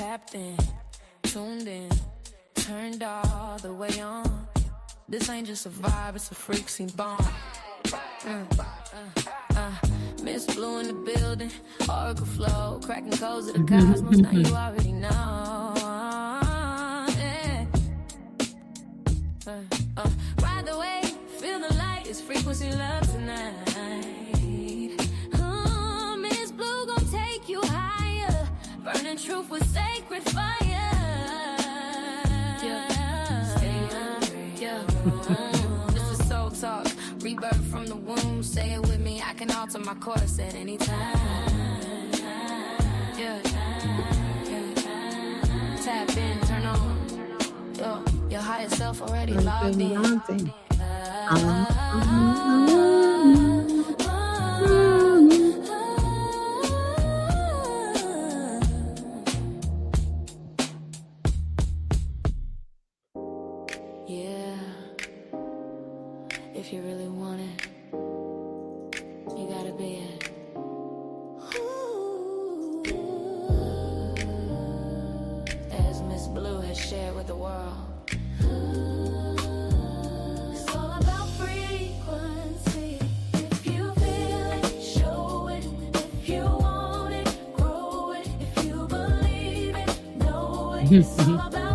tapped in, tuned in, turned all the way on. This ain't just a vibe, it's a freaky bomb. Ms.Blue in the building, oracle flow, cracking codes of the cosmos. Now you already know. Yeah. Ride the wave, feel the light. It's frequency love tonight. Ms.Blue gon' take you higher, burning truth with sacred fire. This is soul talk, rebirth from the womb. Say it with me, I can alter my course at any time. Yeah. Tap in, turn on. Yo, your higher self already logged in. If you really want it, you gotta be it. As Ms.Blue has shared with the world, it's all about frequency. If you feel it, show it. If you want it, grow it. If you believe it, know it. It's all about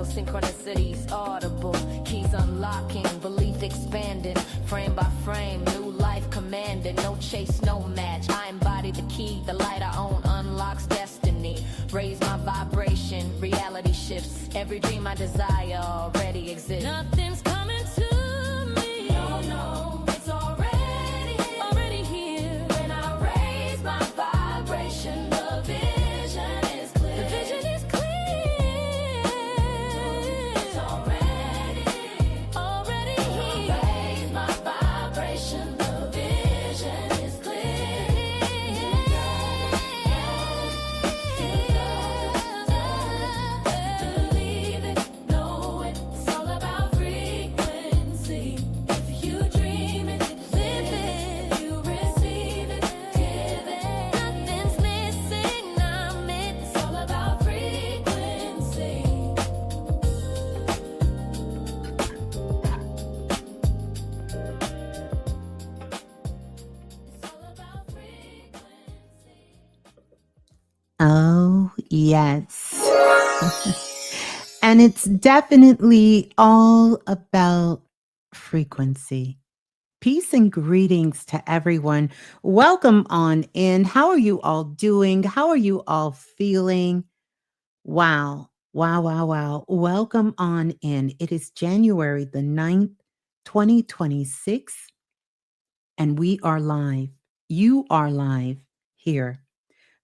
synchronicities audible, keys unlocking, belief expanding, frame by frame, new life commanding, no chase, no match. I embody the key, the light I own unlocks destiny. Raise my vibration, reality shifts. Every dream I desire already exists. Nothing's coming to me. No, no, it's already here. When I raise my vibration, the vision is clear. The vision is clear. Oh, yes. And it's definitely all about frequency. Peace and greetings to everyone. Welcome on in. How are you all doing? How are you all feeling? Wow. Wow, wow, wow. Welcome on in. It is January the 9th, 2026, and we are live. You are live here.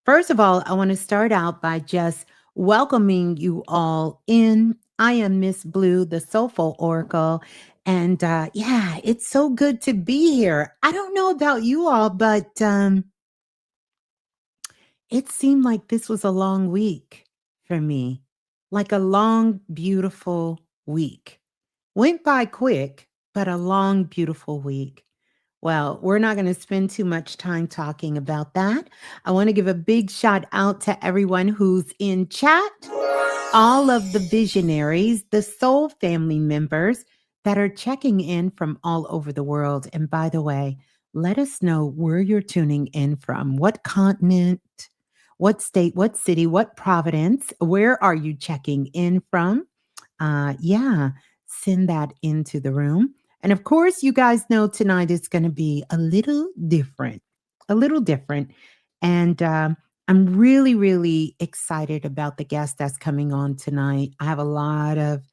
First of all, I want to start out by just welcoming you all in. I am Ms.Blue, the Soulful Oracle. And yeah, it's so good to be here. I don't know about you all, but it seemed like this was a long week for me, like a long, beautiful week. Went by quick, but a long, beautiful week. Well, we're not going to spend too much time talking about that. I want to give a big shout out to everyone who's in chat, all of the visionaries, the soul family members that are checking in from all over the world. And by the way, let us know where you're tuning in from, what continent, what state, what city, what province, where are you checking in from? Yeah, send that into the room. And of course, you guys know tonight is going to be a little different, a little different. And I'm really, really excited about the guest that's coming on tonight. I have a lot of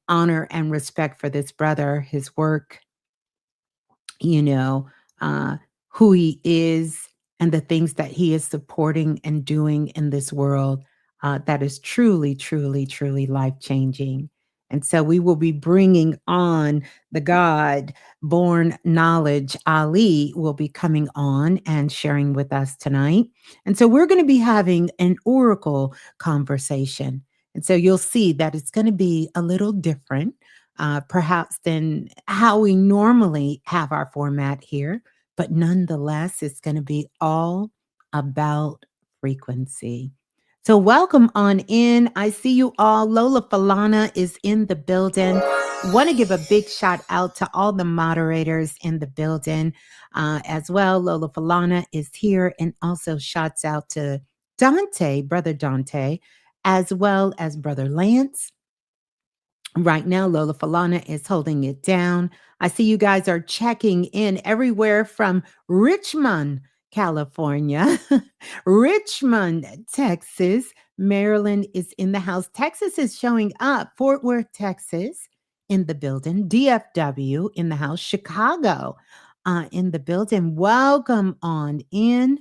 honor and respect for this brother, his work, you know, uh, who he is and the things that he is supporting and doing in this world that is truly, truly, truly life changing. And so we will be bringing on the God born knowledge. Ali will be coming on and sharing with us tonight. And so we're going to be having an oracle conversation. And so you'll see that it's going to be a little different perhaps than how we normally have our format here. But nonetheless, it's going to be all about frequency. So, welcome on in. I see you all. Lola Falana is in the building. Want to give a big shout out to all the moderators in the building as well. Lola Falana is here, and also shouts out to Dante, Brother Dante, as well as Brother Lance. Right now, Lola Falana is holding it down. I see you guys are checking in everywhere from Richmond, California, Richmond, Texas. Maryland is in the house. Texas is showing up. Fort Worth, Texas in the building. DFW in the house. Chicago in the building. Welcome on in.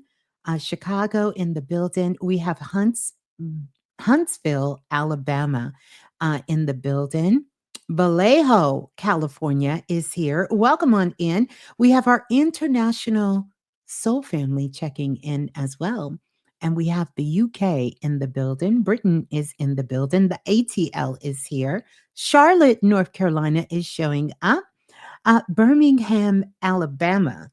Chicago in the building. We have Huntsville, Alabama in the building. Vallejo, California is here. Welcome on in. We have our international soul family checking in as well. And we have the UK in the building. Britain is in the building. The ATL is here. Charlotte, North Carolina is showing up. Birmingham, Alabama,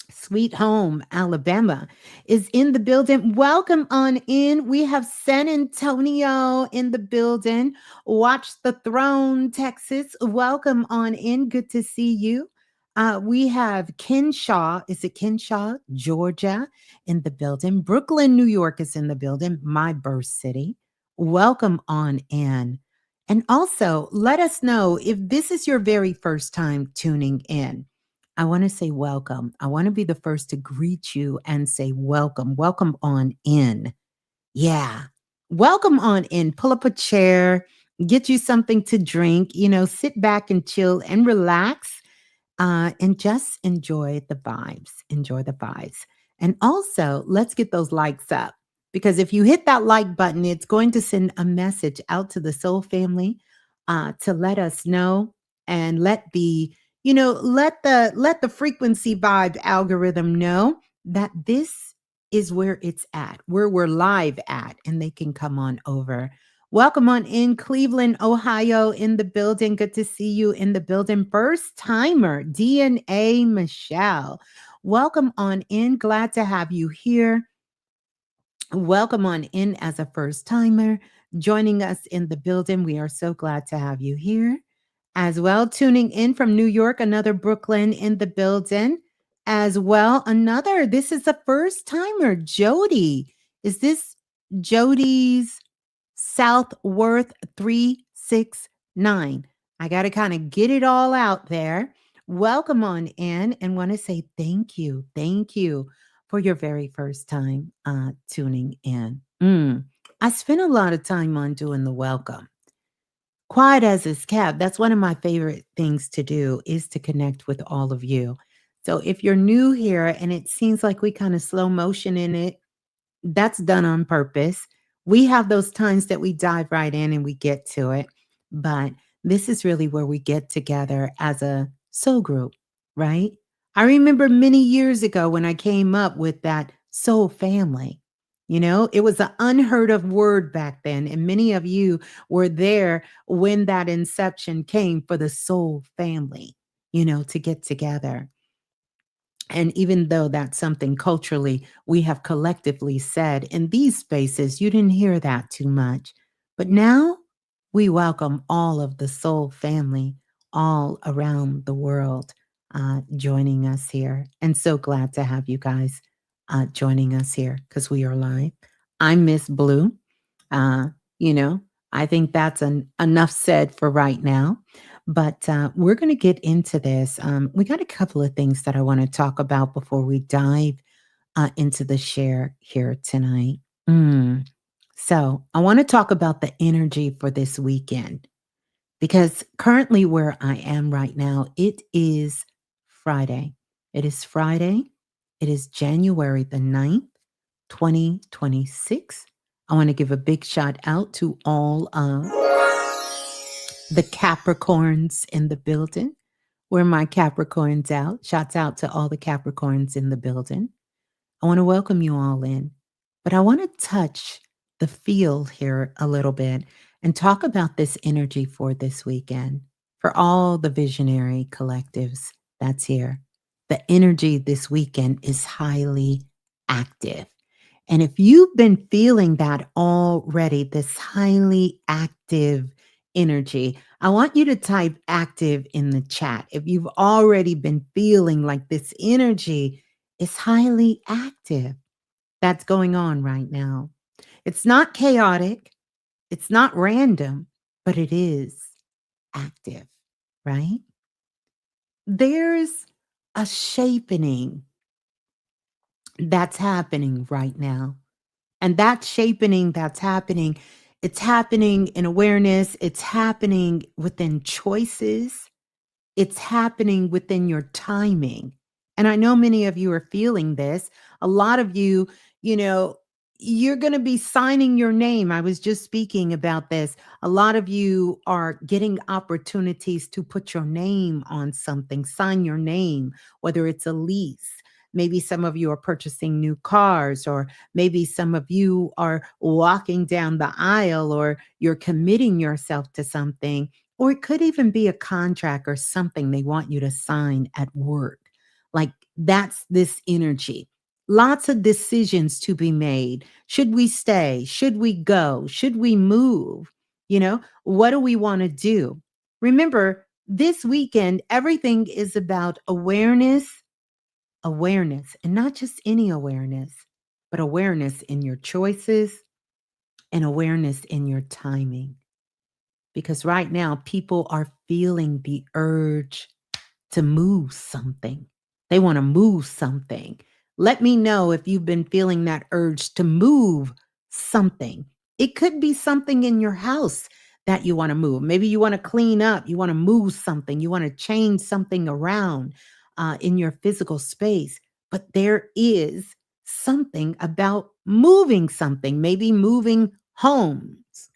Sweet Home, Alabama is in the building. Welcome on in. We have San Antonio in the building. Watch the Throne, Texas. Welcome on in. Good to see you. We have Kenshaw. Is it Kenshaw, Georgia in the building? Brooklyn, New York is in the building, my birth city. Welcome on in. And also, let us know if this is your very first time tuning in. I want to say welcome. I want to be the first to greet you and say welcome. Welcome on in. Yeah. Welcome on in. Pull up a chair, get you something to drink, sit back and chill and relax and just enjoy the vibes. Enjoy the vibes. And also, let's get those likes up because if you hit that like button, it's going to send a message out to the soul family to let us know and let the frequency vibe algorithm know that this is where it's at, where we're live at, and they can come on over. Welcome on in, Cleveland, Ohio, in the building. Good to see you in the building. First timer, DNA Michelle. Welcome on in. Glad to have you here. Welcome on in as a first timer. Joining us in the building. We are so glad to have you here as well. Tuning in from New York, another Brooklyn in the building as well. This is the first timer, Jody. Is this Jody's Southworth 369? I got to kind of get it all out there. Welcome on in and want to say thank you. Thank you for your very first time tuning in. I spent a lot of time on doing the welcome. Quiet as it's kept, that's one of my favorite things to do is to connect with all of you. So if you're new here and it seems like we kind of slow motion in it, that's done on purpose. We have those times that we dive right in and we get to it. But this is really where we get together as a soul group, right? I remember many years ago when I came up with that soul family. It was an unheard of word back then. And many of you were there when that inception came for the soul family, to get together. And even though that's something culturally we have collectively said in these spaces, you didn't hear that too much. But now we welcome all of the soul family all around the world joining us here. And so glad to have you guys joining us here because we are live. I'm Ms.Blue. Uh, you know, I think that's enough said for right now. But we're going to get into this. We got a couple of things that I want to talk about before we dive into the share here tonight. Mm. So, I want to talk about the energy for this weekend because currently, where I am right now, it is Friday. It is Friday. It is January the 9th, 2026. I want to give a big shout out to all of the Capricorns in the building. Where my Capricorns out? Shouts out to all the Capricorns in the building. I want to welcome you all in, but I want to touch the field here a little bit and talk about this energy for this weekend for all the visionary collectives that's here. The energy this weekend is highly active. And if you've been feeling that already, this highly active energy, I want you to type active in the chat. If you've already been feeling like this energy is highly active, that's going on right now. It's not chaotic, it's not random, but it is active, right? There's a shaping that's happening right now. And that shaping that's happening, it's happening in awareness, it's happening within choices, it's happening within your timing. And I know many of you are feeling this. A lot of you, you know, you're going to be signing your name. I was just speaking about this. A lot of you are getting opportunities to put your name on something, sign your name, whether it's a lease. Maybe some of you are purchasing new cars, or maybe some of you are walking down the aisle, or you're committing yourself to something, or it could even be a contract or something they want you to sign at work. Like that's this energy. Lots of decisions to be made. Should we stay? Should we go? Should we move? What do we want to do? Remember, this weekend, everything is about awareness, and not just any awareness, but awareness in your choices and awareness in your timing. Because right now, people are feeling the urge to move something. They want to move something. Let me know if you've been feeling that urge to move something. It could be something in your house that you want to move. Maybe you want to clean up, you want to move something, you want to change something around in your physical space. But there is something about moving something, maybe moving homes,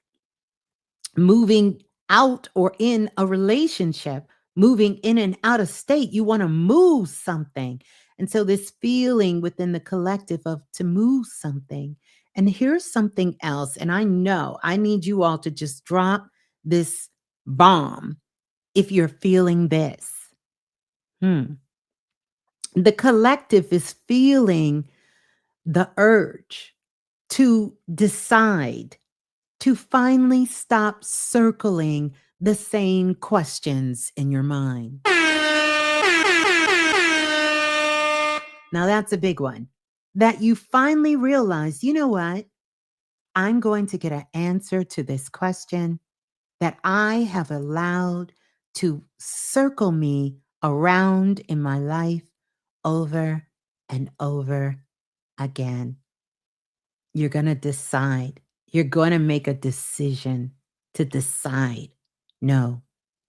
moving out or in a relationship, moving in and out of state. You want to move something. And so, this feeling within the collective of to move something. And here's something else. And I know I need you all to just drop this bomb if you're feeling this. The collective is feeling the urge to decide, to finally stop circling the same questions in your mind. Now, that's a big one. That you finally realize, you know what? I'm going to get an answer to this question that I have allowed to circle me around in my life over and over again. You're going to decide. You're going to make a decision to decide. No,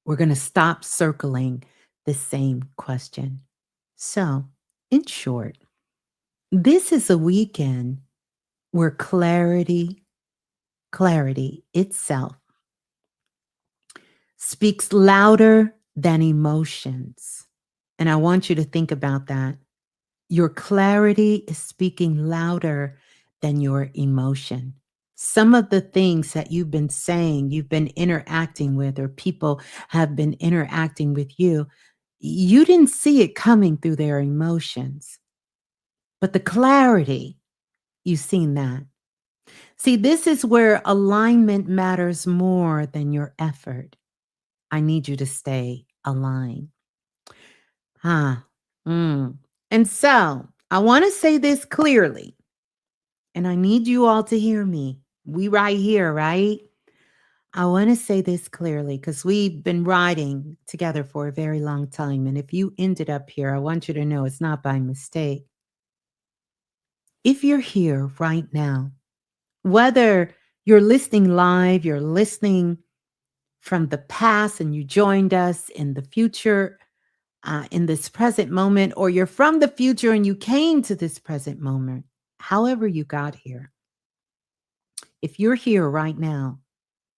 we're going to stop circling the same question. So, in short, this is a weekend where clarity itself speaks louder than emotions. And I want you to think about that. Your clarity is speaking louder than your emotion. Some of the things that you've been saying, you've been interacting with, or people have been interacting with you, you didn't see it coming through their emotions. But the clarity, you've seen that. See, this is where alignment matters more than your effort. I need you to stay aligned. Ah, And so I want to say this clearly, and I need you all to hear me. We right here, right? I want to say this clearly because we've been riding together for a very long time. And if you ended up here, I want you to know it's not by mistake. If you're here right now, whether you're listening live, you're listening from the past and you joined us in the future, in this present moment, or you're from the future and you came to this present moment, however you got here, if you're here right now,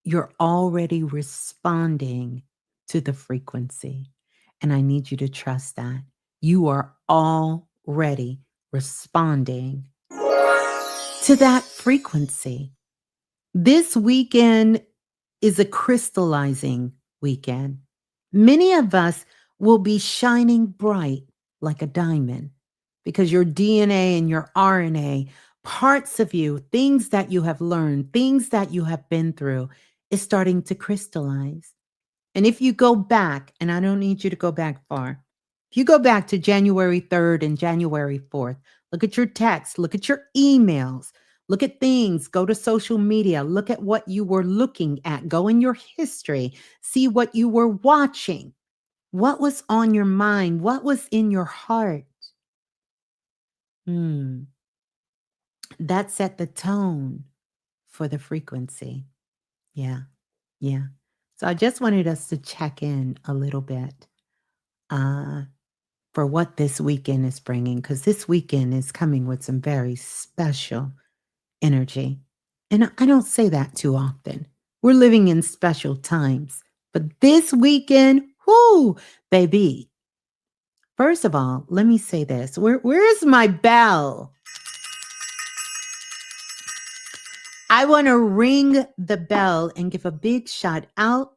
you're already responding to the frequency. And I need you to trust that. You are already responding to that frequency. This weekend is a crystallizing weekend. Many of us will be shining bright like a diamond because your DNA and your RNA, parts of you, things that you have learned, things that you have been through, is starting to crystallize. And if you go back, and I don't need you to go back far, if you go back to January 3rd and January 4th, look at your texts, look at your emails, look at things, go to social media, look at what you were looking at, go in your history, see what you were watching, what was on your mind, what was in your heart. Hmm. That set the tone for the frequency. Yeah, yeah. So I just wanted us to check in a little bit. Uh, for what this weekend is bringing, because this weekend is coming with some very special energy. And I don't say that too often. We're living in special times. But this weekend, whoo, baby. First of all, let me say this. Where's my bell? I want to ring the bell and give a big shout out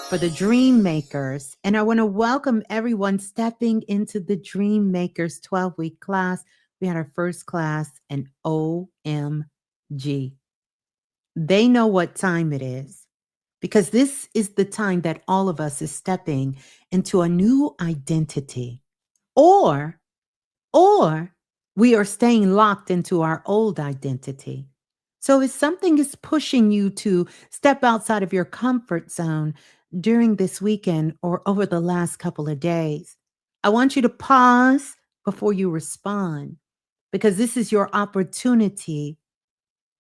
for the Dream Makers. And I want to welcome everyone stepping into the Dream Makers 12-week class. We had our first class, and OMG. They know what time it is because this is the time that all of us is stepping into a new identity. Or or we are staying locked into our old identity. So if something is pushing you to step outside of your comfort zone during this weekend or over the last couple of days, I want you to pause before you respond because this is your opportunity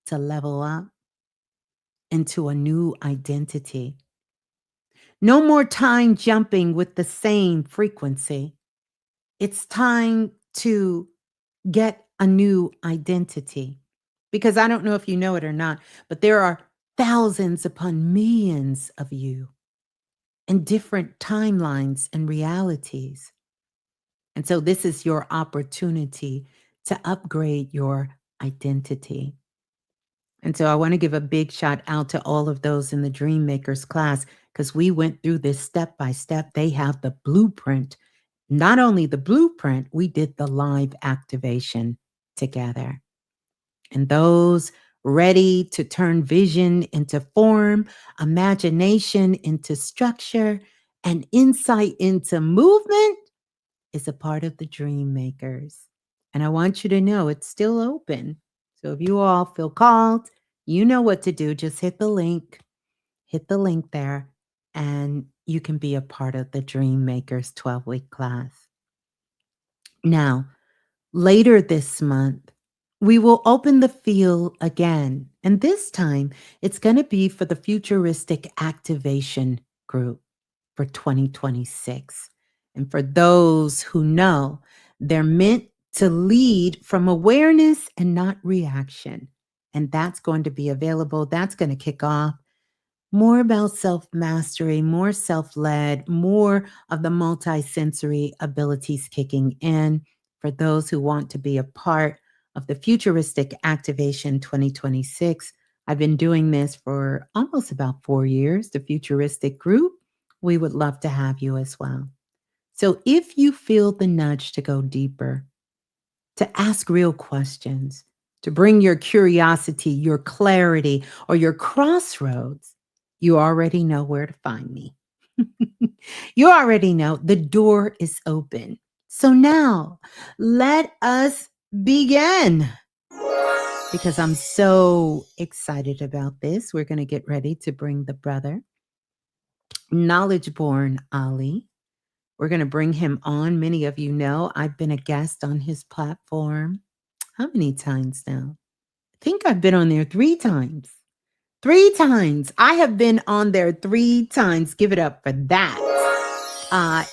to level up into a new identity. No more time jumping with the same frequency. It's time to get a new identity. Because I don't know if you know it or not, but there are thousands upon millions of you in different timelines and realities. And so this is your opportunity to upgrade your identity. And so I want to give a big shout out to all of those in the Dream Makers class because we went through this step by step. They have the blueprint. Not only the blueprint, we did the live activation together. And those ready to turn vision into form, imagination into structure, and insight into movement is a part of the Dream Makers. And I want you to know it's still open. So if you all feel called, you know what to do. Just hit the link there, and you can be a part of the Dream Makers 12-week class. Now, later this month, we will open the field again. And this time, it's going to be for the Futuristic Activation Group for 2026. And for those who know, they're meant to lead from awareness and not reaction. And that's going to be available. That's going to kick off more about self mastery, more self led, more of the multisensory abilities kicking in for those who want to be a part of the Futuristic Activation 2026. I've been doing this for almost about 4 years, the Futuristic Group. We would love to have you as well. So if you feel the nudge to go deeper, to ask real questions, to bring your curiosity, your clarity, or your crossroads, you already know where to find me. You already know the door is open. So now let us begin. because I'm so excited about this. We're going to get ready to bring the brother, Knowledge Born Ali. We're going to bring him on. Many of you know I've been a guest on his platform. How many times now? I think I've been on there 3 times. 3 times. I have been on there 3 times. Give it up for that.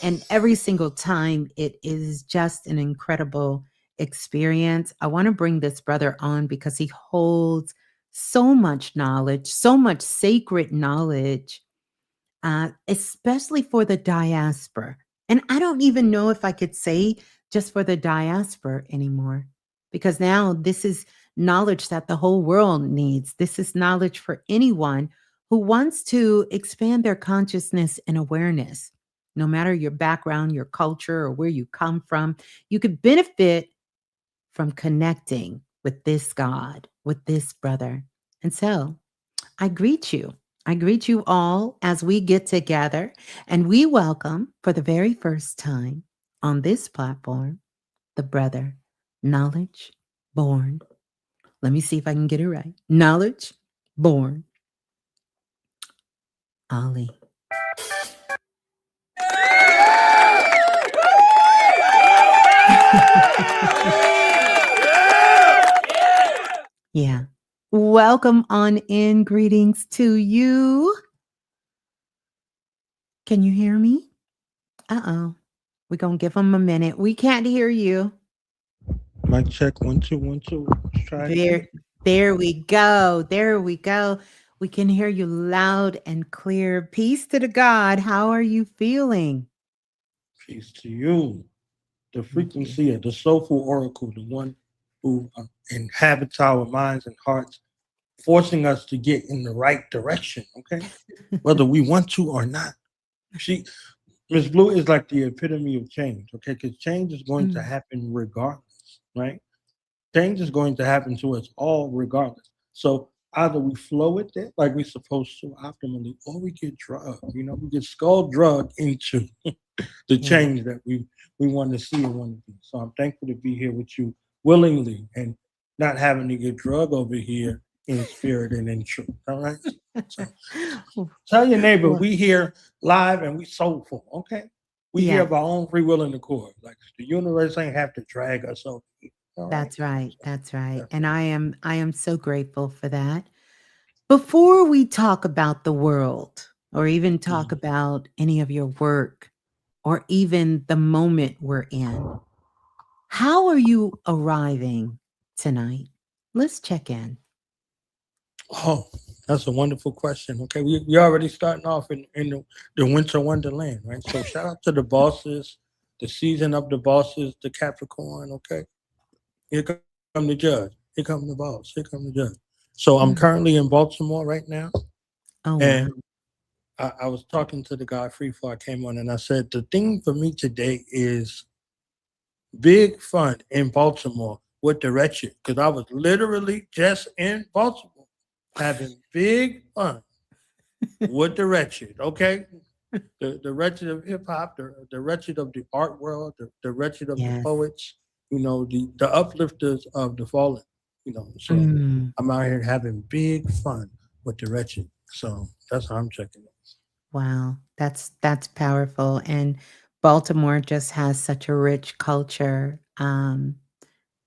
And every single time, it is just an incredible experience. I want to bring this brother on because he holds so much knowledge, so much sacred knowledge, especially for the diaspora. And I don't even know if I could say just for the diaspora anymore, because now this is knowledge that the whole world needs. This is knowledge for anyone who wants to expand their consciousness and awareness. No matter your background, your culture, or where you come from, you could benefit from connecting with this God, with this brother. And so I greet you. I greet you all as we get together and we welcome for the very first time on this platform the brother, Knowledge Born. Let me see if I can get it right. Knowledge Born Ali. Yeah. Welcome on in. Greetings to you. Can you hear me? Uh-oh. We're going to give them a minute. We can't hear you. Mic check 1 2 1 2. Let's try it again. There we go. There we go. We can hear you loud and clear. Peace to the God. How are you feeling? Peace to you. The Thank you. frequency of the soulful oracle, the one who inhabits our minds and hearts, forcing us to get in the right direction, okay? Whether we want to or not. She, Ms.Blue is like the epitome of change, okay? Because change is going to Mm, happen regardless, right? Change is going to happen to us all regardless. So either we flow with it like we're supposed to optimally, or we get drugged. We get skull drugged into the yeah. change that we want to see and want to be. So I'm thankful to be here with you willingly and not having to get drugged over here in spirit and in truth. All right. So tell your neighbor Well, we here live and we soulful. Okay. We here yeah, of our own free will and accord. Like the universe ain't have to drag us over here. All right. that's right. So That's right. that's And I am so grateful for that. Before we talk about the world or even talk Mhm. about any of your work or even the moment we're in, how are you arriving tonight? Let's check in. Oh, that's a wonderful question. Okay, we already starting off in the winter wonderland, right? So shout out to the bosses, the season of the bosses, the Capricorn. Okay, here come the judge. Here come the boss. Here come the judge. So I'm Mm. currently in Baltimore right now, Oh, and wow. I was talking to the guy free before I came on, and I said the thing for me today is big fun in Baltimore with the wretched, because I was literally just in Baltimore having big fun with the wretched, okay? The wretched of hip hop, the wretched of the art world, the wretched of the Yes. poets, the uplifters of the fallen, So Mm. I'm out here having big fun with the wretched. So that's how I'm checking it. Wow. That's powerful. And Baltimore just has such a rich culture.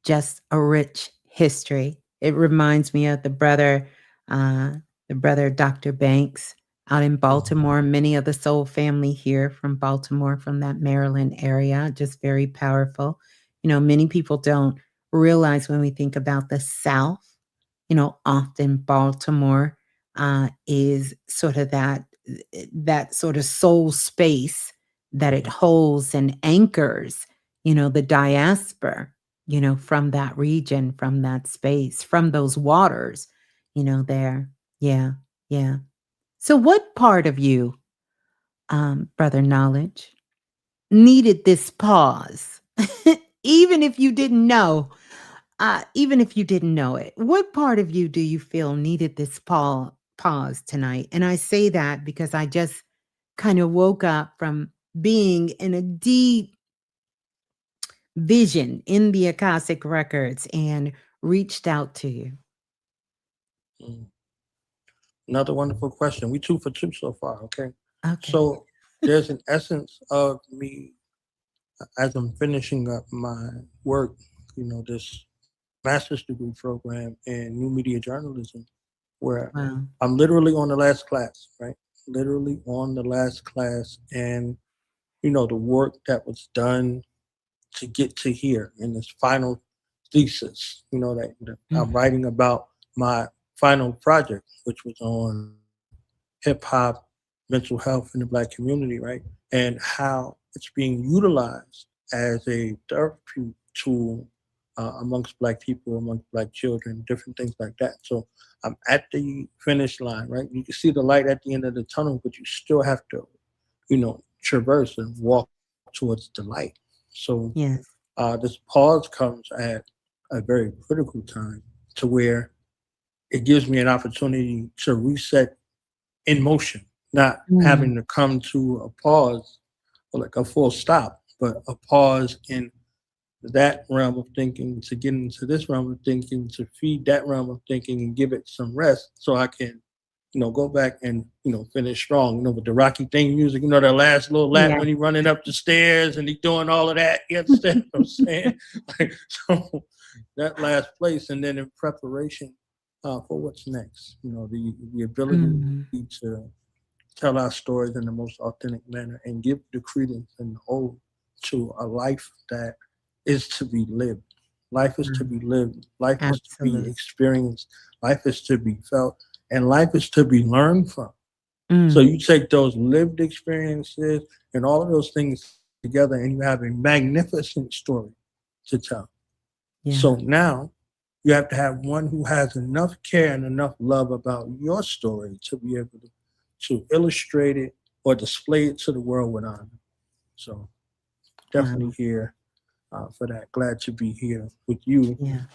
Just a rich history. It reminds me of uh, the brother Dr. Banks out in Mhm. Baltimore. Many of the Soul family here from Baltimore, from that Maryland area, just very powerful. Many people don't realize when we think about the South, often Baltimore is sort of that sort of soul space that it holds and anchors, the diaspora, from that region, from that space, from those waters, there. Yeah, yeah. So, what part of you, Brother Knowledge, needed this pause? Even if you didn't know, even if you didn't know it, what part of you do you feel needed this pause tonight? And I say that because I just kind of woke up from being in a deep vision in the Akashic records and reached out to you? Mm. Another wonderful question. We 2 for 2 so far. Okay. Okay. So there's an essence of me as I'm finishing up my work, this master's degree program in new media journalism, where Wow. I'm literally on the last class, right? Literally on the last class. And, the work that was done to get to here in this final thesis, that I'm Mhm. writing about my final project, which was on hip hop, mental health in the Black community, right? And how it's being utilized as a therapy tool amongst Black people, amongst Black children, different things like that. So I'm at the finish line, right? You can see the light at the end of the tunnel, but you still have to, traverse and walk towards the light. So Yes. this pause comes at a very critical time to where it gives me an opportunity to reset in motion, not Mm. having to come to a pause or like a full stop, but a pause in that realm of thinking to get into this realm of thinking to feed that realm of thinking and give it some rest so I can, go back and, finish strong, with the Rocky theme music, that last little lap Yeah. when he running up the stairs and he doing all of that. You understand what I'm saying? Like, so that last place and then in preparation for what's next, the ability Mm. to tell our stories in the most authentic manner and give the credence and the ode to a life that is to be lived. Life is to Mm. be lived. Life is to be Absolutely. experienced. Life is to be felt. And life is to be learned from. So Mm. you take those lived experiences and all of those things together and you have a magnificent story to tell. So Yeah. now you have to have one who has enough care and enough love about your story to be able to illustrate it or display it to the world with honor. So definitely Wow. here for that. Glad to be here with you Yeah.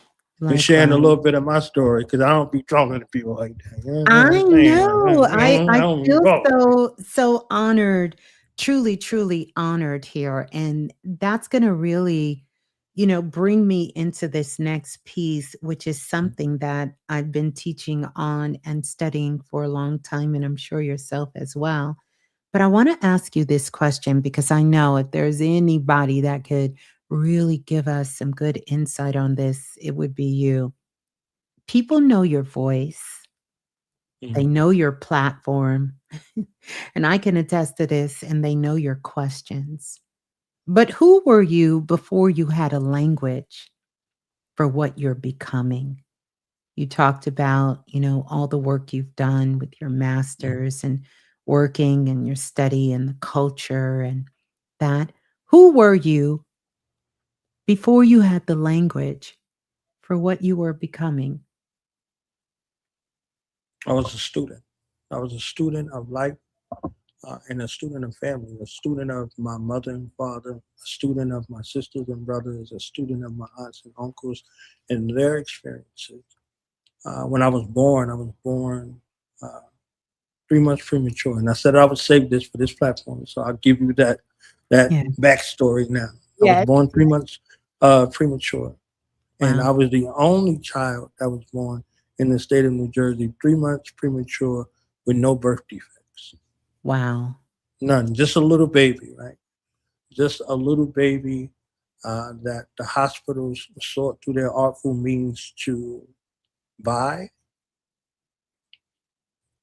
and sharing a Likewise. little bit of my story because I don't be talking to people like that. You know what I I'm saying? Like, know. I I don't be feel talking. so honored, truly, truly honored here. And that's gonna really, bring me into this next piece, which is something that I've been teaching on and studying for a long time, and I'm sure yourself as well. But I want to ask you this question because I know if there's anybody that could really give us some good insight on this, it would be you. People know your voice. They Mhm. know your platform, and I can attest to this, and they know your questions. But who were you before you had a language for what you're becoming? You talked about, all the work you've done with your Mhm. masters and working and your study and the culture and that. Who were you before you had the language for what you were becoming? I was a student. I was a student of life and a student of family, a student of my mother and father, a student of my sisters and brothers, a student of my aunts and uncles and their experiences. When I was born uh, 3 months premature, and I said I would save this for this platform, so I'll give you that Yeah. backstory now. I was Yes. born 3 months premature, and Wow. I was the only child that was born in the state of New Jersey, 3 months premature with no birth defects, Wow. none, just a little baby, right? Just a little baby that the hospitals sought through their artful means to buy,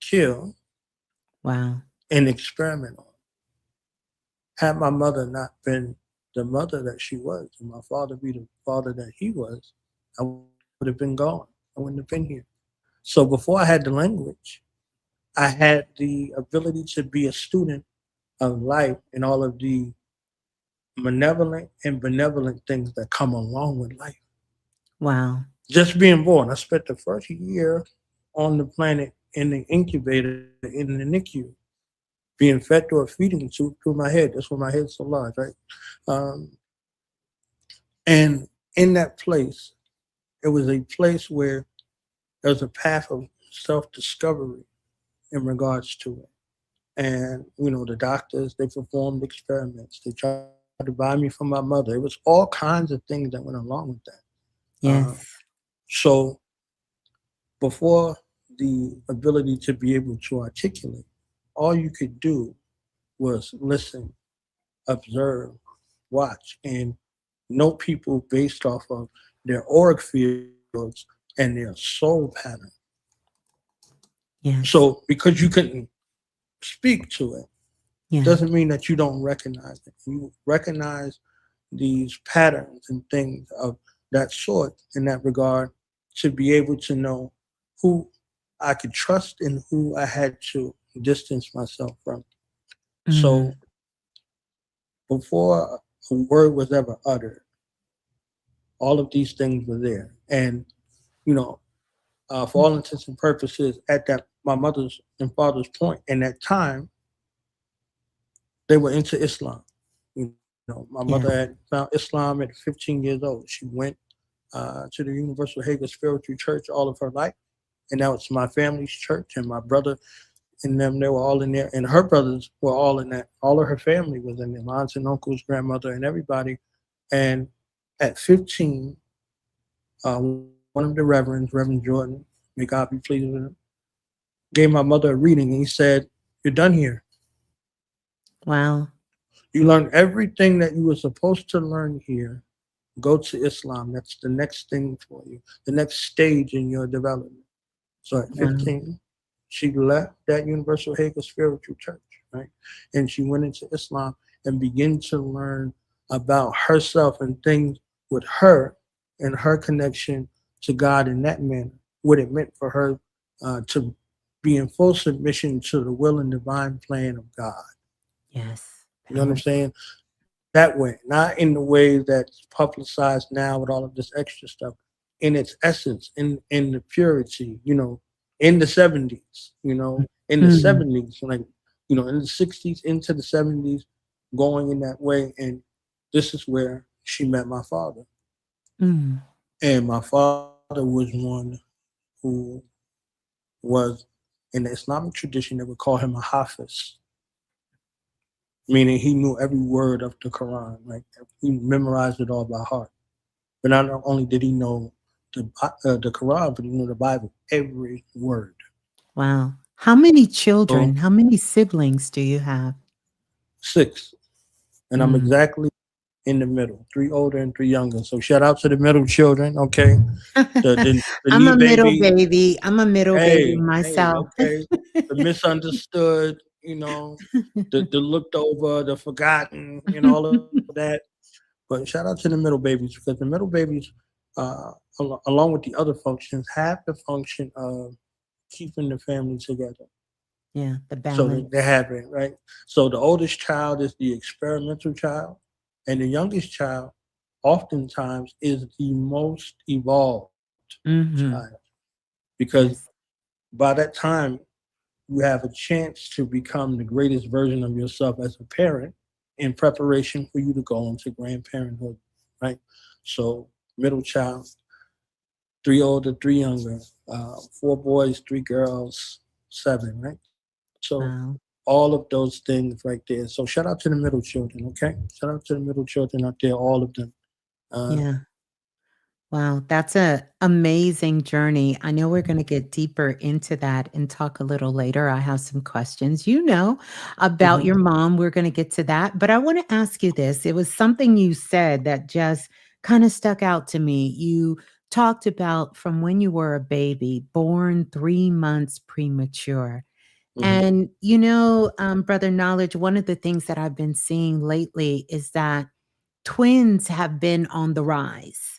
kill, Wow. and experiment on. Had my mother not been the mother that she was, and my father be the father that he was, I would have been gone. I wouldn't have been here. So before I had the language, I had the ability to be a student of life and all of the malevolent and benevolent things that come along with life. Wow. Just being born, I spent the first year on the planet in the incubator in the NICU, being fed through a feeding tube through my head. That's why my head's so large, right? Um, and in that place, it was a place where there was a path of self discovery in regards to it. And, the doctors, they performed experiments. They tried to buy me from my mother. It was all kinds of things that went along with that. Uh, Yes. So before the ability to be able to articulate, all you could do was listen, observe, watch, and know people based off of their auric fields and their soul pattern. Yes. So because you couldn't speak to it, Yeah. doesn't mean that you don't recognize it. You recognize these patterns and things of that sort in that regard to be able to know who I could trust and who I had to distance myself from. So Mm. before a word was ever uttered, all of these things were there. And, you know, for all intents and purposes, at that my mother's and father's point in that time, they were into Islam. You know, my mother had Yes. found Islam at 15 years old. She went to the Universal Hager Spiritual Church all of her life, and that was my family's church. And my brother and them, they were all in there, and her brothers were all in that. All of her family was in there, my aunts and uncles, grandmother, and everybody. And at 15, one of the reverends, Reverend Jordan, may God be pleased with him, gave my mother a reading, and he said, "You're done here. Wow. You learned everything that you were supposed to learn here. Go to Islam. That's the next thing for you, the next stage in your development." So at Wow. 15, she left that Universal Hager Spiritual Church, right? And she went into Islam and began to learn about herself and things with her and her connection to God in that manner, what it meant for her to be in full submission to the will and divine plan of God. Yes. You know what I'm Balance. saying? That way, not in the way that's publicized now with all of this extra stuff. In its essence, in the purity, in the 70s, in the Mm. 70s, like, in the 60s into the 70s, going in that way. And this is where she met my father. Mm. And my father was one who was in the Islamic tradition, they would call him a hafiz, meaning he knew every word of the Quran. Like, he memorized it all by heart. But not only did he know the Quran, but he knew the Bible, every word. Wow. How many So children, how many siblings do you have? 6, and I'm Mm. exactly in the middle, 3 older and 3 younger. So shout out to the middle children, okay? The I'm knee a middle baby, baby. I'm a middle baby hey, myself. okay. The misunderstood, the looked over, the forgotten, all of that. But shout out to the middle babies, because the middle babies, uh, along with the other functions, have the function of keeping the family together. Yeah, the So they balance. have it, right? So the oldest child is the experimental child, and the youngest child oftentimes is the most evolved child, Mhm. because Yes. by that time you have a chance to become the greatest version of yourself as a parent in preparation for you to go into grandparenthood, right? So middle child, 3 older, 3 younger, 4 boys, 3 girls, 7, right? So Wow. all of those things right there. So shout out to the middle children, okay? Shout out to the middle children out there, all of them. Uh, Yeah. Wow, that's a amazing journey. I know we're going to get deeper into that and talk a little later. I have some questions, about mhm, your mom. We're going to get to that, but I want to ask you this. It was something you said that just kind of stuck out to me. You talked about from when you were a baby, born 3 months premature. mhm, And, brother Knowledge, one of the things that I've been seeing lately is that twins have been on the rise.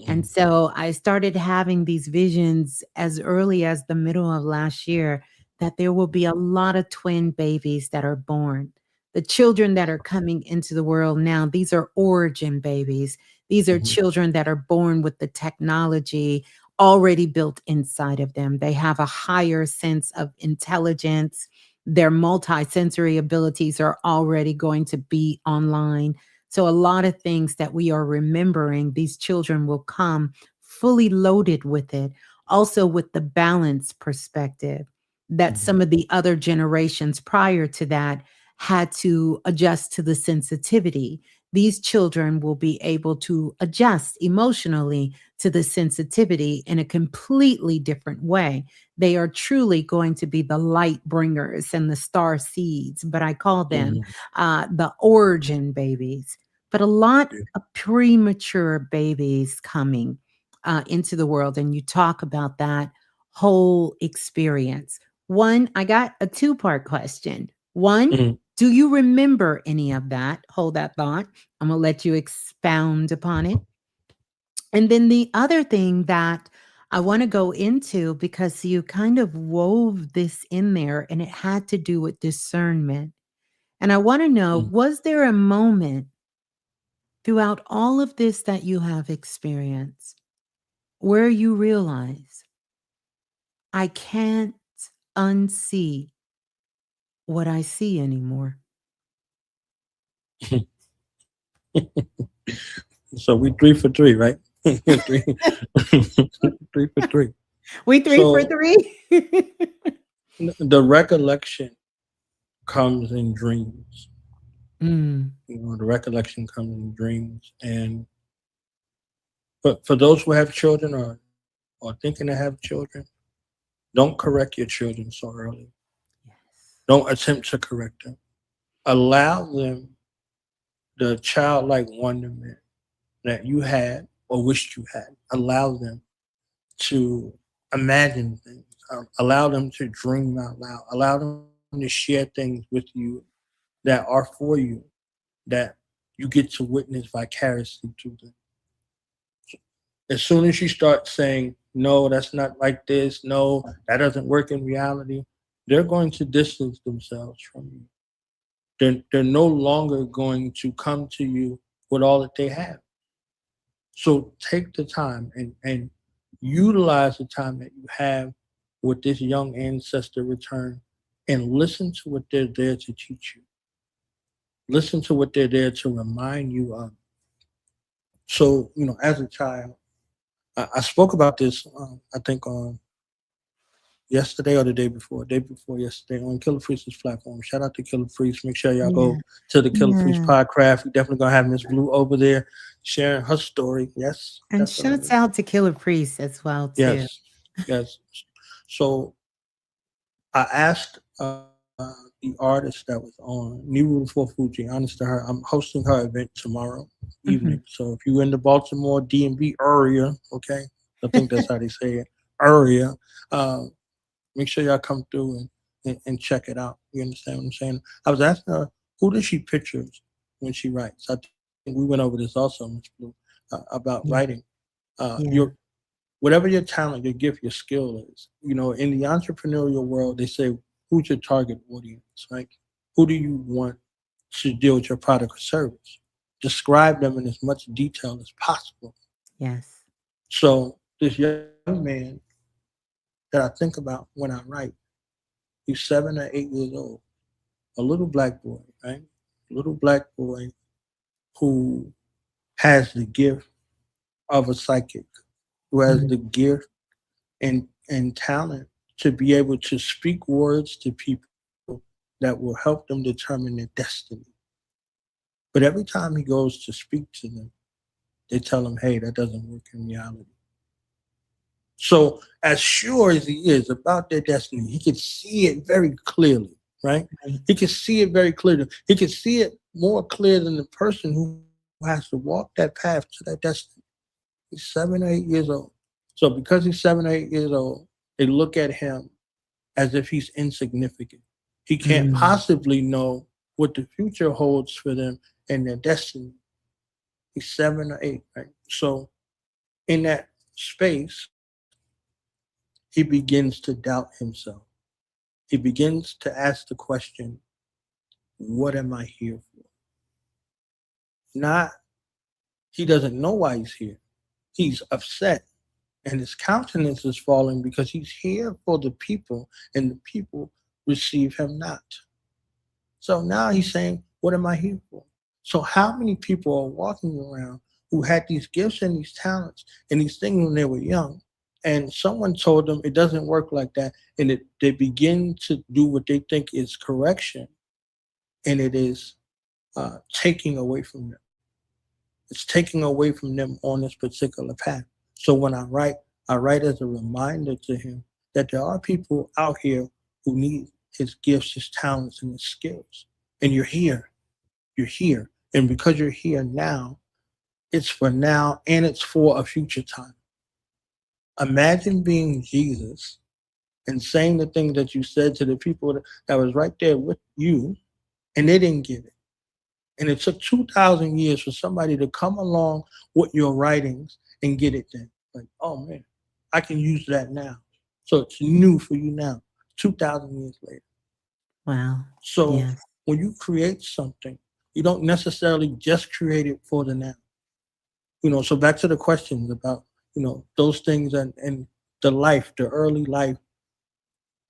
And mhm, so I started having these visions as early as the middle of last year that there will be a lot of twin babies that are born. The children that are coming into the world now, these are origin babies. These are mhm, children that are born with the technology already built inside of them. They have a higher sense of intelligence. Their multisensory abilities are already going to be online. So, a lot of things that we are remembering, these children will come fully loaded with it, also with the balance perspective that mhm, some of the other generations prior to that had to adjust to the sensitivity. these children will be able to adjust emotionally to the sensitivity in a completely different way. They are truly going to be the light bringers and the star seeds, but I call them Mhm. the origin babies. But a lot Yeah. of premature babies coming into the world, and you talk about that whole experience. One, I got a two-part question. One, Mhm. do you remember any of that? Hold that thought. I'm going to let you expound upon it. And then the other thing that I want to go into, because you kind of wove this in there and it had to do with discernment. And I want to know, Mhm. was there a moment throughout all of this that you have experienced where you realize I can't unsee what I see anymore? So we 3 for 3, right? Three, 3 for 3. We three for So three. the recollection comes in dreams. Mm, The recollection comes in dreams. And for those who have children or thinking to have children, don't correct your children so early. yes. Don't attempt to correct them. Allow them the childlike wonderment that you had or wished you had. Allow them to imagine things. Allow them to dream out loud. Allow them to share things with you that are for you, that you get to witness vicariously to them. As soon as you start saying, no, that's not like this, no, that doesn't work in reality, they're going to distance themselves from you. They're no longer going to come to you with all that they have. So take the time and utilize the time that you have with this young ancestor return and listen to what they're there to teach you. Listen to what they're there to remind you of. So, as a child, I spoke about this, I think, on yesterday or the day before yesterday on Killer Priest's platform. Shout out to Killer Priest. Make sure y'all Yeah. go to the Killer Priest Yeah. podcast. We definitely gonna have Ms.Blue over there sharing her story. Yes, And shouts definitely. out to Killer Priest as well too. Yes, yes. So I asked the artist that was on New Rule for Fuji, honest to her, I'm hosting her event tomorrow evening. Mhm. So if you're in the Baltimore DMV area, okay, I think that's how they say it, area, uh, make sure y'all come through and check it out. You understand what I'm saying? I was asking her, who does she pictures when she writes? I think we went over this also, Ms. Blue, about writing. Yeah. Your Yeah. whatever your talent, your gift, your skill is. In the entrepreneurial world, they say, who's your target audience, right? Who do you want to deal with your product or service? Describe them in as much detail as possible. Yes. So this young man that I think about when I write, he's 7 or 8 years old, a little black boy, right? A little black boy who has the gift of a psychic, who has Mm, the gift and talent to be able to speak words to people that will help them determine their destiny. But every time he goes to speak to them, they tell him, hey, that doesn't work in reality. So, as sure as he is about their destiny, he can see it very clearly, right? right. He can see it very clearly. He can see it more clear than the person who has to walk that path to that destiny. He's 7 or 8 years old. So, because he's 7 or 8 years old, they look at him as if he's insignificant. He can't Mm, possibly know what the future holds for them and their destiny. He's 7 or 8, right? So in that space, he begins to doubt himself. He begins to ask the question, what am I here for? Not, he doesn't know why he's here. He's upset and his countenance is falling because he's here for the people and the people receive him not. So now he's saying, what am I here for? So how many people are walking around who had these gifts and these talents and these things when they were young? And someone told them it doesn't work like that. And they begin to do what they think is correction. And it is taking away from them. It's taking away from them on this particular path. So when I write as a reminder to him that there are people out here who need his gifts, his talents, and his skills. And you're here. You're here. And because you're here now, it's for now and it's for a future time. Imagine being Jesus and saying the things that you said to the people that was right there with you, and they didn't get it. And it took 2,000 years for somebody to come along with your writings and get it then. Like, oh man, I can use that now. So it's new for you now, 2,000 years later. Wow. So Yes. when you create something, you don't necessarily just create it for the now. So back to the questions about, those things and the life, the early life,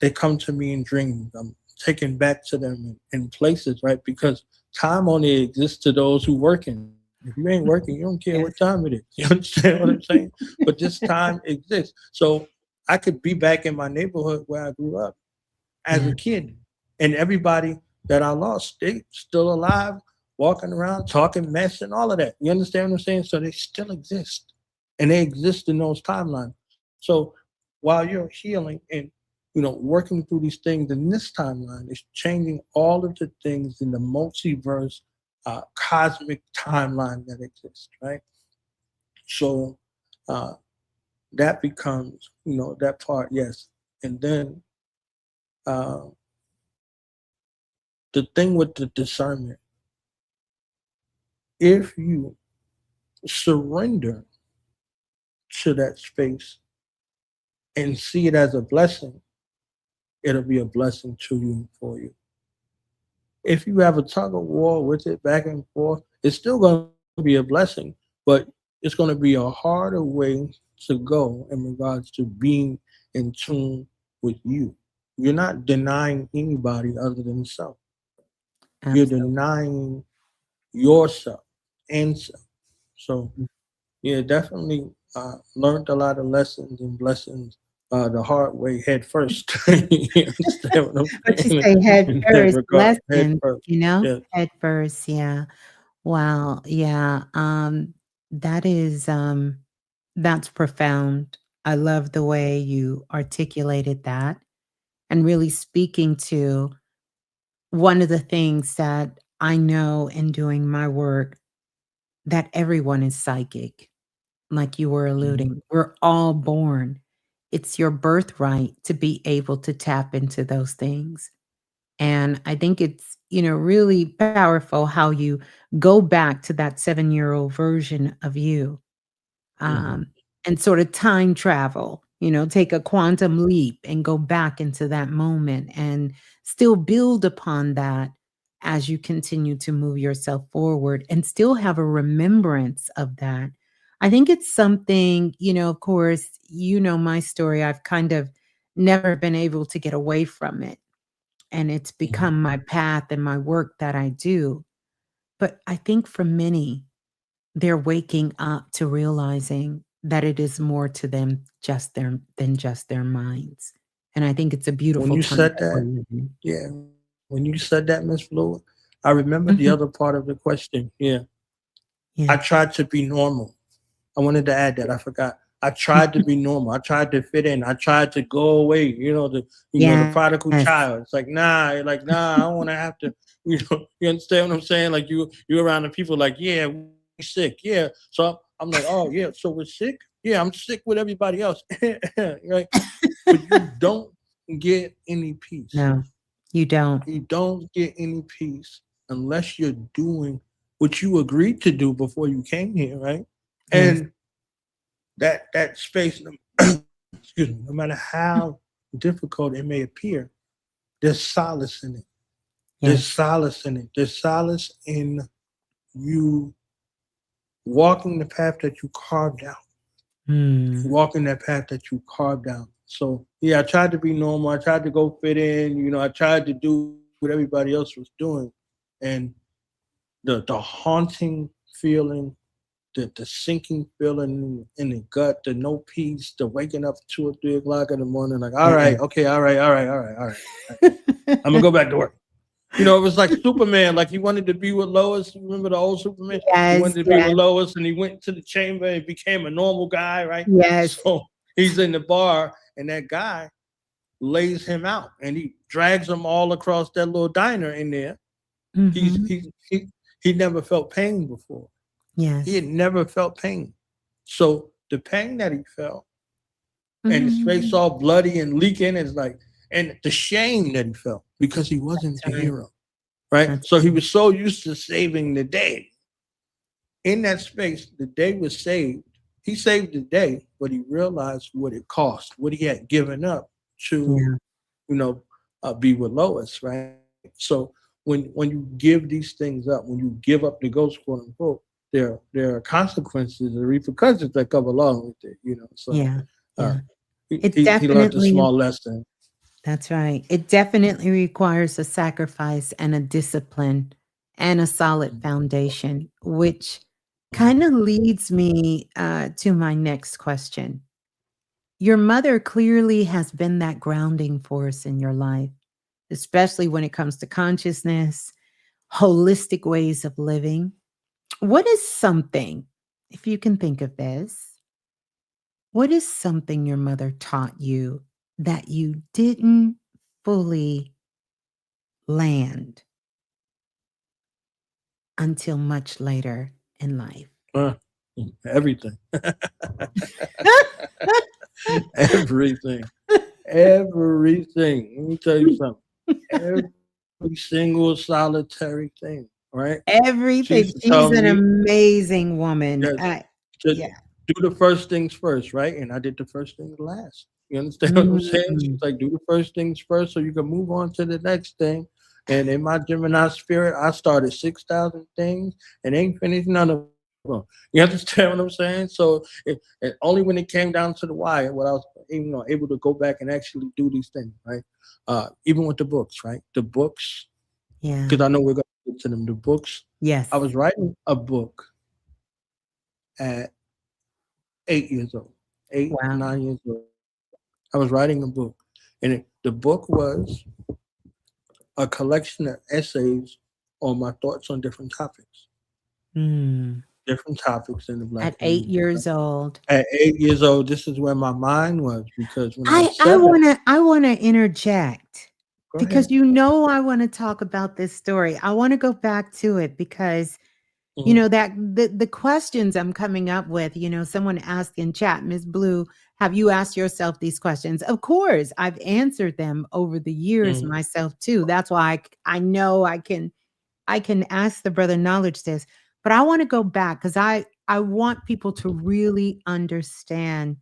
they come to me in dreams. I'm taken back to them in places, right? Because time only exists to those who working. If you ain't working, you don't care Yes. what time it is. You understand what I'm saying? But this time exists. So I could be back in my neighborhood where I grew up as Yeah. a kid. And everybody that I lost, they still alive, walking around, talking mess and all of that. You understand what I'm saying? So they still exist. And they exist in those timelines. So while you're healing and working through these things in this timeline, it's changing all of the things in the multiverse, cosmic timeline that exists, right? So uh, that becomes, that part, yes. And then uh, the thing with the discernment, if you surrender to that space and see it as a blessing, it'll be a blessing to you and for you. If you have a tug of war with it back and forth, it's still going to be a blessing, but it's going to be a harder way to go in regards to being in tune with you. You're not denying anybody other than self. You're Absolutely. denying yourself and self. So yeah, definitely learned a lot of lessons and blessings the hard way, head first. You understand what I'm But you saying say head in that first, regard? Head lesson, first. Yes. head first. Yeah. Wow. Yeah. That is, that's profound. I love the way you articulated that and really speaking to one of the things that I know in doing my work that everyone is psychic, like you were Mhm. alluding. We're all born. It's your birthright to be able to tap into those things. And I think it's, really powerful how you go back to that 7-year-old version of you, Mhm. um, and sort of time travel, take a quantum leap and go back into that moment and still build upon that as you continue to move yourself forward and still have a remembrance of that. I think it's something, of course, my story. I've kind of never been able to get away from it. And it's Mhm. become my path and my work that I do. But I think for many, they're waking up to realizing that it is more to them than just their minds. And I think it's a When beautiful you time said that we're that, living. yeah, when you said that, Miss Blue, I remember the Mhm. other part of the question. Yeah, I Yeah. tried to be normal. I wanted to add that. I forgot. I tried to be normal. I tried to fit in. I tried to go away. The prodigal Yes. child. It's like nah. I don't want to have to. You understand what I'm saying? Like you around the people. Like yeah, we sick. Yeah. So I'm like, oh yeah. So we're sick. Yeah, I'm sick with everybody else. Right. But you don't get any peace. No, you don't. You don't get any peace unless you're doing what you agreed to do before you came here, right? Yes. And that space, excuse me, no matter how difficult it may appear, there's solace in it. There's Yes. solace in it. There's solace in you walking the path that you carved out. Mm. Walking that path that you carved out. So yeah, I tried to be normal. I tried to go fit in. I tried to do what everybody else was doing, and the haunting feeling, the sinking feeling in the gut, the no peace, the waking up 2 or 3 o'clock in the morning, like, all right, Yes. okay, all right, all right, all right, all right. I'm gonna go back to work. It was like Superman. Like he wanted to be with Lois. Remember the old Superman? He Yes, wanted to be with yes, Lois, and he went to the chamber and became a normal guy, right? yes. So he's in the bar, and that guy lays him out, and he drags him all across that little diner in there. He's Mhm. he never felt pain before. He had Yes. never felt pain. So the pain that he felt, and his face Mhm. all bloody and leaking, is like, and the shame that he felt because he wasn't the That's right. hero, right? That's So he right. was so used to saving the day. In that space, the day was saved. He saved the day, but he realized what it cost, what he had given up to, Yeah. you know, be with Lois, right? So when you give these things up, when you give up the ghost, quote unquote, there are consequences and repercussions that come along with it. So Yeah. uh, Yeah. he, It he he learned a definitely small lesson. That's right. It definitely requires a sacrifice and a discipline and a solid foundation, which kind of leads me to my next question. Your mother clearly has been that grounding force in your life, especially when it comes to consciousness, holistic ways of living. What is something, if you can think of this, what is something your mother taught you that you didn't fully land until much later in life? Uh, everything, everything, everything. Let me tell you something. Every single solitary thing, right? She Everything. used to She's tell an me amazing woman. that to Yeah. do the first things first, right? And I did the first things last. You understand what I'm saying? She's Mm, like, do the first things first so you can move on to the next thing. And in my Gemini spirit, I started 6,000 things and ain't finished none of them. You understand what I'm saying? So and only when it came down to the why, what I was able to go back and actually do these things, right? Even with the books, right? The books, yeah. because I know we're going to get to them. The books, I Yes. was writing a book at 8 years old, eight, Wow. 9 years old. I was writing a book, and the book was a collection of essays on my thoughts on Mm. different topics in the At black 8 community. years old. At 8 years old, this is where my mind was because when I I was I 7, wanna I wanna interject go because ahead. I wanna talk about this story. I wanna go back to it because Hmm. that the questions I'm coming up with, someone asked in chat, Ms. Blue, have you asked yourself these questions? Of course, I've answered them over the years Hmm. myself too. That's why I know I can ask the brother knowledge this, but I want to go back because I want people to really understand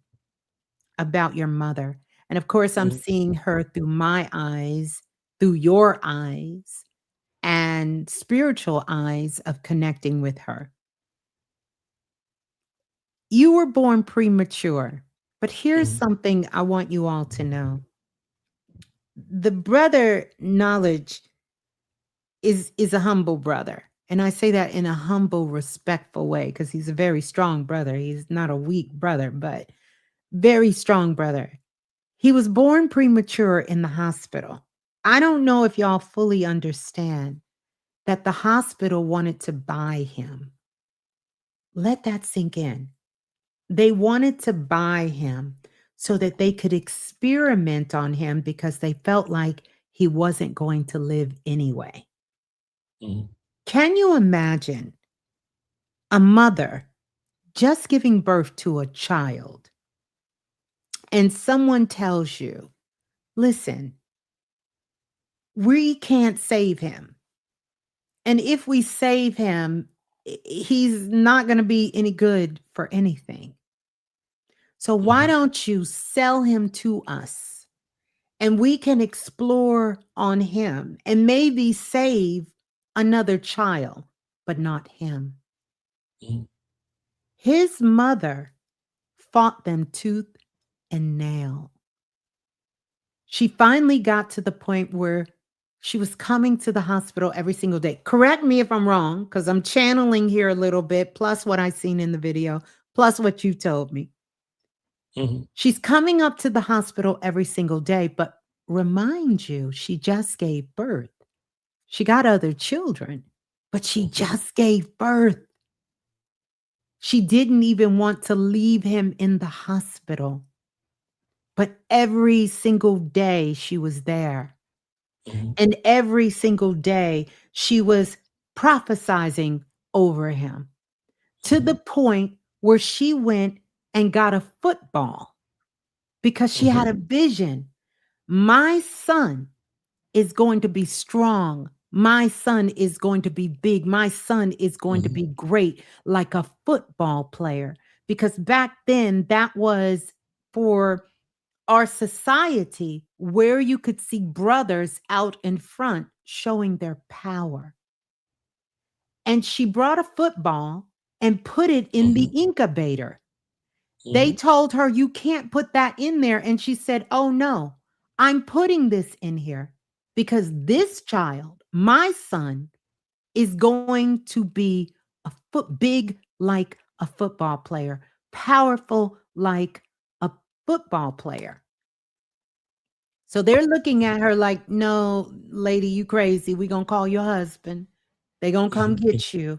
about your mother. And of course, I'm Hmm. seeing her through my eyes, through your eyes, and spiritual eyes of connecting with her. You were born premature, but here's Hmm. something I want you all to know. The brother knowledge is a humble brother. And I say that in a humble, respectful way because he's a very strong brother. He's not a weak brother, but very strong brother. He was born premature in the hospital. I don't know if y'all fully understand that the hospital wanted to buy him. Let that sink in. They wanted to buy him so that they could experiment on him because they felt like he wasn't going to live anyway. Hmm. Can you imagine a mother just giving birth to a child and someone tells you, listen, we can't save him. And if we save him, he's not going to be any good for anything. So why Hmm. don't you sell him to us? And we can explore on him and maybe save another child, but not him. Hmm. His mother fought them tooth and nail. She finally got to the point where she was coming to the hospital every single day. Correct me if I'm wrong, because I'm channeling here a little bit, plus what I seen in the video, plus what you told me. Hmm. She's coming up to the hospital every single day, but remind you, she just gave birth. She got other children, but she Mhm. just gave birth. She didn't even want to leave him in the hospital. But every single day she was there. Mhm. And every single day she was prophesizing over him to the Mhm. point where she went and got a football because she had Mhm. a vision. My son is going to be strong. My son is going to be big. My son is going to Mhm. be great, like a football player. Because back then, that was for our society where you could see brothers out in front showing their power. And she brought a football and put it in the Mhm. incubator. They Mhm. told her, "You can't put that in there." And she said, "Oh no, I'm putting this in here because this child, my son, is going to be a big like a football player, powerful like a football player." So they're looking at her like, "No, lady, you crazy. We're going to call your husband. They're going to come get you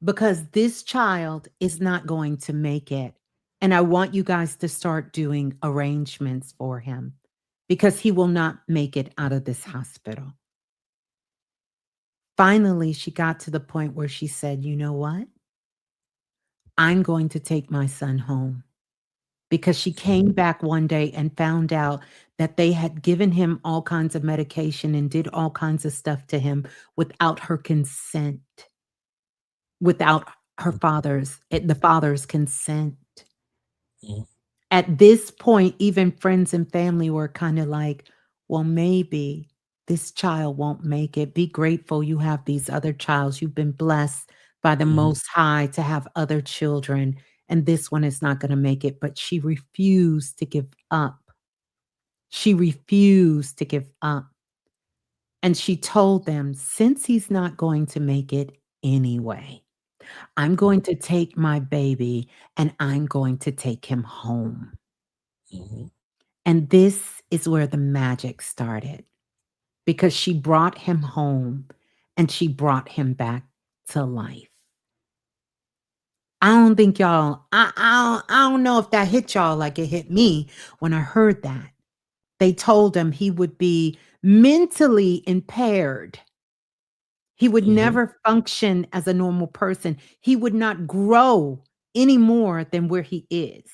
because this child is not going to make it. And I want you guys to start doing arrangements for him because he will not make it out of this hospital." Finally, she got to the point where she said, "You know what? I'm going to take my son home." Because she came Mhm. back one day and found out that they had given him all kinds of medication and did all kinds of stuff to him without her consent, without the father's consent. Mhm. At this point, even friends and family were kind of like, "Well, maybe this child won't make it. Be grateful you have these other childs. You've been blessed by the Mhm. Most High to have other children, and this one is not going to make it." But she refused to give up. She refused to give up. And she told them, "Since he's not going to make it anyway, I'm going to take my baby and I'm going to take him home." Mhm. And this is where the magic started because she brought him home and she brought him back to life. I don't think y'all, I don't know if that hit y'all like it hit me when I heard that. They told him he would be mentally impaired. He would Mhm. never function as a normal person. He would not grow any more than where he is.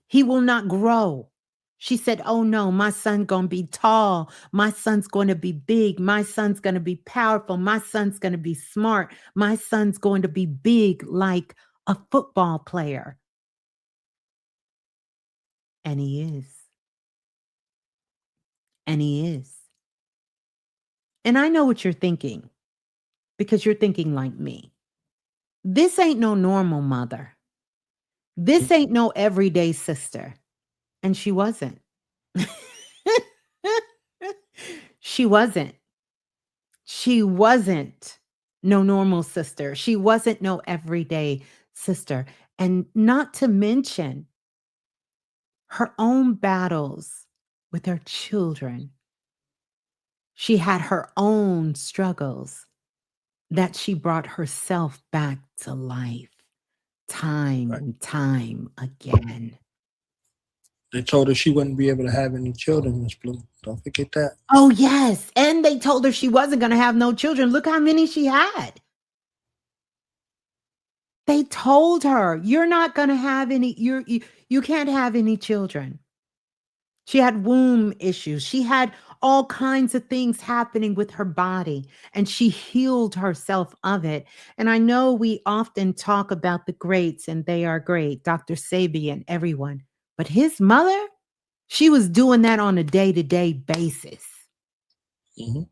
He will not grow. She said, "Oh no, my son's going to be tall. My son's going to be big. My son's going to be powerful. My son's going to be smart. My son's going to be big like a football player." And he is. And he is. And I know what you're thinking because you're thinking like me. This ain't no normal mother. This ain't no everyday sister. And she wasn't. She wasn't. She wasn't no normal sister. She wasn't no everyday sister. And not to mention her own battles with her children. She had her own struggles that she brought herself back to life time Right. and time again. They told her she wouldn't be able to have any children, Miss Blue. Don't forget that. Oh, yes. And they told her she wasn't going to have no children. Look how many she had. They told her, "You're not going to have any, you can't have any children." She had womb issues. She had all kinds of things happening with her body, and she healed herself of it. And I know we often talk about the greats, and they are great, Dr. Sabi and everyone. But his mother, she was doing that on a day to day basis. Mhm.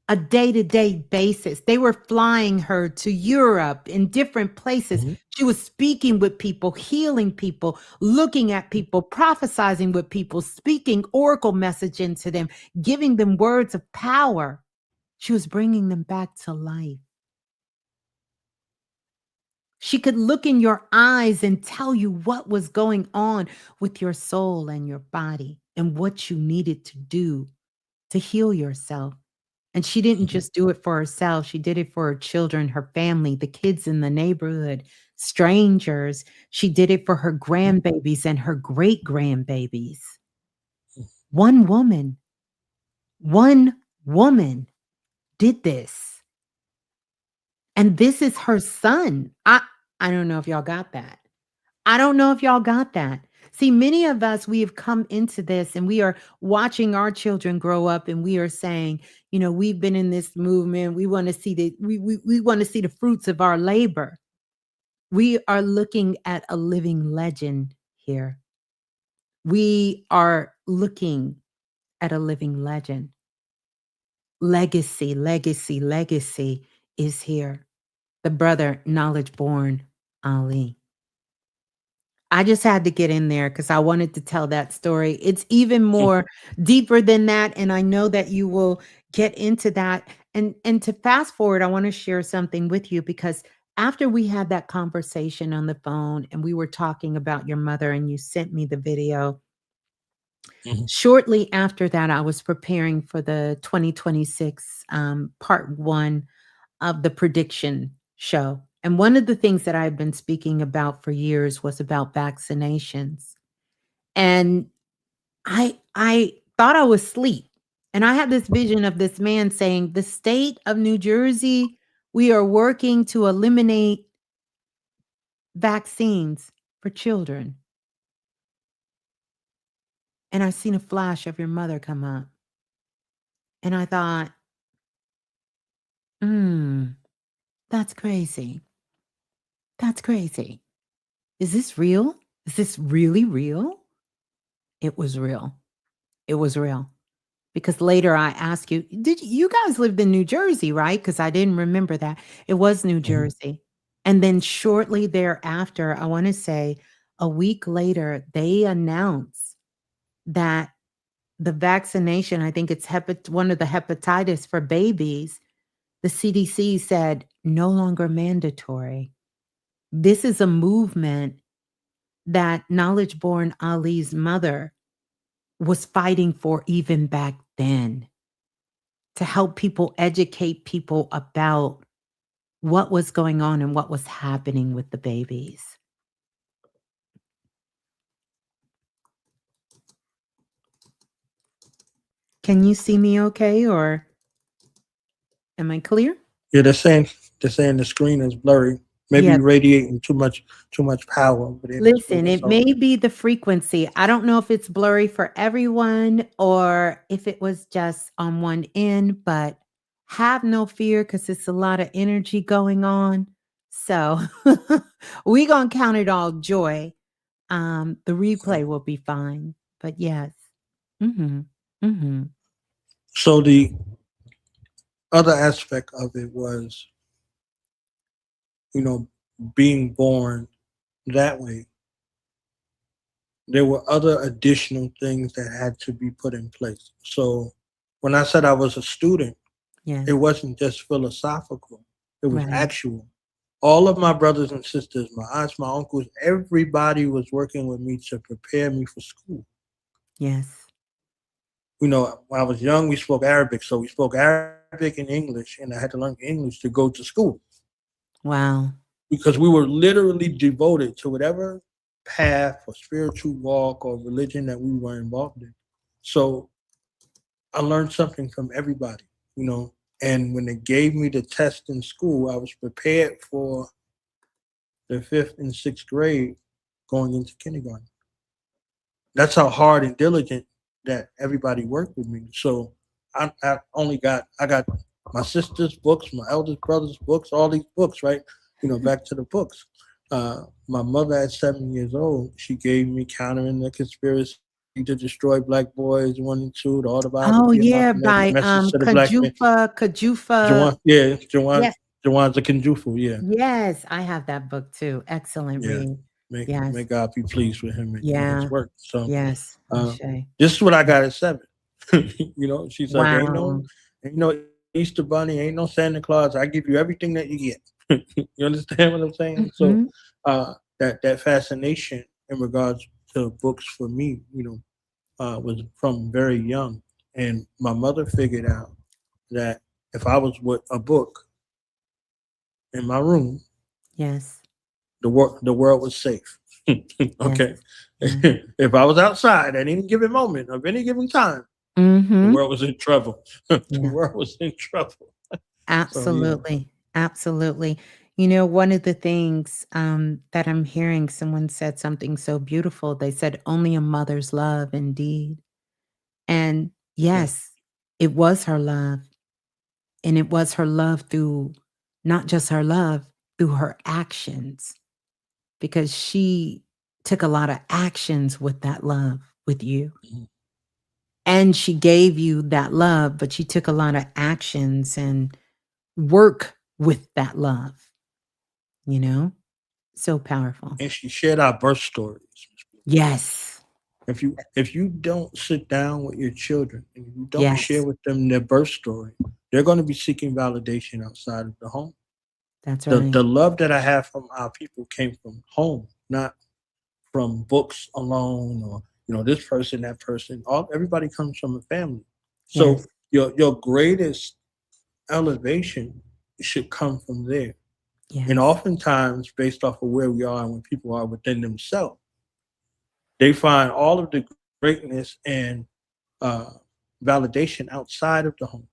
A day-to-day basis. They were flying her to Europe in different places. Mhm. She was speaking with people, healing people, looking at people, prophesizing with people, speaking oracle message into them, giving them words of power. She was bringing them back to life. She could look in your eyes and tell you what was going on with your soul and your body and what you needed to do to heal yourself. And she didn't Mhm. just do it for herself, she did it for her children, her family, the kids in the neighborhood, strangers. She did it for her grandbabies and her great grandbabies. One woman, one woman did this. And this is her son. I don't know if y'all got that. I don't know if y'all got that. See, many of us, we have come into this and we are watching our children grow up and we are saying, you know, we've been in this movement. We want to see we want to see the fruits of our labor. We are looking at a living legend here. We are looking at a living legend. Legacy, legacy, legacy is here. The brother, knowledge born Ali. I just had to get in there because I wanted to tell that story. It's even more deeper than that, and I know that you will get into that. And to fast forward, I want to share something with you because after we had that conversation on the phone and we were talking about your mother and you sent me the video, Mhm. shortly after that, I was preparing for the 2026 part one of the prediction show. And one of the things that I've been speaking about for years was about vaccinations. And I thought I was asleep. And I had this vision of this man saying, "The state of New Jersey, we are working to eliminate vaccines for children." And I seen a flash of your mother come up. And I thought, "Hmm, that's crazy. That's crazy. Is this real? Is this really real?" It was real. It was real. Because later I asked you, did you guys lived in New Jersey, right? Because I didn't remember that. It was New Mhm. Jersey. And then shortly thereafter, I want to say a week later, they announced that the vaccination, I think it's one of the hepatitis for babies, the CDC said no longer mandatory. This is a movement that Knowledge Born Ali's mother was fighting for even back then to help people educate people about what was going on and what was happening with the babies. Can you see me okay or am I clear? Yeah, they're saying the screen is blurry. Maybe Yeah. radiating too much power within the screen. Listen, That's it all. may be the frequency. I don't know if it's blurry for everyone or if it was just on one end, but have no fear because it's a lot of energy going on. So we gonna count it all joy. The replay will be fine. But yes. Mm-hmm. Mm-hmm. So the other aspect of it was, you know, being born that way. There were other additional things that had to be put in place. So when I said I was a student, Yes. it wasn't just philosophical, it was Right. actual. All of my brothers and sisters, my aunts, my uncles, everybody was working with me to prepare me for school. Yes. You know, when I was young, we spoke Arabic. So we spoke Arabic and English, and I had to learn English to go to school Wow. because we were literally devoted to whatever path or spiritual walk or religion that we were involved in. So I learned something from everybody, you know. And when they gave me the test in school, I was prepared for the fifth and sixth grade going into kindergarten. That's how hard and diligent that everybody worked with me. So I got my sister's books, my eldest brother's books, all these books, right? You know, back to the books. My mother at 7 years old, she gave me Countering the Conspiracy to Destroy Black Boys 1 and 2, the Oh, autobiography of yeah, Malcolm X, by, Message to the Black Man. Kajufa. Yes, Jawan's a Kinjufu, yeah. yes, I have that book too. Excellent Yeah. read. May Yes. God be pleased with him and his Yeah. work. So Yes. uh, Ashe. this is what I got at 7. You know, she's like, Wow. ain't no Easter Bunny, ain't no Santa Claus. I give you everything that you get. You understand what I'm saying? So Mhm. that fascination in regards to books for me, you know, was from very young. And my mother figured out that if I was with a book in my room, Yes. the world was safe. Yes. Okay. Yes. If I was outside at any given moment of any given time, the Mm-hmm. world was in trouble. The Yeah. world was in trouble. So yeah, Absolutely. Absolutely. You know, one of the things that I'm hearing, someone said something so beautiful. They said, only a mother's love, indeed. And yeah. yes, it was her love. And it was her love through not just her love, through her actions, because she took a lot of actions with that love with you. Mhm. And she gave you that love, but she took a lot of actions and work with that love, you know? So powerful. And she shared our birth stories. Yes. If you don't sit down with your children and you don't share Yes. with them their birth story, they're going to be seeking validation outside of the home. That's The right. love that I have from our people came from home, not from books alone, or this person, that person. All everybody comes from a family. So Yes. your greatest elevation should come from there. And Yes. oftentimes, based off of where we are and where people are within themselves, they find all of the greatness and uh, validation outside of the home,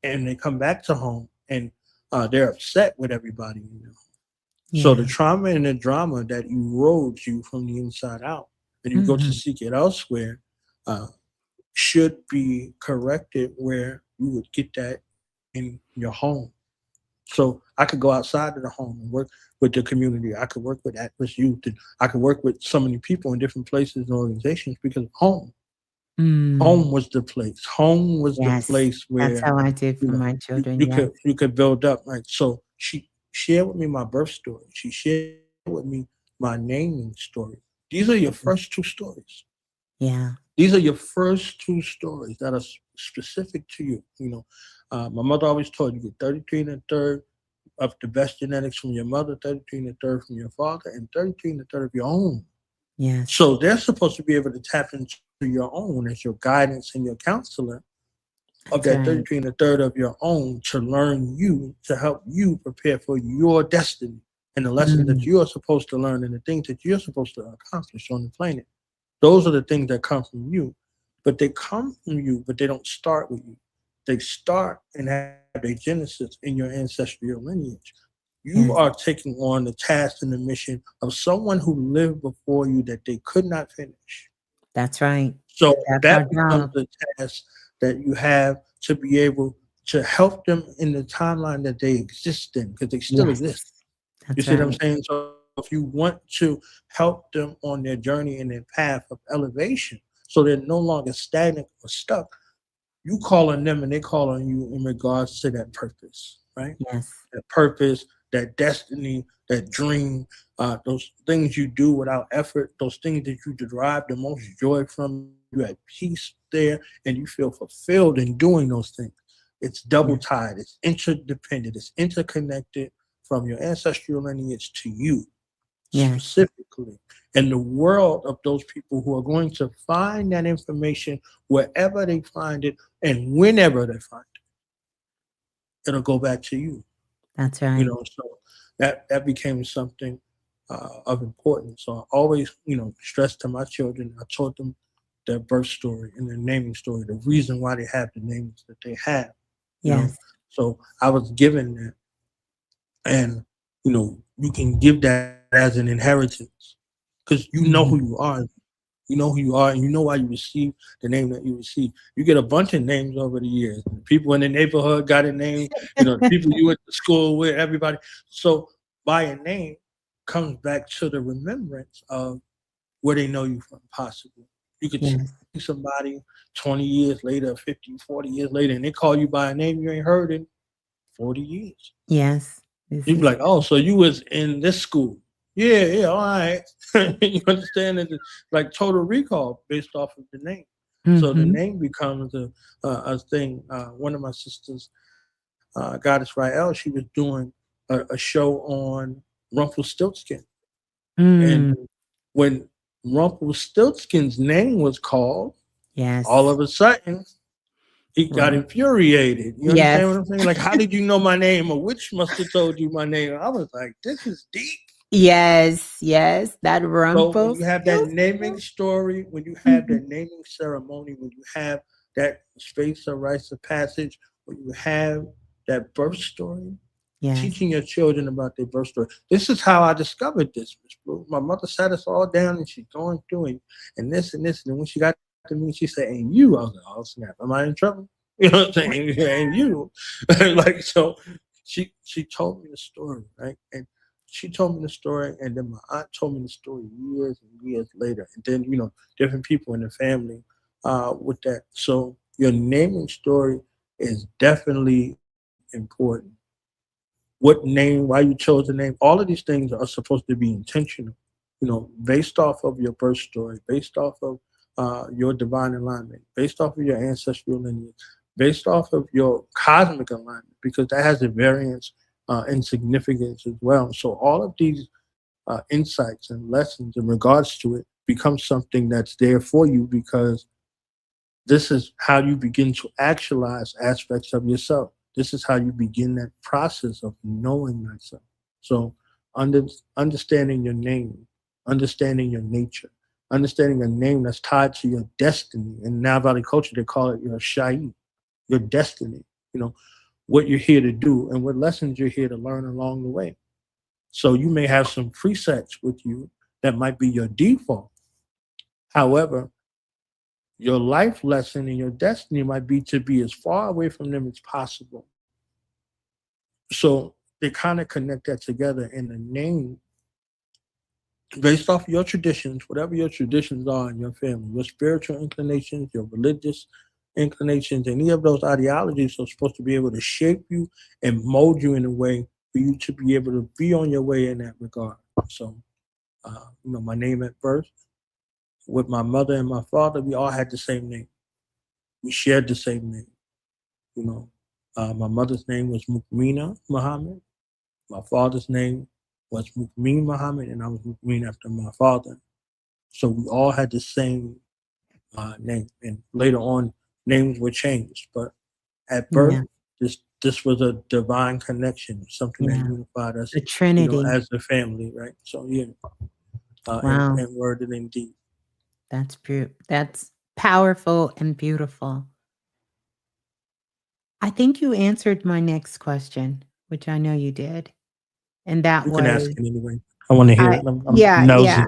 and they come back to home and they're upset with everybody. So the Yeah. trauma and the drama that erodes you from the inside out, and you go to Mhm. seek it elsewhere, uh, should be corrected where you would get that in your home. So I could go outside of the home and work with the community. I could work with at-risk youth, and I could work with so many people in different places and organizations because home Mm. was the place. Home was the Yes. place That's where how I did you for know my you, children. you Yes. could you could build up. Like, so she shared with me my birth story. She shared with me my naming story. These are your first two stories. Yeah. These are your first two stories that are specific to you. My mother always told you get 33 and a third of the best genetics from your mother, 33 and a third from your father, and 33 and a third of your own. Yes. So they're supposed to be able to tap into your own as your guidance and your counselor of That's that right. 33 and a third of your own to learn you, to help you prepare for your destiny and the lessons that Mm. you are supposed to learn and the things that you're supposed to accomplish on the planet. Those are the things that come from you, but they come from you, but they don't start with you. They start and have their genesis in your ancestral lineage. You are Yes. taking on the task and the mission of someone who lived before you that they could not finish. That's right. So That's our that becomes job. the task that you have to be able to help them in the timeline that they exist in, because they still Yes. exist. You That's see what I'm right. saying? So if you want to help them on their journey and their path of elevation, so they're no longer stagnant or stuck, you call on them and they call on you in regards to that purpose, right? Yes. That purpose, that destiny, that dream, those things you do without effort, those things that you derive the most joy from, and you at peace there, and you feel fulfilled in doing those things. It's double Yes. tied, it's interdependent, it's interconnected from your ancestral lineage to you Yes. specifically, and the world of those people who are going to find that information wherever they find it and whenever they find it, it'll go back to you. That's right. So that became something of importance. So I always, stressed to my children. I taught them their birth story and their naming story, the reason why they have the names that they have. You know, Yes. so I was given that, and you can give that as an inheritance because you know who Mhm. you are. You know who you are, and you know why you received the name that you received. You get a bunch of names over the years. The people in the neighborhood got a name. The people you went to school with, everybody. So by a name comes back to the remembrance of where they know you from, possibly. You could see Yes. somebody 20 years later, 50, 40 years later, and they call you by a name you ain't heard in 40 years. Yes. This You'd be is like, oh, so you was in this school. Yeah, yeah, all right. You understand that it's like total recall based off of the name. So the Mhm. name becomes a thing. One of my sisters, Goddess Rael, she was doing a show on Rumpelstiltskin. And Mm. when Rumpelstiltskin's name was called, all Yes. of a sudden, he got Right. infuriated. You understand Yes. what I'm saying? Like, how did you know my name? A witch must have told you my name. I was like, this is deep. Yes. Yes. That So when you have that Rumpelstiltskin. naming story, when you have Mhm. that naming ceremony, when you have that space of rites of passage, when you have that birth story, Yes. teaching your children about their birth story. This is how I discovered this, Miss Blue. My mother sat us all down and she's going through it and this and this. And then when she got to me, she said, "And you?" I was like, "Oh snap! Am I in trouble?" You know what I'm saying? And you, like so. She told me the story, right? And she told me the story, and then my aunt told me the story years and years later. And then different people in the family with that. So your naming story is definitely important. What name, why you chose the name, all of these things are supposed to be intentional, based off of your birth story, based off of your divine alignment, based off of your ancestral lineage, based off of your cosmic alignment, because that has a variance and significance as well. So all of these insights and lessons in regards to it become something that's there for you because this is how you begin to actualize aspects of yourself. This is how you begin that process of knowing thyself. So, under, understanding your name, understanding your nature, understanding a name that's tied to your destiny. In Now Valley culture, they call it your shai, your destiny. You know what you're here to do and what lessons you're here to learn along the way. So you may have some presets with you that might be your default. However, your life lesson and your destiny might be to be as far away from them as possible. So they kind of connect that together in the name based off your traditions, whatever your traditions are in your family, your spiritual inclinations, your religious inclinations, any of those ideologies are supposed to be able to shape you and mold you in a way for you to be able to be on your way in that regard. So, my name at birth with my mother and my father, we all had the same name. We shared the same name. You know, my mother's name was Mukmina Muhammad. My father's name was Mukmin Muhammad, and I was Mukmin after my father. So we all had the same name. And later on, names were changed. But at birth, Yeah. this was a divine connection, something that Yeah. unified us, The Trinity. as a family, right? So yeah, Wow. and word and indeed. That's powerful and beautiful. I think you answered my next question, which I know you did. And that You can ask was it anyway. I want to hear I it. I'm yeah, yeah. nosy.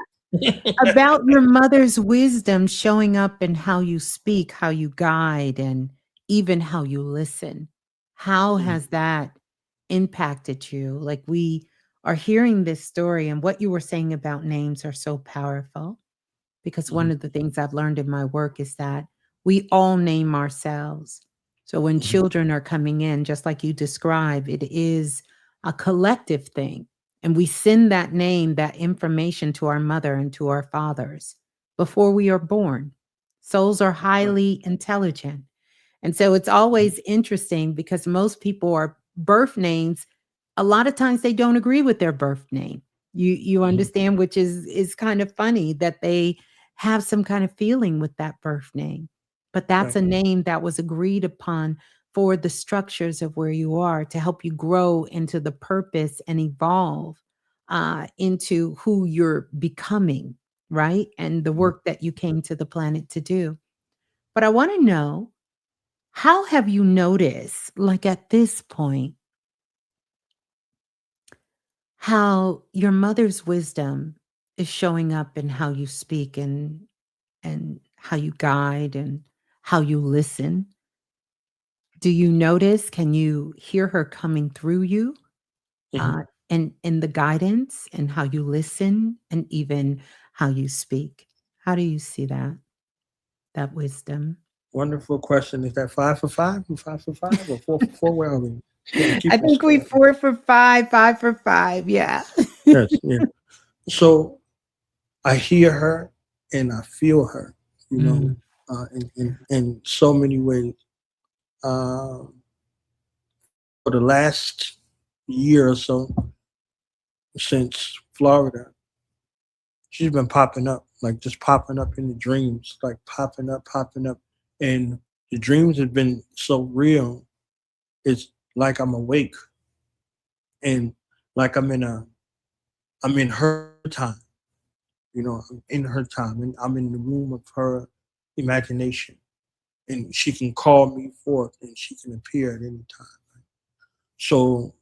About your mother's wisdom showing up in how you speak, how you guide, and even how you listen. How Mm, has that impacted you? Like, we are hearing this story, and what you were saying about names are so powerful because one mhm, of the things I've learned in my work is that we all name ourselves. So when mhm, children are coming in, just like you describe, it is a collective thing. And we send that name, that information to our mother and to our fathers before we are born. Souls are right, highly intelligent. And so it's always interesting because most people are birth names, a lot of times they don't agree with their birth name. You mhm, understand, which is kind of funny that they have some kind of feeling with that birth name. But that's right, a name that was agreed upon for the structures of where you are to help you grow into the purpose and evolve into who you're becoming, right? And the mhm, work that you came to the planet to do. But I want to know, how have you noticed, like at this point, how your mother's wisdom is showing up in how you speak and how you guide and how you listen? Do you notice? Can you hear her coming through you? mhm. And in the guidance and how you listen and even how you speak. How do you see that wisdom? Wonderful question. Is that 5 for 5? You 5 for 5 or 4 for 4? Where are we? I Keep us think we score. 4 for 5, 5 for 5. Yeah. Yes, yeah. So I hear her and I feel her, Mm, in so many ways. Um, for the last year or so, since Florida, she's been popping up, like just popping up in the dreams, like popping up, popping up. And The dreams have been so real. It's like I'm awake and like I'm in her time. I'm in her time and I'm in the room of her imagination. And she can call me forth and she can appear at any time. So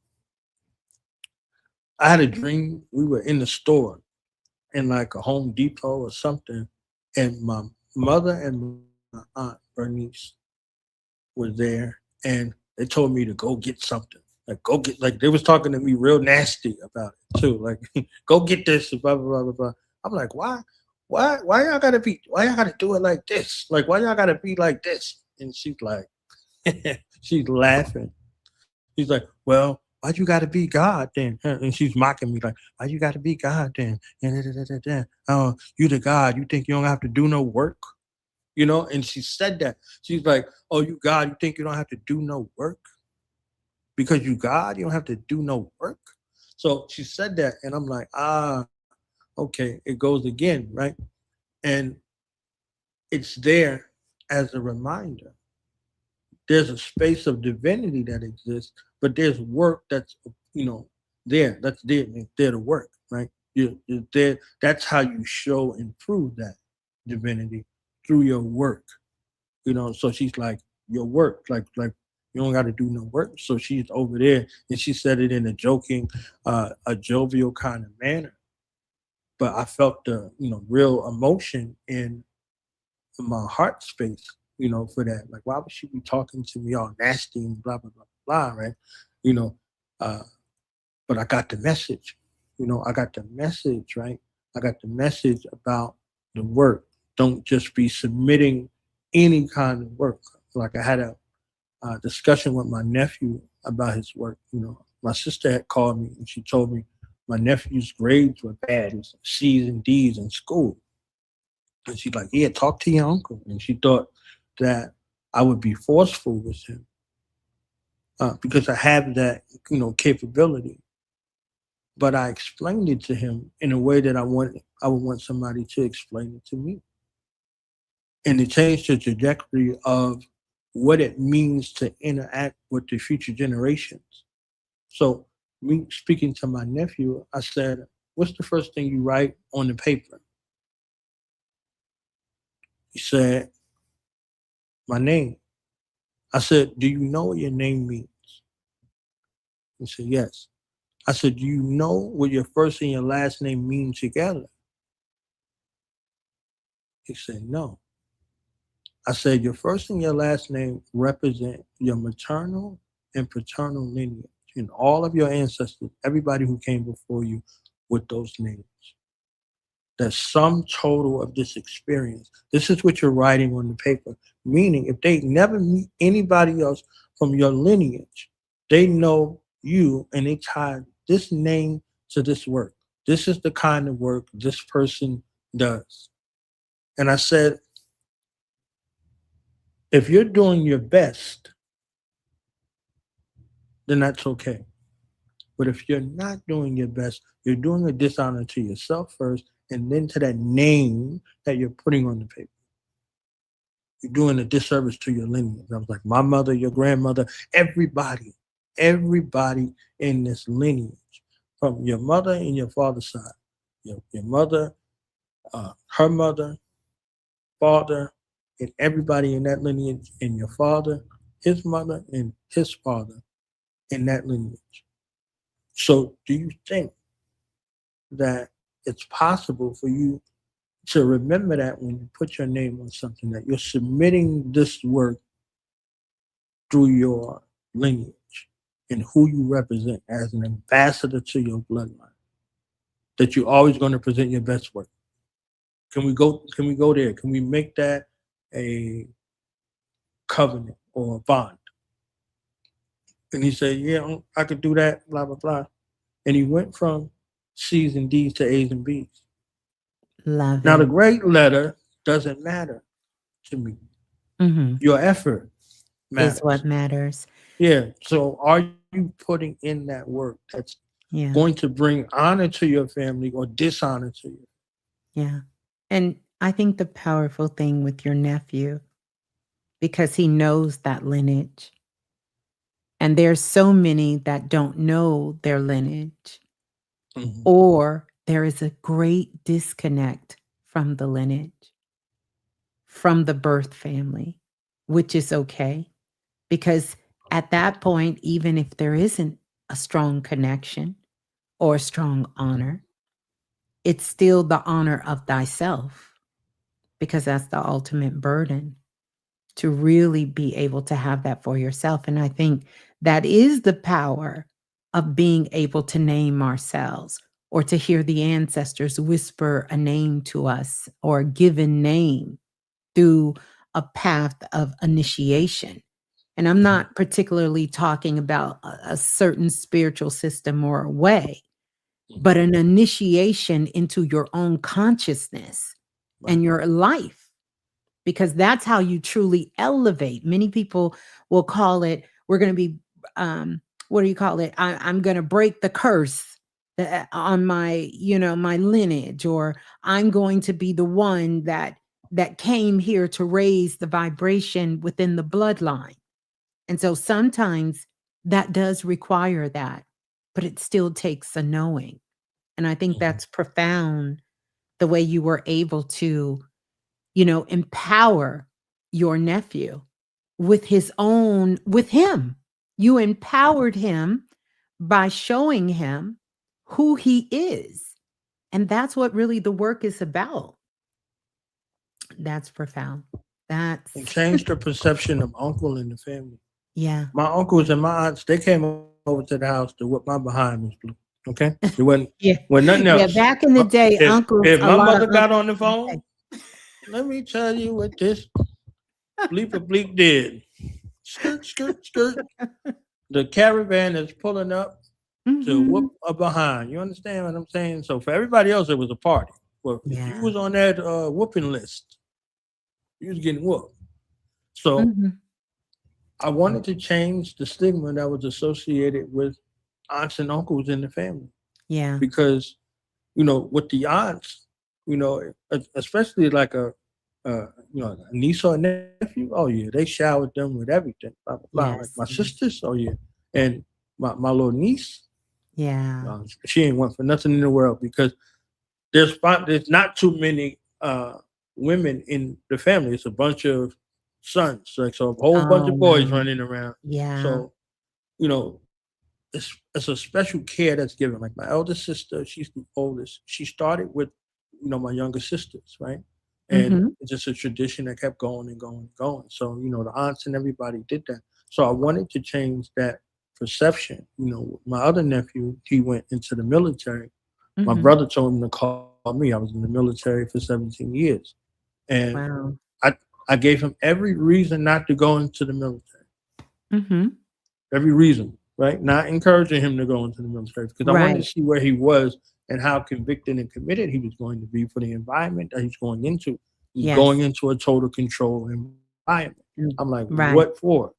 I had a dream. We were in the store in like a Home Depot or something, and my mother and my aunt Bernice was there, and they told me to go get something. Like go get like they was talking to me real nasty about it too. Like go get this, blah blah blah blah blah. I'm like, why y'all gotta be why y'all gotta do it like this? Like why y'all gotta be like this? And she's like, she's laughing. She's like, well, why'd you gotta be God then? And she's mocking me like, why you gotta be God then? And oh, you the God. You think you don't have to do no work? And she said that. She's like, oh, you God, you think you don't have to do no work? Because you God, you don't have to do no work. So she said that, and I'm like, okay, it goes again, right? And it's there as a reminder. There's a space of divinity that exists, but there's work that's you know there. That's there. It's there to work, right? You're there. That's how you show and prove that divinity through your work. So she's like, your work, like you don't got to do no work. So she's over there, and she said it in a joking, a jovial kind of manner. But I felt the real emotion in my heart space, for that. Like, why would she be talking to me all nasty and blah blah blah blah, right? You know, uh, but I got the message. I got the message, right? I got the message about the work. Don't just be submitting any kind of work. Like I had a discussion with my nephew about his work. My sister had called me and she told me my nephew's grades were bad. He was C's and D's in school. And she's like, yeah, talk to your uncle. And she thought that I would be forceful with him because I have that, capability. But I explained it to him in a way that I would want somebody to explain it to me. And it changed the trajectory of what it means to interact with the future generations. So me speaking to my nephew, I said, what's the first thing you write on the paper? He said, my name. I said, do you know what your name means? He said, yes. I said, do you know what your first and your last name mean together? He said, no. I said, your first and your last name represent your maternal and paternal lineage and all of your ancestors, everybody who came before you with those names. The sum total of this experience. This is what you're writing on the paper. Meaning, if they never meet anybody else from your lineage, they know you and they tie this name to this work. This is the kind of work this person does. And I said, if you're doing your best, then that's okay. But if you're not doing your best, you're doing a dishonor to yourself first and then to that name that you're putting on the paper. You're doing a disservice to your lineage. I was like, my mother, your grandmother, everybody in this lineage, from your mother and your father's side, your mother, her mother, father, and everybody in that lineage, and your father, his mother, and his father in that lineage. So do you think that it's possible for you to remember that when you put your name on something, that you're submitting this work through your lineage and who you represent as an ambassador to your bloodline, that you're always going to present your best work? Can we go there? Can we make that a covenant or a bond? And he said, yeah, I could do that, blah, blah, blah. And he went from C's and D's to A's and B's. Love Now, the it. grade letter doesn't matter to me. Mhm. Your effort Is what matters. matters. Yeah. So are you putting in that work that's Yeah. going to bring honor to your family or dishonor to you? Yeah. And I think the powerful thing with your nephew, because he knows that lineage. And there's so many that don't know their lineage, or there is a great disconnect from the lineage, from the birth family, which is okay. Because at that point, even if there isn't a strong connection or a strong honor, it's still the honor of thyself, because that's the ultimate burden, to really be able to have that for yourself. And I think that is the power of being able to name ourselves, or to hear the ancestors whisper a name to us, or a given name through a path of initiation. And I'm not particularly talking about a certain spiritual system or a way, but an initiation into your own consciousness and your life, because that's how you truly elevate. Many people will call it, we're going to be, what do you call it? I'm going to break the curse on my, my lineage, or I'm going to be the one that came here to raise the vibration within the bloodline. And so sometimes that does require that, but it still takes a knowing. And I think that's profound, the way you were able to, empower your nephew with with him. You empowered him by showing him who he is. And that's what really the work is about. That's profound. That's, And changed the perception of uncle in the family. yeah. My uncles and my aunts, they came over to the house to whip my behind, Ms.Blue. Okay? It wasn't, Yeah. nothing Yeah. else. Back in the day, uncles, If a my lot of mother got uncles. on the phone, let me tell you what this bleeper bleep did. Skirt, skirt, skirt. The caravan is pulling up to whoop Mhm. a behind. You understand what I'm saying? So for everybody else, it was a party. Well, if you Yeah. was on that whooping list, you was getting whooped. So Mhm. I wanted to change the stigma that was associated with aunts and uncles in the family, Yeah. because with the aunts, especially like a niece or a nephew. Oh yeah, they showered them with everything. Blah blah blah. Like my Yes. sisters. Oh yeah, and my little niece. Yeah. She ain't want for nothing in the world, because there's not too many women in the family. It's a bunch of sons, like, so a whole bunch Oh, of boys wow. running around. Yeah. So you know it's a special care that's given. Like my eldest sister, she's the oldest. She started with my younger sisters, right? And Mhm. it's just a tradition that kept going and going and going. So the aunts and everybody did that. So I wanted to change that perception. My other nephew, he went into the military. My Mhm. brother told him to call me. I was in the military for 17 years, and Wow. I I gave him every reason not to go into the military. Mhm. Every reason, right? Not encouraging him to go into the military, because I wanted to Right. see where he was and how convicted and committed he was going to be for the environment that he's going into. He's going Yes. into a total control environment. Mm. I'm like, Right. what for?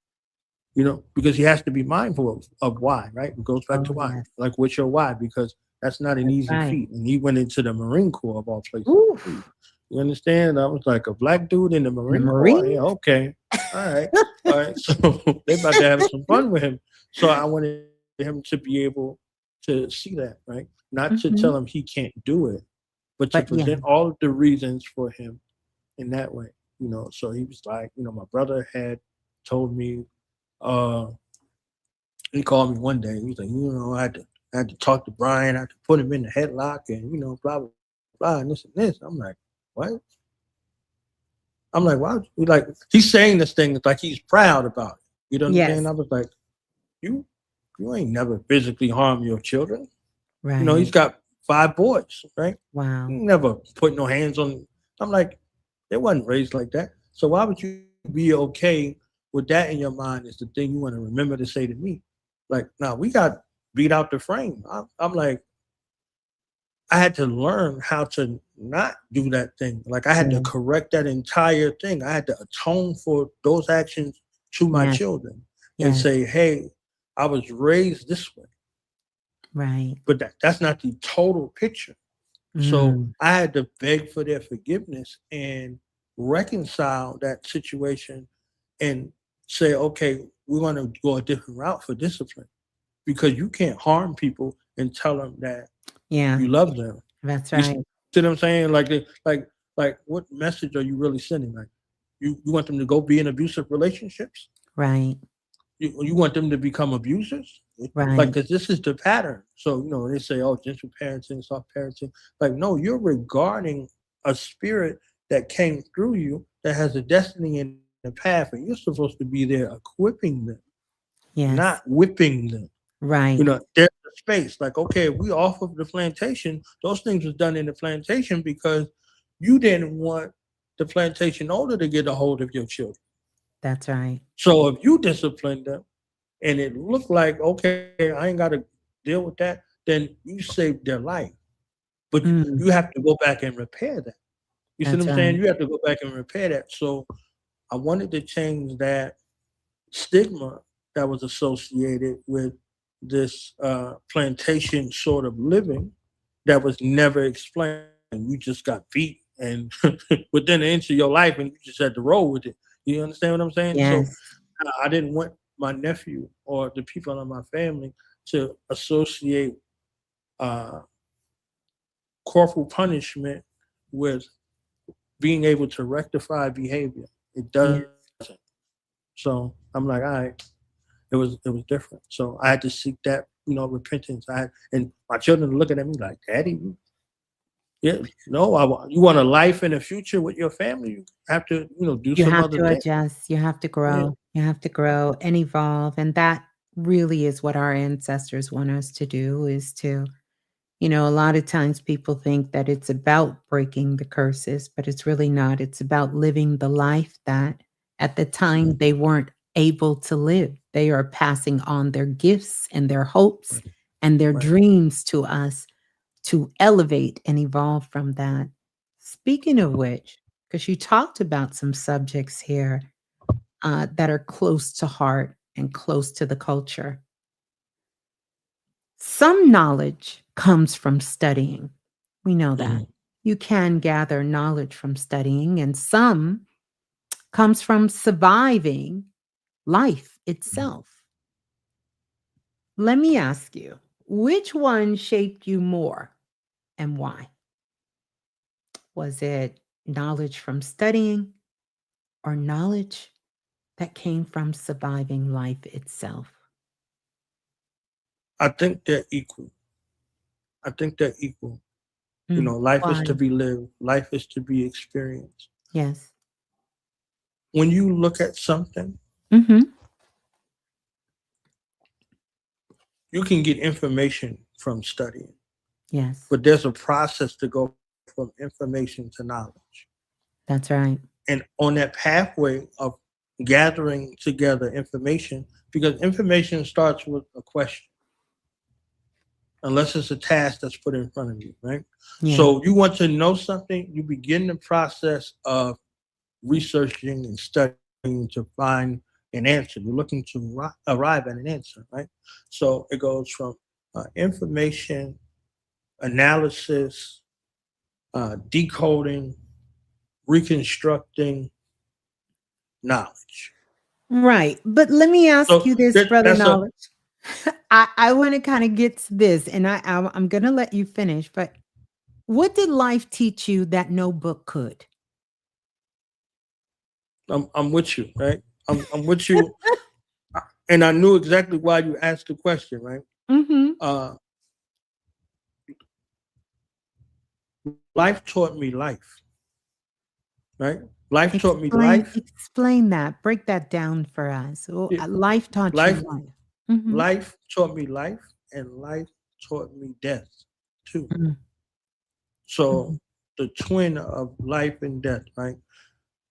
Because he has to be mindful of why, right? It goes back Oh, to why. yes. Like, what's your why? Because that's not an That's easy right. feat. And he went into the Marine Corps of all places. Oof. You understand? I was like, a black dude in the The Marine Corps? Yeah, Marines? okay. All right. All right. So they about to have some fun with him. So I wanted him to be able to see that, right? Not to tell Mhm. him he can't do it, but to But yeah. present all of the reasons for him in that way. So he was like, my brother had told me, uh, he called me one day. He was like, I had to talk to Brian. I had to put him in the headlock, and blah blah blah, and this and this. I'm like, what? I'm like, why? Like, he's saying this thing like he's proud about it. You know what I'm saying? Yes. I was like, you, you ain't never physically harmed your children. He's Right. got 5 boys, right? He Wow. never put no hands on. I'm like, they wasn't raised like that. So why would you be okay with that in your mind? Is the thing you want to remember to say to me? Like, now we got beat out the frame. I'm like, I had to learn how to not do that thing. Like, I had to Yeah. correct that entire thing. I had to atone for those actions to my Yes. children and Yes. say, hey, I was raised this way. Right. But that's not the total picture. So Mm. I had to beg for their forgiveness and reconcile that situation and say, okay, we want to go a different route for discipline, because you can't harm people and tell them that Yeah, you love them. that's You see right. what I'm saying? Like what message are you really sending? Like you want them to go be in abusive relationships? Right. You want them to become abusers? Like, Right. because this is the pattern. So, they say, oh, gentle parenting, soft parenting. Like, no, you're regarding a spirit that came through you that has a destiny and a path, and you're supposed to be there equipping them, not Yes. whipping them. Right. There's a space. Like, okay, we off of the plantation. Those things was done in the plantation because you didn't want the plantation owner to get a hold of your children. That's right. So if you discipline them and it looked like, okay, I ain't got to deal with that, then you saved their life. But you Mm, have to go back and repair that. You see what that's I'm saying? right. You have to go back and repair that. So I wanted to change that stigma that was associated with this plantation sort of living that was never explained. You just got beat and within an inch of your life, and you just had to roll with it. You understand what I'm saying? So Yes. I didn't want my nephew or the people in my family to associate uh, corporal punishment with being able to rectify behavior. It Yes. doesn't. So I'm like, all right, it was different. So I had to seek that, repentance. And my children are looking at me like, Daddy, yeah, no, you want a life in the future with your family. You have to, do You some have other to things. adjust, you have to Yeah, grow, you have to grow and evolve, and that really is what our ancestors want us to do is to a lot of times people think that it's about breaking the curses, but it's really not. It's about living the life that at the time they weren't able to live. They are passing on their gifts and their hopes right, and their right. dreams to us to elevate and evolve from that. Speaking of which, because you talked about some subjects here that are close to heart and close to the culture. Some knowledge comes from studying. We know that. Mhm. You can gather knowledge from studying, and some comes from surviving life itself. Let me ask you, which one shaped you more and why? Was it knowledge from studying or knowledge that came from surviving life itself? I think they're equal. I think they're equal. Life is Why? to be lived. Life is to be experienced. Yes. When you look at something, Hmm. you can get information from studying, Yes, but there's a process to go from information to knowledge. that's right. And on that pathway of gathering together information, because information starts with a question, unless it's a task that's put in front of you, right? Yeah. So you want to know something, you begin the process of researching and studying to find an answer. You're looking to arrive at an answer, right? So it goes from information, analysis, decoding, reconstructing, knowledge. Right. But let me ask So you this, brother that's a Knowledge. I want to kind of get to this, and I'm going to let you finish. But what did life teach you that no book could? I'm with you, right? I'm with you, and I knew exactly why you asked the question, right? Hmm. Uh, life taught me life, right? Life taught me life. Explain that. Break that down for us. Yeah, Life taught you life, life. Hmm. life taught me life, and life taught me death too. So Hmm. the twin of life and death, right?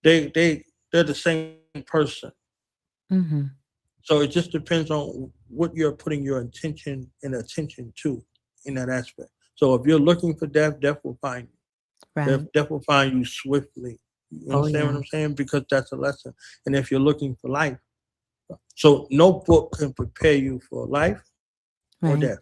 They're the same person. Hmm. So it just depends on what you're putting your intention and attention to in that aspect. So if you're looking for death, death will find you. Right. Death will find you swiftly. You Oh, understand what yeah. I'm saying? Because that's a lesson. And if you're looking for life, so no book can prepare you for life or Right. death,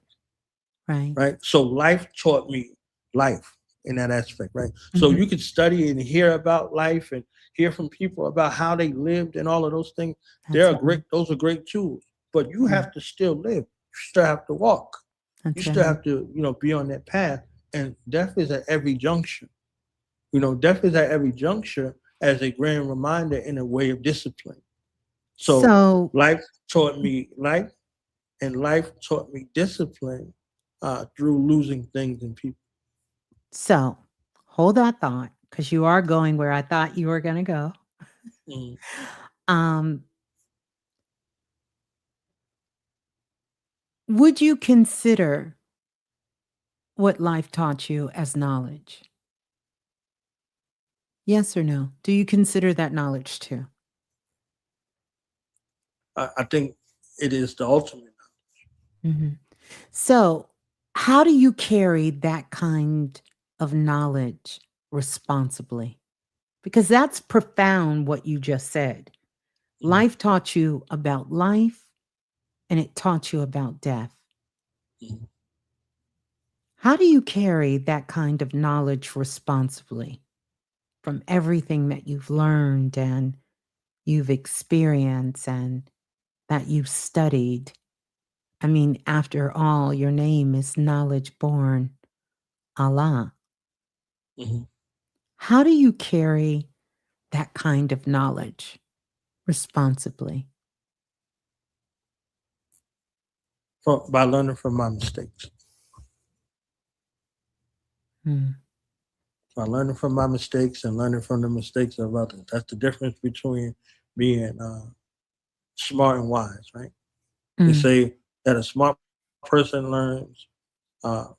Right. right? So life taught me life in that aspect, right? So Hmm. you can study and hear about life and hear from people about how they lived and all of those things. That's right. Those are great tools, but you Mm, have to still live. You still have to walk. You that's still right. have to, be on that path. And death is at every junction. Death is at every juncture as a grand reminder in a way of discipline. So So, life taught me life, and life taught me discipline through losing things and people. so hold that thought because you are going where I thought you were going to go. Mm. Um, would you consider what life taught you as knowledge? Yes or no? Do you consider that knowledge too? I think it is the ultimate. Mhm. So, how do you carry that kind of knowledge responsibly? Because that's profound what you just said. Mm. Life taught you about life and it taught you about death. Mm. How do you carry that kind of knowledge responsibly from everything that you've learned and you've experienced and that you've studied? I mean, after all, your name is knowledge born Allah. Mhm. How do you carry that kind of knowledge responsibly? By learning from my mistakes. Hmm. By learning from my mistakes and learning from the mistakes of others. That's the difference between being smart and wise, right? They Mm. say that a smart person learns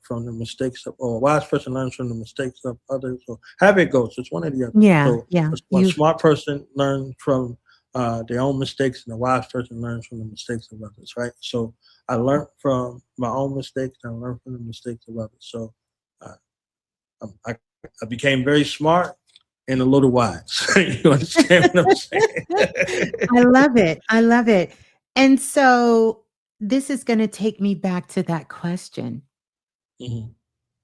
from the mistakes of, or a wise person learns from the mistakes of others, or however it goes. It's one or the other. Yeah, So yeah. a You smart person learns from their own mistakes, and a wise person learns from the mistakes of others, right? So I learned from my own mistakes, and I learned from the mistakes of others. So uh, I became very smart and a little wise. You understand what I'm I saying? love it. I love it. And so this is going to take me back to that question. Mhm.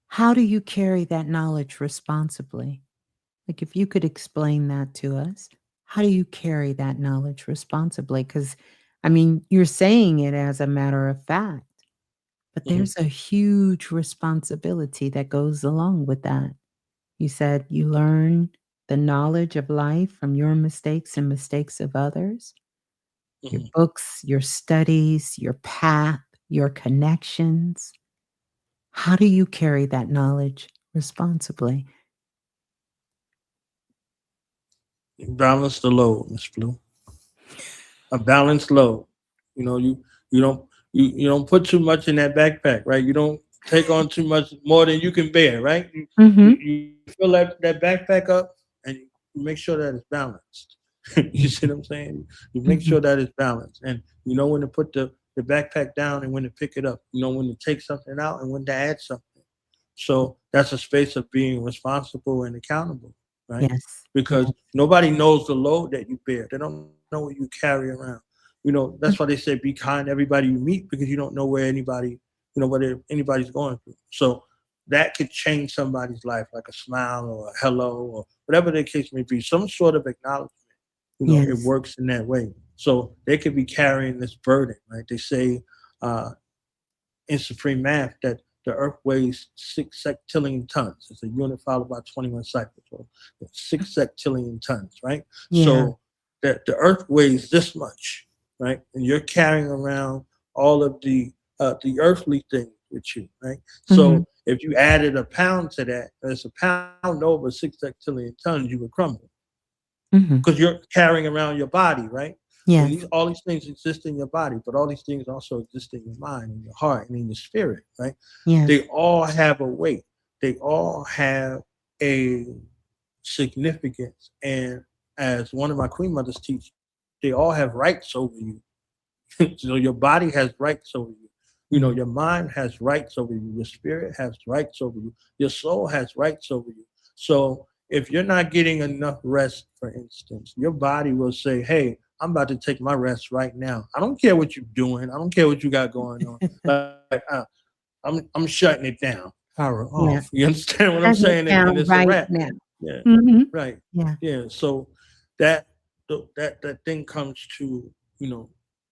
How do you carry that knowledge responsibly? Like, if you could explain that to us, how do you carry that knowledge responsibly? Because, I mean, you're saying it as a matter of fact, but Mhm. there's a huge responsibility that goes along with that. You said you learn the knowledge of life from your mistakes and mistakes of others, your Mhm. books, your studies, your path, your connections. How do you carry that knowledge responsibly? Balance the load, Ms.Blue. A balanced load. You know, you don't you don't put too much in that backpack, right? You don't take on too much more than you can bear, right? Mhm. You fill that backpack up, and you make sure that it's balanced. You see what I'm saying? You make Mhm. sure that it's balanced, and you know when to put the backpack down and when to pick it up. You know when to take something out and when to add something. So that's a space of being responsible and accountable, right? Yes. Because Yes. nobody knows the load that you bear. They don't know what you carry around. That's why they say be kind to everybody you meet, because you don't know where anybody's going through. So that could change somebody's life, like a smile or a hello or whatever the case may be, some sort of acknowledgement. It Yes. works in that way. So they could be carrying this burden, right? They say uh, in supreme math that the Earth weighs 6 sextillion tons. It's a unit followed by 21 cycles. So 6 sextillion tons, right? Yeah. So that the Earth weighs this much, right? And you're carrying around all of the earthly things with you, right? Mhm. So if you added a pound to that, that's a pound over 6 sextillion tons, you would crumble Mhm. because you're carrying around your body, right? And Yes. all these things exist in your body, but all these things also exist in your mind, in your heart, and in your spirit, right? Yes. They all have a weight. They all have a significance. And as one of my queen mothers teach, they all have rights over you. So your body has rights over you. Mm. Your mind has rights over you. Your spirit has rights over you. Your soul has rights over you. So if you're not getting enough rest, for instance, your body will say, "Hey, I'm about to take my rest right now. I don't care what you're doing. I don't care what you got going on. Like I'm shutting it down. Power Yeah. off." You understand what I'm Shutting it saying? And down it's a right wrap. now. Yeah. Mhm. Right. Yeah. Yeah. So that that thing comes to,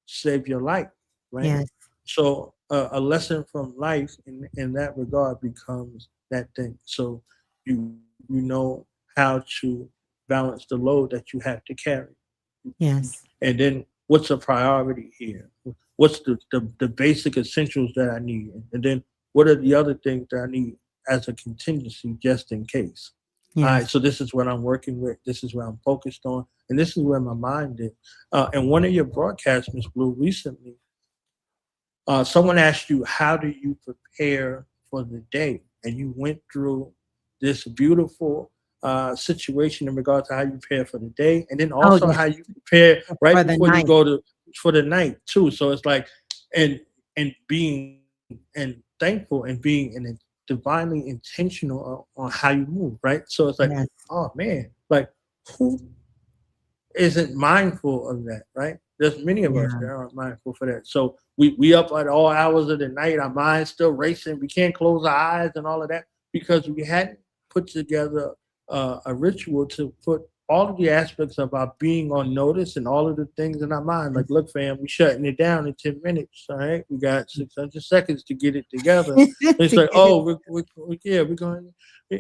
save your life, right? Yes. So a lesson from life in that regard becomes that thing. So you know how to balance the load that you have to carry, Yes. and then what's a priority here? What's the basic essentials that I need, and then what are the other things that I need as a contingency just in case? All right, Yes. so this is what I'm working with. This is where I'm focused on, and this is where my mind is. And one of your broadcasts, Miss Blue, recently, someone asked you, how do you prepare for the day? And you went through this beautiful situation in regards to how you prepare for the day, and then Oh, also yeah. how you prepare right For the before you night. go to for the night too. So it's like, and being and thankful and being divinely intentional on how you move, right? So it's like, Yes. oh man, like who isn't mindful of that, right? There's many of us that Yeah. aren't mindful for that. So we up at all hours of the night, our minds still racing. We can't close our eyes and all of that because we hadn't put together a ritual to put all of the aspects of our being on notice and all of the things in our mind. Like, look, fam, we shutting it down in 10 minutes. All right, we got 600 seconds to get it together. It's To like, get it. oh, yeah, we're going.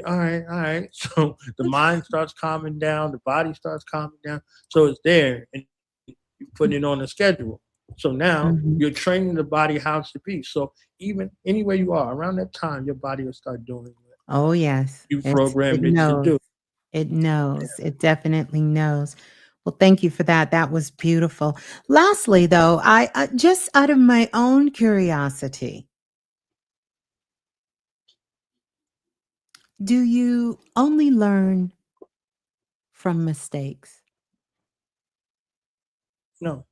All right, all right. So the mind starts calming down, the body starts calming down, so it's there, and you put it on the schedule. So now you're Mhm. training the body how to be. So even anywhere you are around that time, your body will start doing what Oh, yes. you It programmed it to knows. do. It knows. It definitely knows. Well, thank you for that. That was beautiful. Lastly, though, I just out of my own curiosity, do you only learn from mistakes? No,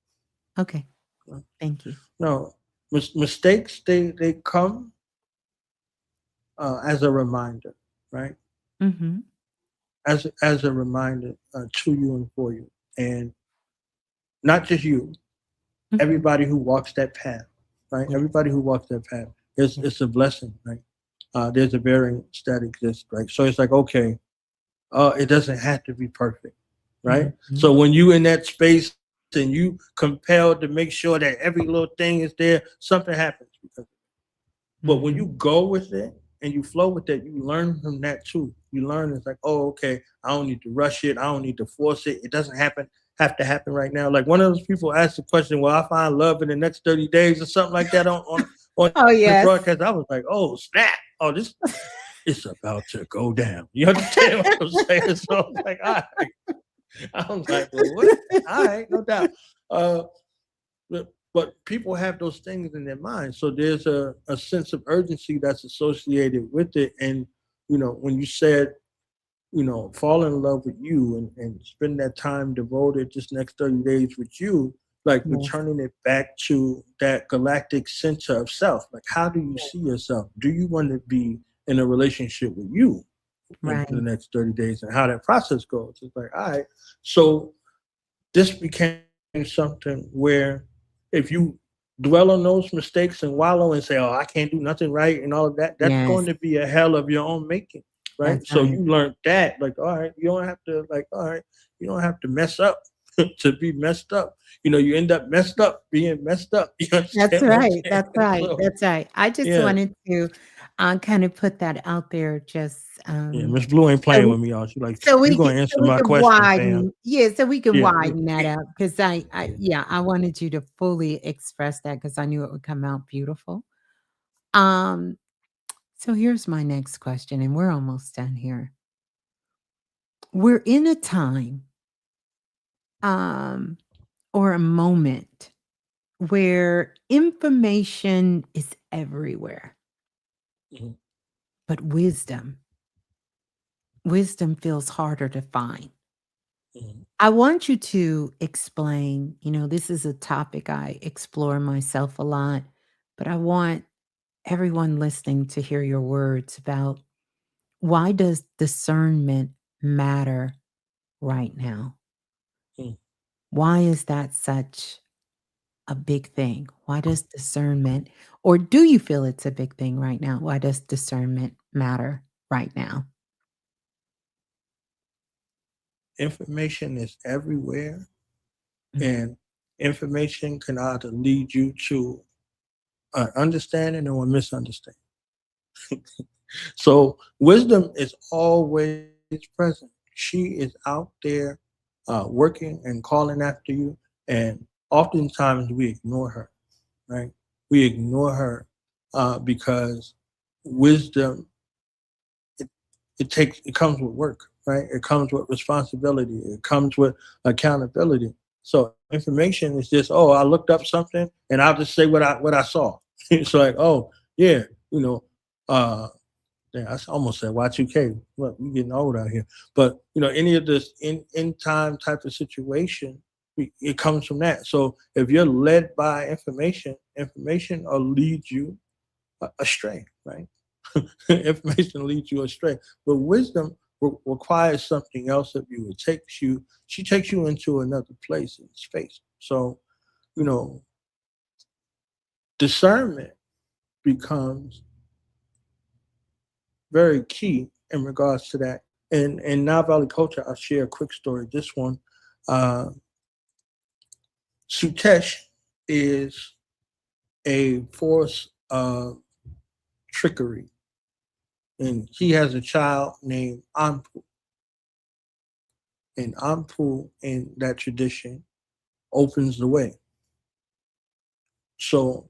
Okay. no, Thank you. no. Mistakes, they come as a reminder, right? Mhm. As a reminder to you and for you, and not just you, Mhm. everybody who walks that path, right? Yes. Everybody who walks that path, Yes. it's a blessing, right? There's a variance that exists, right? So it's like, okay, it doesn't have to be perfect, right? Mhm. So when you in that space and you compelled to make sure that every little thing is there, something happens because. But when you Mhm. go with it and you flow with it, you learn from that too. You learn it's like, oh, okay, I don't need to rush it. I don't need to force it. It doesn't have to happen right now. Like one of those people asked the question, "Well, I find love in the next 30 days or something like that on the Oh, broadcast." I yes. was like, oh snap! Oh, this it's about to go down. You understand what I'm saying? So I was like, all right. I was like, well, what? All right, no doubt. Uh, but people have those things in their mind, so there's a sense of urgency that's associated with it. And when you said, fall in love with you and spend that time devoted this next 30 days with you, like Yes. returning it back to that galactic center of self. Like, how do you see yourself? Do you want to be in a relationship with you in the Right. next 30 days, and how that process goes? It's like, all right, so this became something where if you dwell on those mistakes and wallow and say, "Oh, I can't do nothing right," and all of that, that's going Yes. to be a hell of your own making, right? That's So right. you learned that, like, all right, you don't have to, like, all right, you don't have to mess up to be messed up. You end up messed up being messed up. You That's understand what I'm right. saying? That's right. So That's right. I just yeah, wanted to, kind of put that out there just, yeah. Miss Blue ain't playing so with me, y'all. She like, so you we can gonna answer so we my can question, fam? widen yeah, so we can Yeah, widen that out because yeah. yeah, I wanted you to fully express that because I knew it would come out beautiful. Um, so here's my next question, and we're almost done here. We're in a time, um, or a moment where information is everywhere, Mhm, but wisdom feels harder to find. mhm, I want you to explain, this is a topic I explore myself a lot, but I want everyone listening to hear your words about why does discernment matter right now? mhm. Why is that such a big thing? Why does discernment, or do you feel it's a big thing right now? Why does discernment matter right now? information is everywhere, Mm. and information can either lead you to an understanding or a misunderstanding. So wisdom is always present. She is out there working and calling after you, and oftentimes we ignore her, right? We ignore her because wisdom, it, it comes with work, right? It comes with responsibility. It comes with accountability. So information is just, oh, I looked up something and I'll just say what I saw. It's like, oh yeah, you know, uh, yeah, I almost said Y2K. Look, we're getting old out here. But any of this in time type of situation, it comes from that. So if you're led by information will lead you astray, right? Information leads you astray. But wisdom requires something else of you. She takes you into another place in space. So, you know, discernment becomes very key in regards to that. And in Nile Valley culture, I'll share a quick story. This one, uh, Sutesh is a force of trickery, and he has a child named Anpu. And Anpu, in that tradition, opens the way. So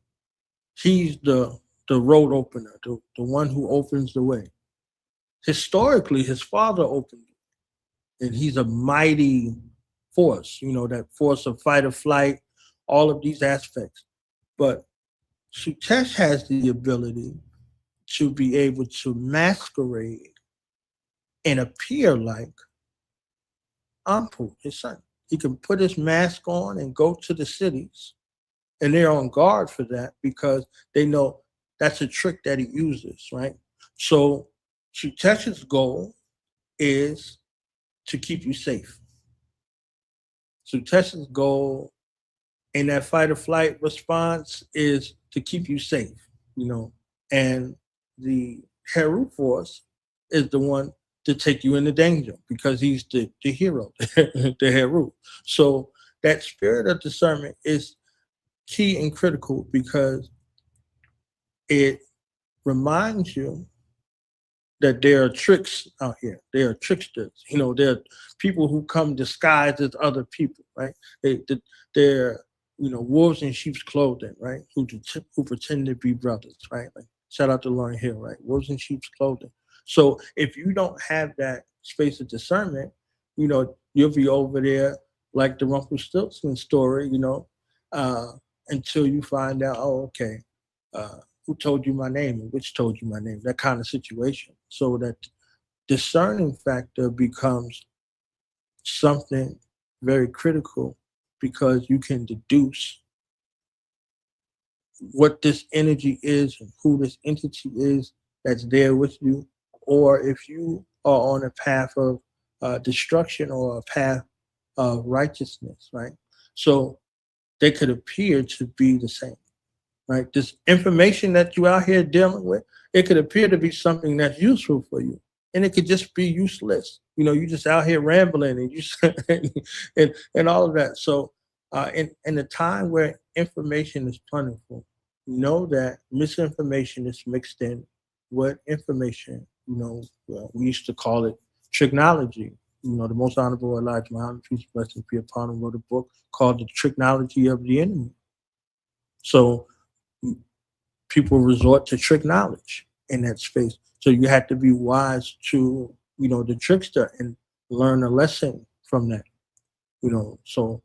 he's the road opener, the one who opens the way. Historically, his father opened it, and he's a mighty force, that force of fight or flight, all of these aspects. But Sutesh has the ability to be able to masquerade and appear like Anpu, his son. He can put his mask on and go to the cities, and they're on guard for that because they know that's a trick that he uses, right? So Sutesh's goal is to keep you safe. Sutesh's goal in that fight or flight response is to keep you safe, and the Heru force is the one to take you into danger because he's the hero, the Heru. So that spirit of discernment is key and critical because it reminds you that there are tricks out here. There are tricksters. There are people who come disguised as other people, right? They're wolves in sheep's clothing, right? Who pretend to be brothers, right? Like shout out to Lauren Hill, right? Wolves in sheep's clothing. So if you don't have that space of discernment, you'll be over there like the Rumpelstiltskin story, uh, until you find out, oh, okay, who told you my name and which told you my name, that kind of situation. So that discerning factor becomes something very critical because you can deduce what this energy is and who this entity is that's there with you, or if you are on a path of destruction or a path of righteousness, right? So they could appear to be the same, right? This information that you out here dealing with, it could appear to be something that's useful for you, and it could just be useless. You just out here rambling and and all of that. So, in a time where information is plentiful, know that misinformation is mixed in with information. Well, we used to call it technology. The most honorable Elijah Muhammad, peace and blessings be upon him, wrote a book called The Technology of the Enemy. So people resort to trick knowledge in that space. So you have to be wise to, the trickster and learn a lesson from that, So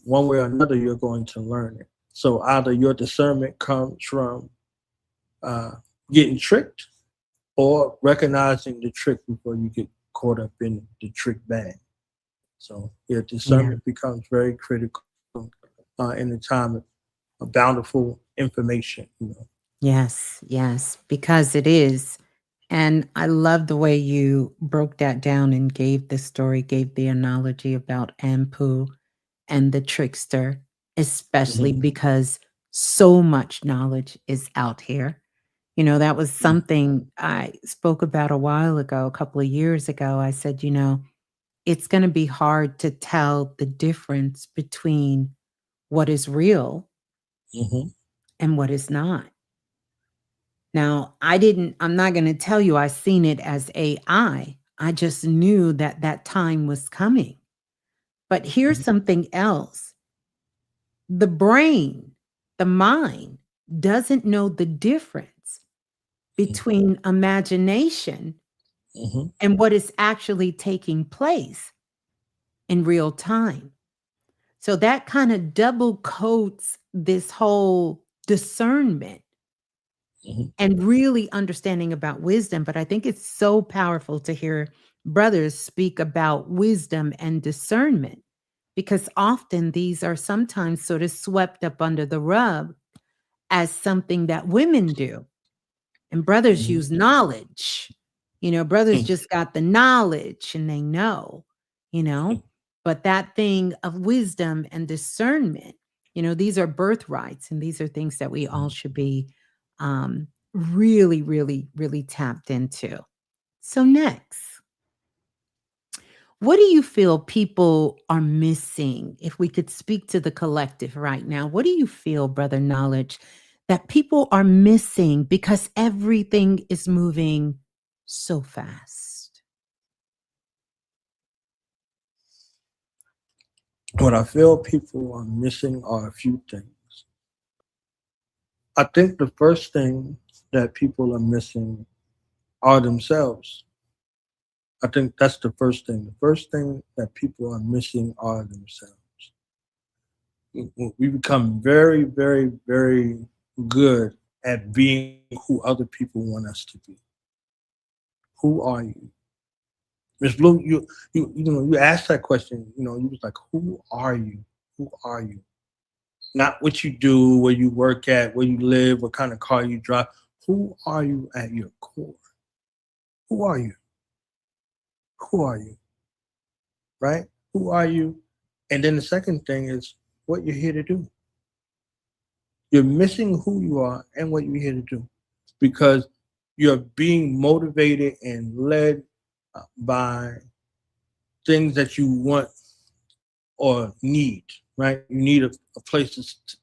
one way or another, you're going to learn it. So either your discernment comes from uh, getting tricked or recognizing the trick before you get caught up in the trick bag. So yeah, Yeah. discernment becomes very critical in the time of bountiful information. Yes, yes, because it is. And I love the way you broke that down and gave the story, gave the analogy about Ampu and the trickster, especially Mhm. because so much knowledge is out here. That was something I spoke about a while ago, a couple of years ago. I said, it's going to be hard to tell the difference between what is real Mm-hmm. and what is not. Now, I'm not going to tell you I seen it as AI. I just knew that that time was coming. But here's Mm-hmm. something else. The brain, the mind, doesn't know the difference between imagination Mm-hmm. and what is actually taking place in real time. So that kind of double coats this whole discernment Mm-hmm. and really understanding about wisdom. But I think it's so powerful to hear brothers speak about wisdom and discernment because often these are sometimes sort of swept up under the rug as something that women do. And brothers Mm-hmm. use knowledge. Brothers just got the knowledge and they know, you know, but that thing of wisdom and discernment, these are birthrights and these are things that we all should be really, really, really tapped into. So, next, what do you feel people are missing? If we could speak to the collective right now, what do you feel, Brother Knowledge, that people are missing because everything is moving so fast? What I feel people are missing are a few things. I think the first thing that people are missing are themselves. I think that's the first thing. The first thing that people are missing are themselves. We become very, very, very good at being who other people want us to be. Who are you? Ms. Blue, you asked that question, you was like, who are you? Who are you? Not what you do, where you work at, where you live, what kind of car you drive. Who are you at your core? Who are you? Who are you? Right? Who are you? And then the second thing is what you're here to do. You're missing who you are and what you're here to do because you're being motivated and led by things that you want or need, right? You need a place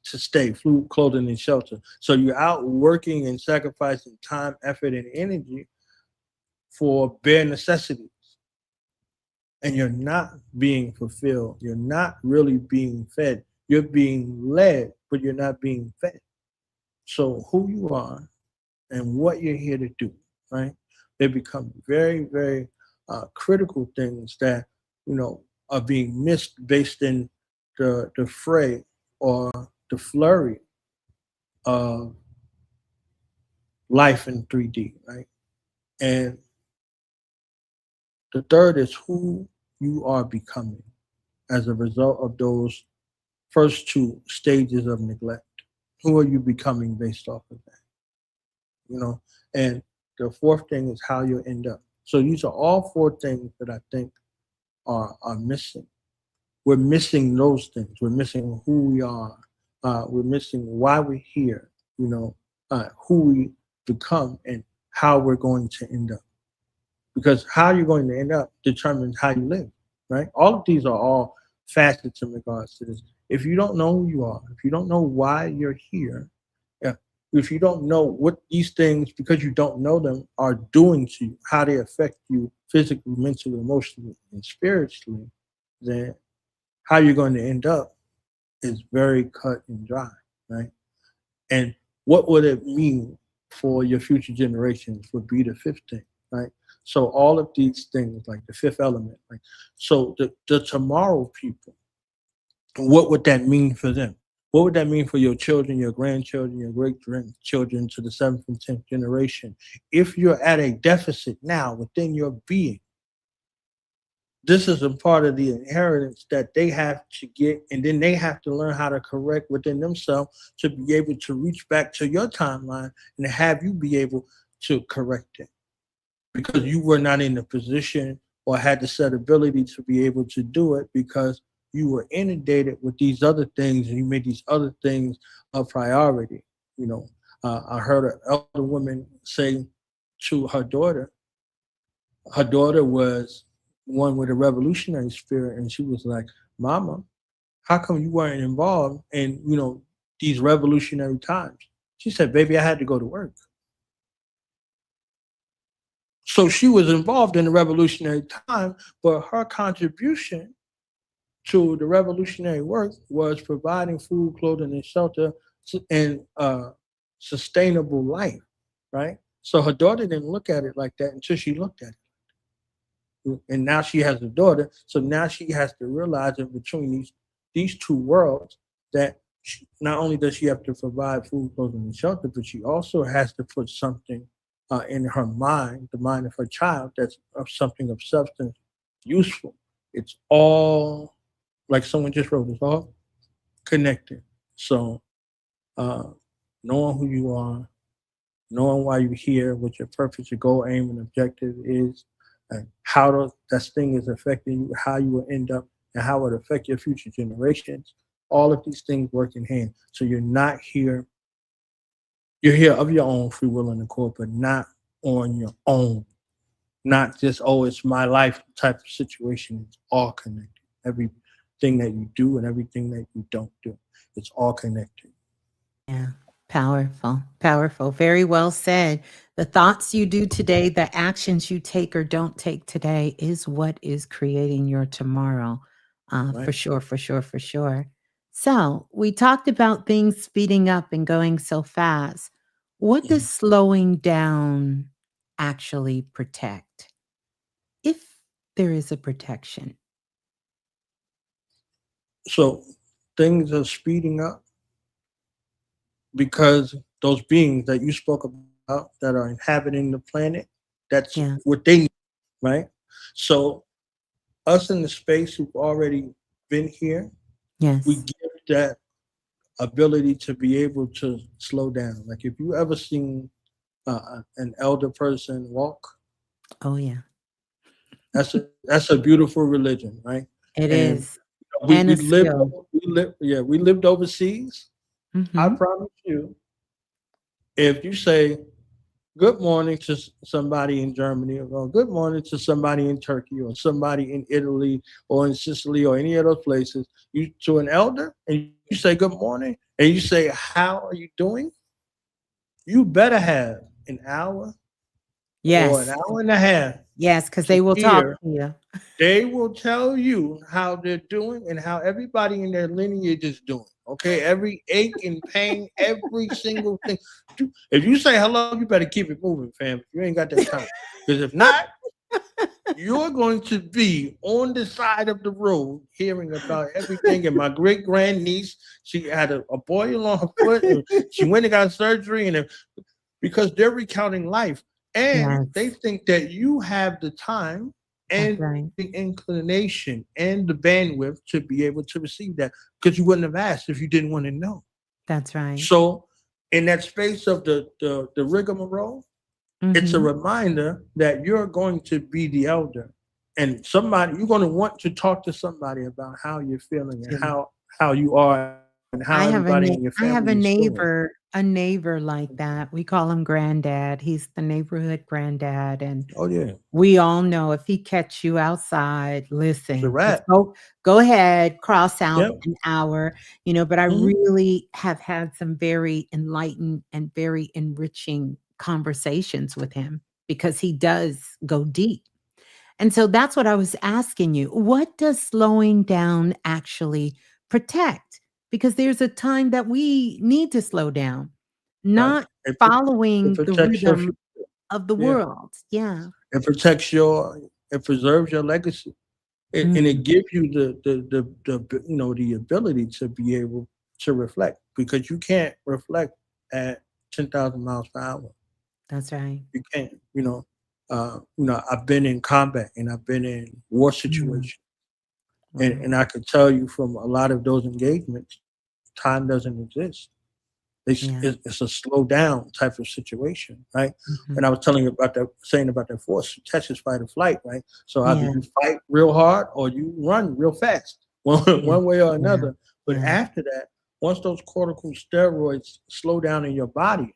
to stay, food, clothing, and shelter. So you're out working and sacrificing time, effort, and energy for bare necessities. And you're not being fulfilled. You're not really being fed. You're being led, but you're not being fed. So who you are and what you're here to do, right? They become very, very critical things that, are being missed based in the fray or the flurry of life in 3D, right? And the third is who you are becoming as a result of those first two stages of neglect. Who are you becoming based off of that? You know, and the fourth thing is how you end up. So these are all four things that I think are missing. We're missing those things. We're missing who we are. We're missing why we're here. Who we become and how we're going to end up. Because how you're going to end up determines how you live, right? All of these are all facets in regards to this. If you don't know who you are, if you don't know why you're here, yeah, if you don't know what these things, because you don't know them, are doing to you, how they affect you physically, mentally, emotionally, and spiritually, then how you're going to end up is very cut and dry, right? And what would it mean for your future generations would be the fifth thing, right? So all of these things, like the fifth element, like so the tomorrow people, what would that mean for them? What would that mean for your children, your grandchildren, your great grandchildren to the seventh and tenth generation? If you're at a deficit now within your being, this is a part of the inheritance that they have to get, and then they have to learn how to correct within themselves to be able to reach back to your timeline and have you be able to correct it because you were not in the position or had the set ability to be able to do it because you were inundated with these other things and you made these other things a priority. I heard an elder woman say to her daughter was one with a revolutionary spirit, and she was like, "Mama, how come you weren't involved in these revolutionary times?" She said, "Baby, I had to go to work." So she was involved in the revolutionary time, but her contribution to the revolutionary work was providing food, clothing, and shelter and sustainable life, right? So her daughter didn't look at it like that until she looked at it, and now she has a daughter. So now she has to realize that between these two worlds, that not only does she have to provide food, clothing, and shelter, but she also has to put something in her mind, the mind of her child, that's of something of substance, useful. It's all, like someone just wrote, it's all connected. So uh, knowing who you are, knowing why you're here, what your purpose, your goal, aim, and objective is, and how that thing is affecting you, how you will end up, and how it will affect your future generations. All of these things work in hand. So you're not here. You're here of your own free will and accord, but not on your own. Not just, oh, it's my life type of situation. It's all connected. Everything that you do and everything that you don't do, it's all connected. Yeah. Powerful. Powerful. Very well said. The thoughts you do today, the actions you take or don't take today is what is creating your tomorrow. For Right? sure, for sure, for sure. So we talked about things speeding up and going so fast. What does Mhm. slowing down actually protect? If there is a protection. So things are speeding up because those beings that you spoke about that are inhabiting the planet, that's Yeah. what they need, right? So us in the space who've already been here, we Yes. give that ability to be able to slow down. Like if you ever seen an elder person walk, Oh, yeah. that's a beautiful religion, right? It And is. And a skill. we lived overseas. I Hmm. promise you, if you say good morning to somebody in Germany, or good morning to somebody in Turkey, or somebody in Italy, or in Sicily, or any of those places, you to an elder, and you say good morning, and you say, "How are you doing?" You better have an hour or an Yes. hour and a half Yes, because to they will talk hear. to you. They will tell you how they're doing and how everybody in their lineage is doing. Okay, every ache and pain, every single thing. If you say hello, you better keep it moving, fam. You ain't got that time. Because if not, you're going to be on the side of the road hearing about everything. And my great grandniece, she had a boil on her foot, and she went and got surgery, and because they're recounting life, and they Yes, think that you have the time that's and right. the inclination and the bandwidth to be able to receive that, because you wouldn't have asked if you didn't want to know. That's right. So in that space of the rigmarole, it's a Mhm. reminder that you're going to be the elder, and somebody, you're going to want to talk to somebody about how you're feeling and True. how you are and how I everybody have a in your nei I family have is doing. a neighbor like that. We call him granddad. He's the neighborhood granddad, and Oh yeah, we all know if he catch you outside, it's a listen, just rat. go ahead, cross out Yep. an hour, but I Hmm. really have had some very enlightened and very enriching conversations with him because he does go deep. And so that's what I was asking you. What does slowing down actually protect? Because there's a time that we need to slow down, Right. not It following the protects your rhythm future. of the Yeah. world. Yeah. It protects it preserves your legacy. And it Mm, gives you the ability to be able to reflect, because you can't reflect at 10,000 miles per hour. that's right. You can't, I've been in combat and I've been in war Mm, situations. wow. And I could tell you from a lot of those engagements, time doesn't exist. Yeah. It's a slow down type of situation, right? And Mhm. I was telling you about that, saying about that force, Texas fight or flight, right? So either Yeah. you fight real hard or you run real fast, Yeah. one way or Yeah. another. But Yeah. after that, once those cortical steroids slow down in your body,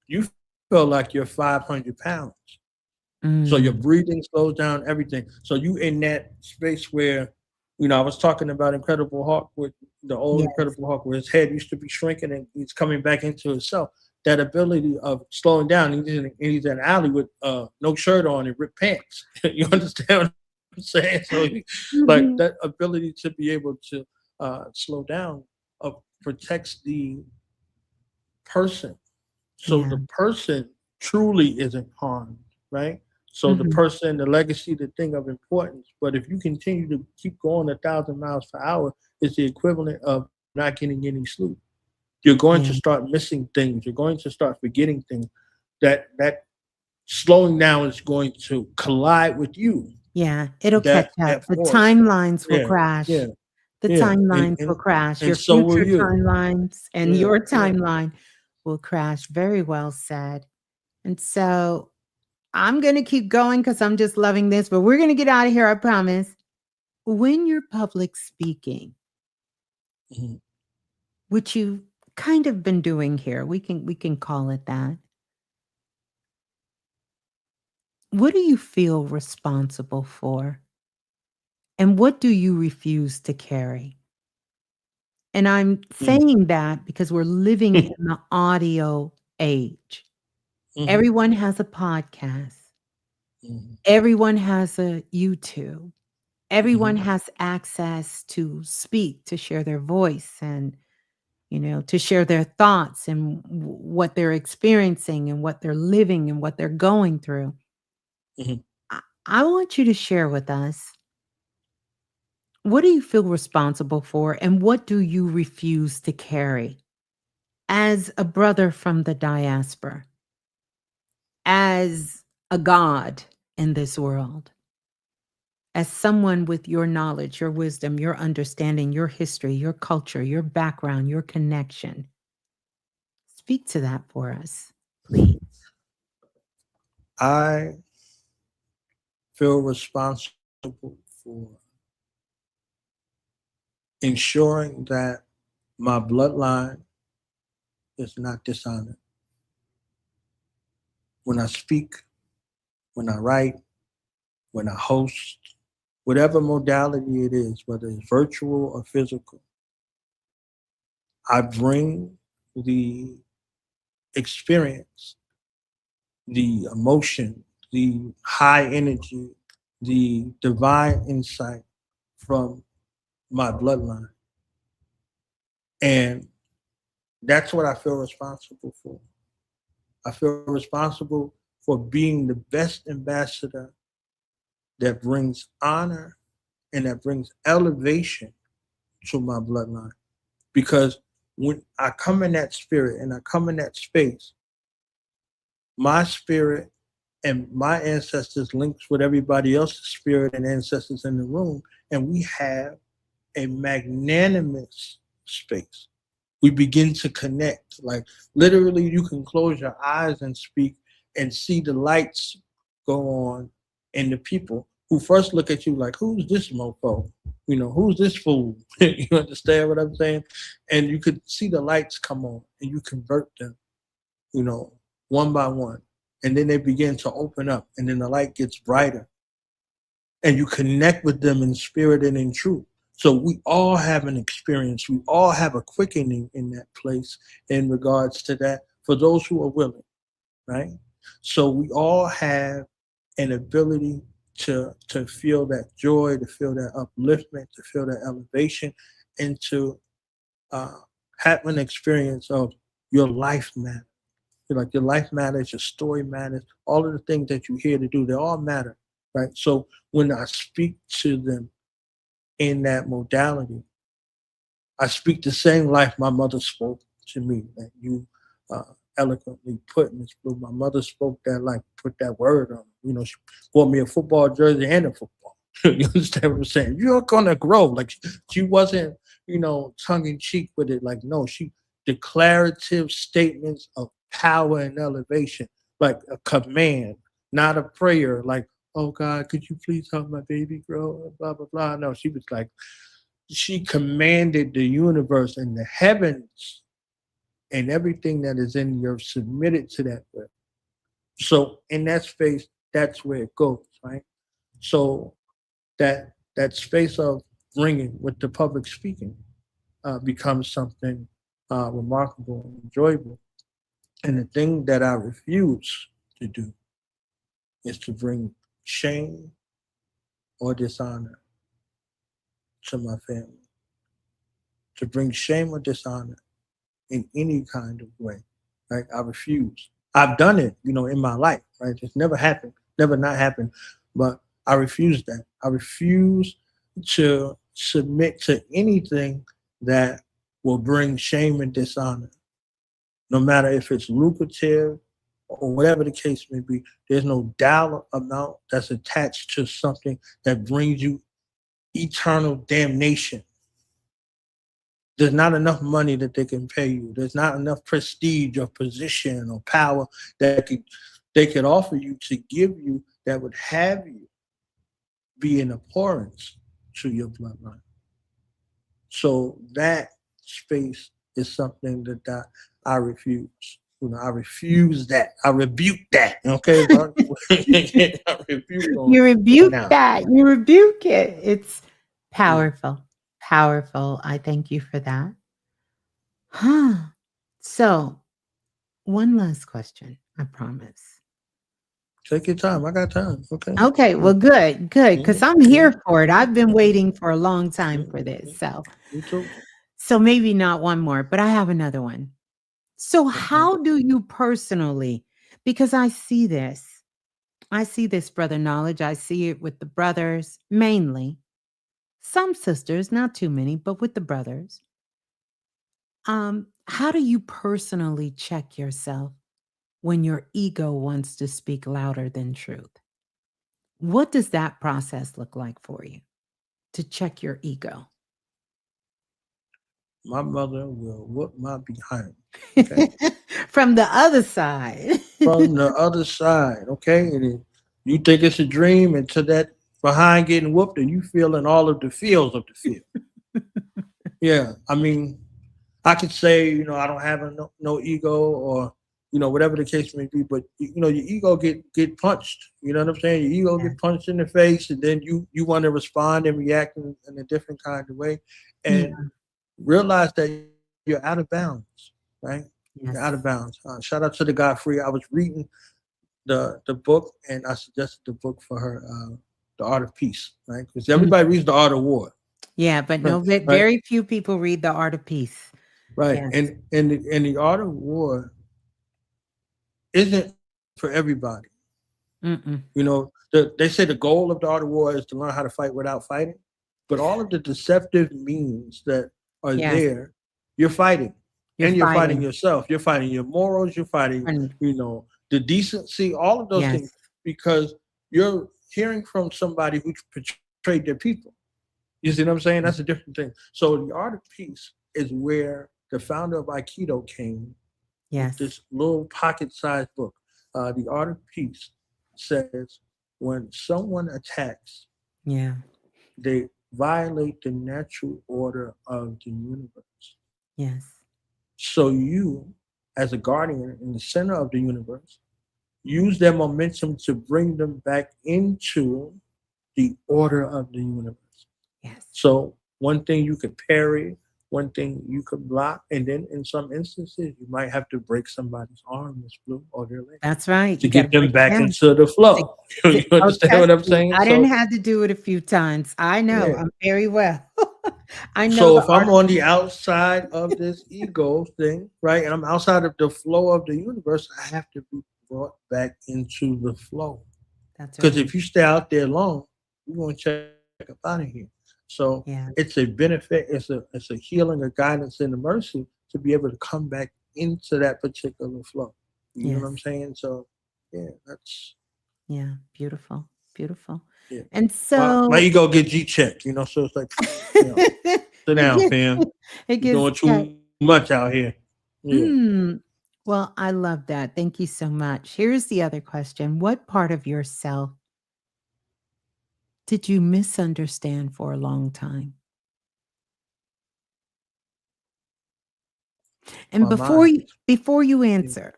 you feel like you're 500 pounds. So your Mm. breathing slows down everything. So you in that space where, I was talking about Incredible Hulk with the old Yes. Incredible Hulk, where his head used to be shrinking and he's coming back into himself. That ability of slowing down. He's in an alley with no shirt on and ripped pants. You understand what I'm saying? So, like Mhm. that ability to be able to slow down protects the person, so Yeah. the person truly isn't harmed, right? So the Mhm. person, the legacy, the thing of importance. But if you continue to keep going 1,000 miles per hour, it's the equivalent of not getting any sleep. You're going to Yeah. start missing things. You're going to start forgetting things. That slowing down is going to collide with you. Yeah, it'll catch That up. The force. timelines will Yeah, yeah, crash. The yeah. And timelines will and crash. and Your so will future you. timelines and Yeah, your yeah. timeline will crash. Very well said. And so I'm going to keep going because I'm just loving this, but we're going to get out of here, I promise. When you're public speaking, Mhm. which you've kind of been doing here, we can call it that. What do you feel responsible for? And what do you refuse to carry? And I'm Mm. saying that because we're living in the audio age. Mhm. Everyone has a podcast. Mhm. Everyone has a YouTube. Everyone Mhm. has access to speak, to share their voice and, to share their thoughts and what they're experiencing and what they're living and what they're going through. Mhm. I want you to share with us, what do you feel responsible for and what do you refuse to carry as a brother from the diaspora? As a God in this world, as someone with your knowledge, your wisdom, your understanding, your history, your culture, your background, your connection. Speak to that for us, please. I feel responsible for ensuring that my bloodline is not dishonored. When I speak, when I write, when I host, whatever modality it is, whether it's virtual or physical, I bring the experience, the emotion, the high energy, the divine insight from my bloodline. And that's what I feel responsible for. I feel responsible for being the best ambassador that brings honor and that brings elevation to my bloodline. Because when I come in that spirit and I come in that space, my spirit and my ancestors links with everybody else's spirit and ancestors in the room, and we have a magnanimous space. We begin to connect. Like literally, you can close your eyes and speak and see the lights go on, and the people who first look at you like, "Who's this mofo? Who's this fool?" You understand what I'm saying? And you could see the lights come on, and you convert them, you know, one by one, and then they begin to open up, and then the light gets brighter, and you connect with them in spirit and in truth. So we all have an experience. We all have a quickening in that place in regards to that for those who are willing, right? So we all have an ability to feel that joy, to feel that upliftment, to feel that elevation, and to uh, have an experience of your life matters. Like your life matters, your story matters, all of the things that you're here to do, they all matter, right? So when I speak to them in that modality, I speak the same life my mother spoke to me that you uh, eloquently put, Ms.Blue. My mother spoke that like put that word on. She bought me a football jersey and a football. You understand what I'm saying? You're gonna grow. Like she wasn't, tongue in cheek with it. Like no, she declarative statements of power and elevation, like a command, not a prayer. Like, oh God, could you please help my baby grow? Blah blah blah. No, she was like she commanded the universe and the heavens and everything that is in the earth submitted to that will. So in that space, that's where it goes, right? So that space of bringing with the public speaking becomes something remarkable and enjoyable. And the thing that I refuse to do is to bring shame or dishonor to my family, to bring shame or dishonor in any kind of way. Right? I refuse. I've done it, in my life, right? It's never happened, never not happened. But I refuse that. I refuse to submit to anything that will bring shame and dishonor, no matter if it's lucrative or whatever the case may be. There's no dollar amount that's attached to something that brings you eternal damnation. There's not enough money that they can pay you. There's not enough prestige or position or power that they could offer you to give you that would have you be in abhorrence to your bloodline. So that space is something that I refuse. I refuse that. I rebuke that. Okay, I rebuke on You right rebuke now. that. You rebuke it. It's Yeah. powerful. Powerful. I thank you for that. Huh. So, one last question, I promise. Take your time. I got time. Okay. Okay, Yeah. well, good, good, because I'm Yeah. here for it. I've been waiting for a long Yeah. time for Yeah. this. Me too. So maybe not one more, but I have another one. So, Okay. how do you personally, because I see this, brother knowledge, I see it with the brothers mainly, some sisters, not too many, but with the brothers. How do you personally check yourself when your ego wants to speak louder than truth? What does that process look like for you to check your ego? My mother will whoop my behind. Okay. From the other side. From the other side. Okay. And then you think it's a dream until that behind getting whooped and you feeling all of the feels of the feel. Yeah. I mean, I could say, I don't have no ego or, whatever the case may be, but your ego get punched. You know what I'm saying? Your ego Yeah. get punched in the face, and then you want to respond and react in a different kind of way, and Yeah. realize that you're out of bounds, right? You're out of Yes. bounds. Shout out to the guy free. I was reading the book, and I suggested the book for her, The Art of Peace, right? Because Mm. everybody reads The Art of War, Yeah, but no, right? very few people read The Art of Peace. Right. Yes. And the art of war isn't for everybody. Mm-mm. They say the goal of the art of war is to learn how to fight without fighting. But all of the deceptive means that are Yes. there, you're fighting. You're And you're fighting fighting. yourself. You're fighting your morals, you're fighting, And the decency, all of those yes. things, because you're hearing from somebody who betrayed their people. You see what I'm saying? That's a different thing. So the art of peace is where the founder of Aikido came with Yes. this little pocket-sized book. The art of peace says when someone attacks, Yeah. they violate the natural order of the universe. Yes. So you, as a guardian in the center of the universe, use their momentum to bring them back into the order of the universe. Yes. So one thing you could parry, one thing you could block, and then in some instances you might have to break somebody's arm, Ms.Blue, or their leg That's right. to You gotta get them break it back down. into the To flow. You oh, understand what trust I'm me, saying? I didn't So have to do it a few times. I know, yeah. I'm very well. I know So the if art I'm of on the outside of this ego thing, right, and I'm outside of the flow of the universe, I have to be brought back into the flow. that's Because right. if you stay out there long, you're going to check up out of here. So Yeah. it's a benefit, it's a healing, a guidance, and a mercy to be able to come back into that particular flow. You know what I'm Yes. saying? So yeah, that's Yeah. Beautiful. Beautiful. yeah. And My so ego get G checked, so it's like, you know, sit it down, gets fam. it You're gets doing too checked. much out here. Yeah. Well, I love that. Thank you so much. Here's the other question. What part of yourself did you misunderstand for a long time? And My mind. before you Yeah. answer,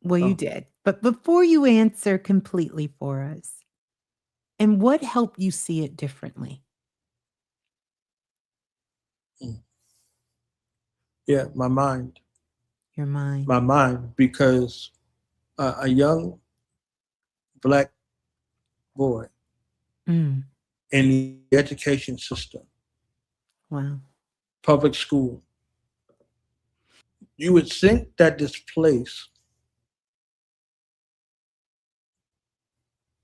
Well, you Oh, did. But before you answer completely for us, and what helped you see it differently? mm. Yeah, Your mind. my mind, because a young black boy Mm, in the education system, wow. public school, you would think that this place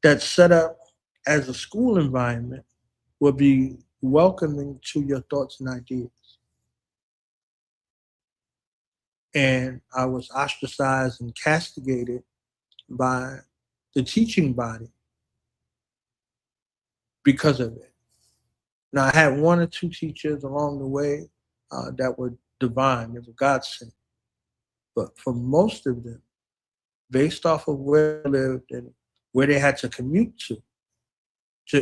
that's set up as a school environment would be welcoming to your thoughts and ideas. And I was ostracized and castigated by the teaching body because of it. Now, I had one or two teachers along the way that were divine, they were God sent. But for most of them, based off of where they lived and where they had to commute to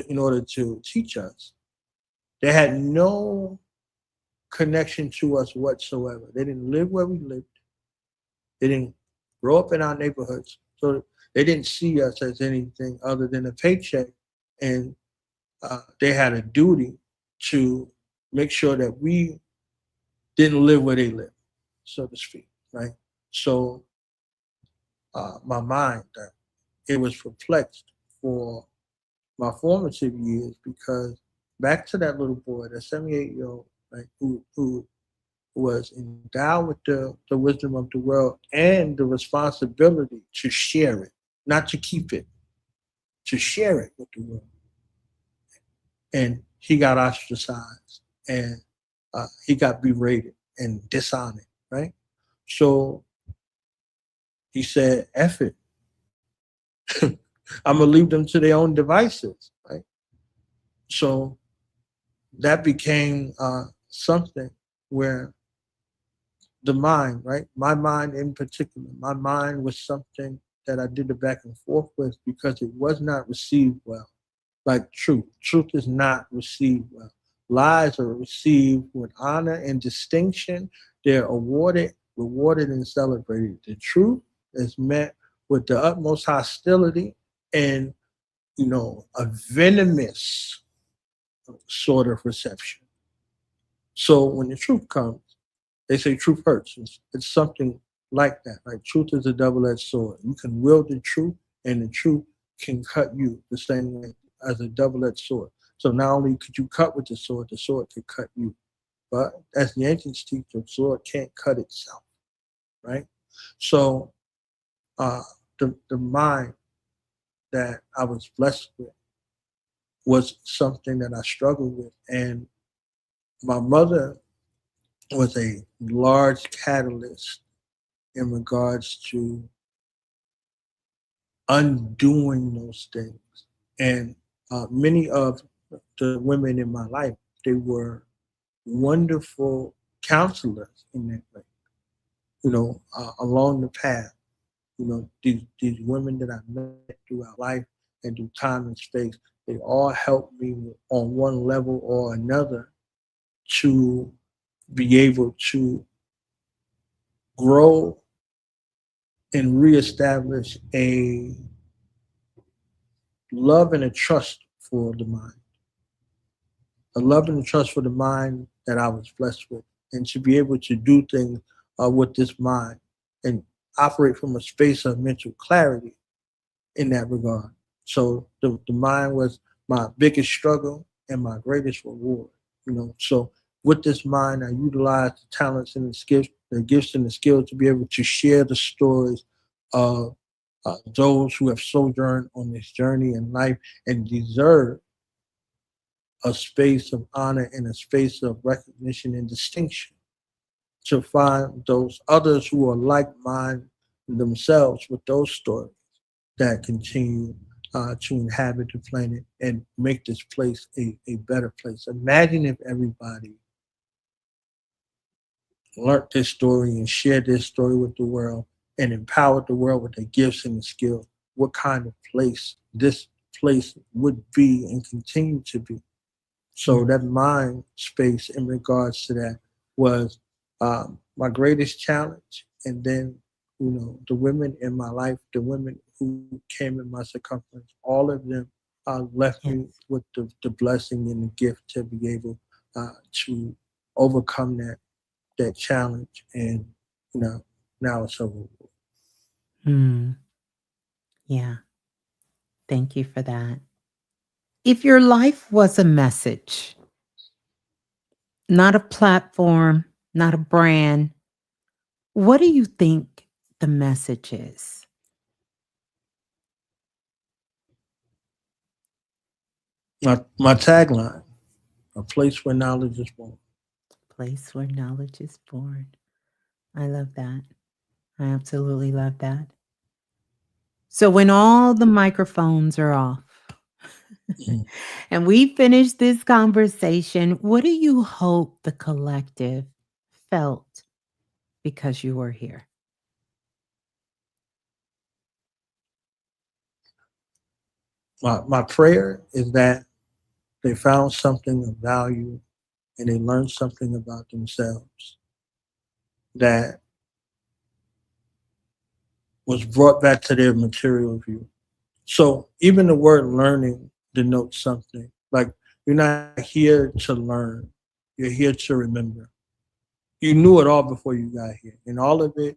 in order to teach us, they had no connection to us whatsoever. They didn't live where we lived. They didn't grow up in our neighborhoods. So they didn't see us as anything other than a paycheck. And they had a duty to make sure that we didn't live where they lived, so to speak, right? So my mind, it was perplexed for my formative years because back to that little boy, that 78-year-old, right, who was endowed with the wisdom of the world and the responsibility to share it, not to keep it, to share it with the world. And he got ostracized and he got berated and dishonored, right? So he said, F it. I'm gonna leave them to their own devices, right? So that became something where the mind, right? My mind in particular, my mind was something that I did the back and forth with because it was not received well. Like truth. Truth is not received well. Lies are received with honor and distinction. They're awarded, rewarded, and celebrated. The truth is met with the utmost hostility and, a venomous sort of reception. So when the truth comes, they say truth hurts. It's something like that. Like truth is a double-edged sword. You can wield the truth, and the truth can cut you the same way as a double-edged sword. So not only could you cut with the sword could cut you. But as the ancients teach, the sword can't cut itself, right? So uh, the mind that I was blessed with was something that I struggled with, and my mother was a large catalyst in regards to undoing those things. And many of the women in my life, they were wonderful counselors in that way, along the path. These women that I met throughout life and through time and space, they all helped me on one level or another to be able to grow and reestablish a love and a trust for the mind, a love and a trust for the mind that I was blessed with, and to be able to do things with this mind and operate from a space of mental clarity in that regard. So the mind was my biggest struggle and my greatest reward. So with this mind, I utilized the talents and the gifts and the skills to be able to share the stories of those who have sojourned on this journey in life and deserve a space of honor and a space of recognition and distinction, to find those others who are like mind themselves with those stories that continue to inhabit the planet and make this place a better place. Imagine if everybody learned this story and shared this story with the world and empowered the world with their gifts and the skills. What kind of place this place would be and continue to be. So that mind space in regards to that was my greatest challenge. And then the women in my life, the women who came in my circumference, all of them left me Yes. with the blessing and the gift to be able to overcome that challenge. And you know, now it's over. Mm, yeah. Thank you for that. If your life was a message, not a platform, not a brand, what do you think the message is? My tagline: a place where knowledge is born. Place where knowledge is born. I love that. I absolutely love that. So when all the microphones are off Mhm. and we finish this conversation, what do you hope the collective felt because you were here? My prayer is that they found something of value and they learned something about themselves that was brought back to their material view. So even the word learning denotes something. Like you're not here to learn, you're here to remember. You knew it all before you got here, and all of it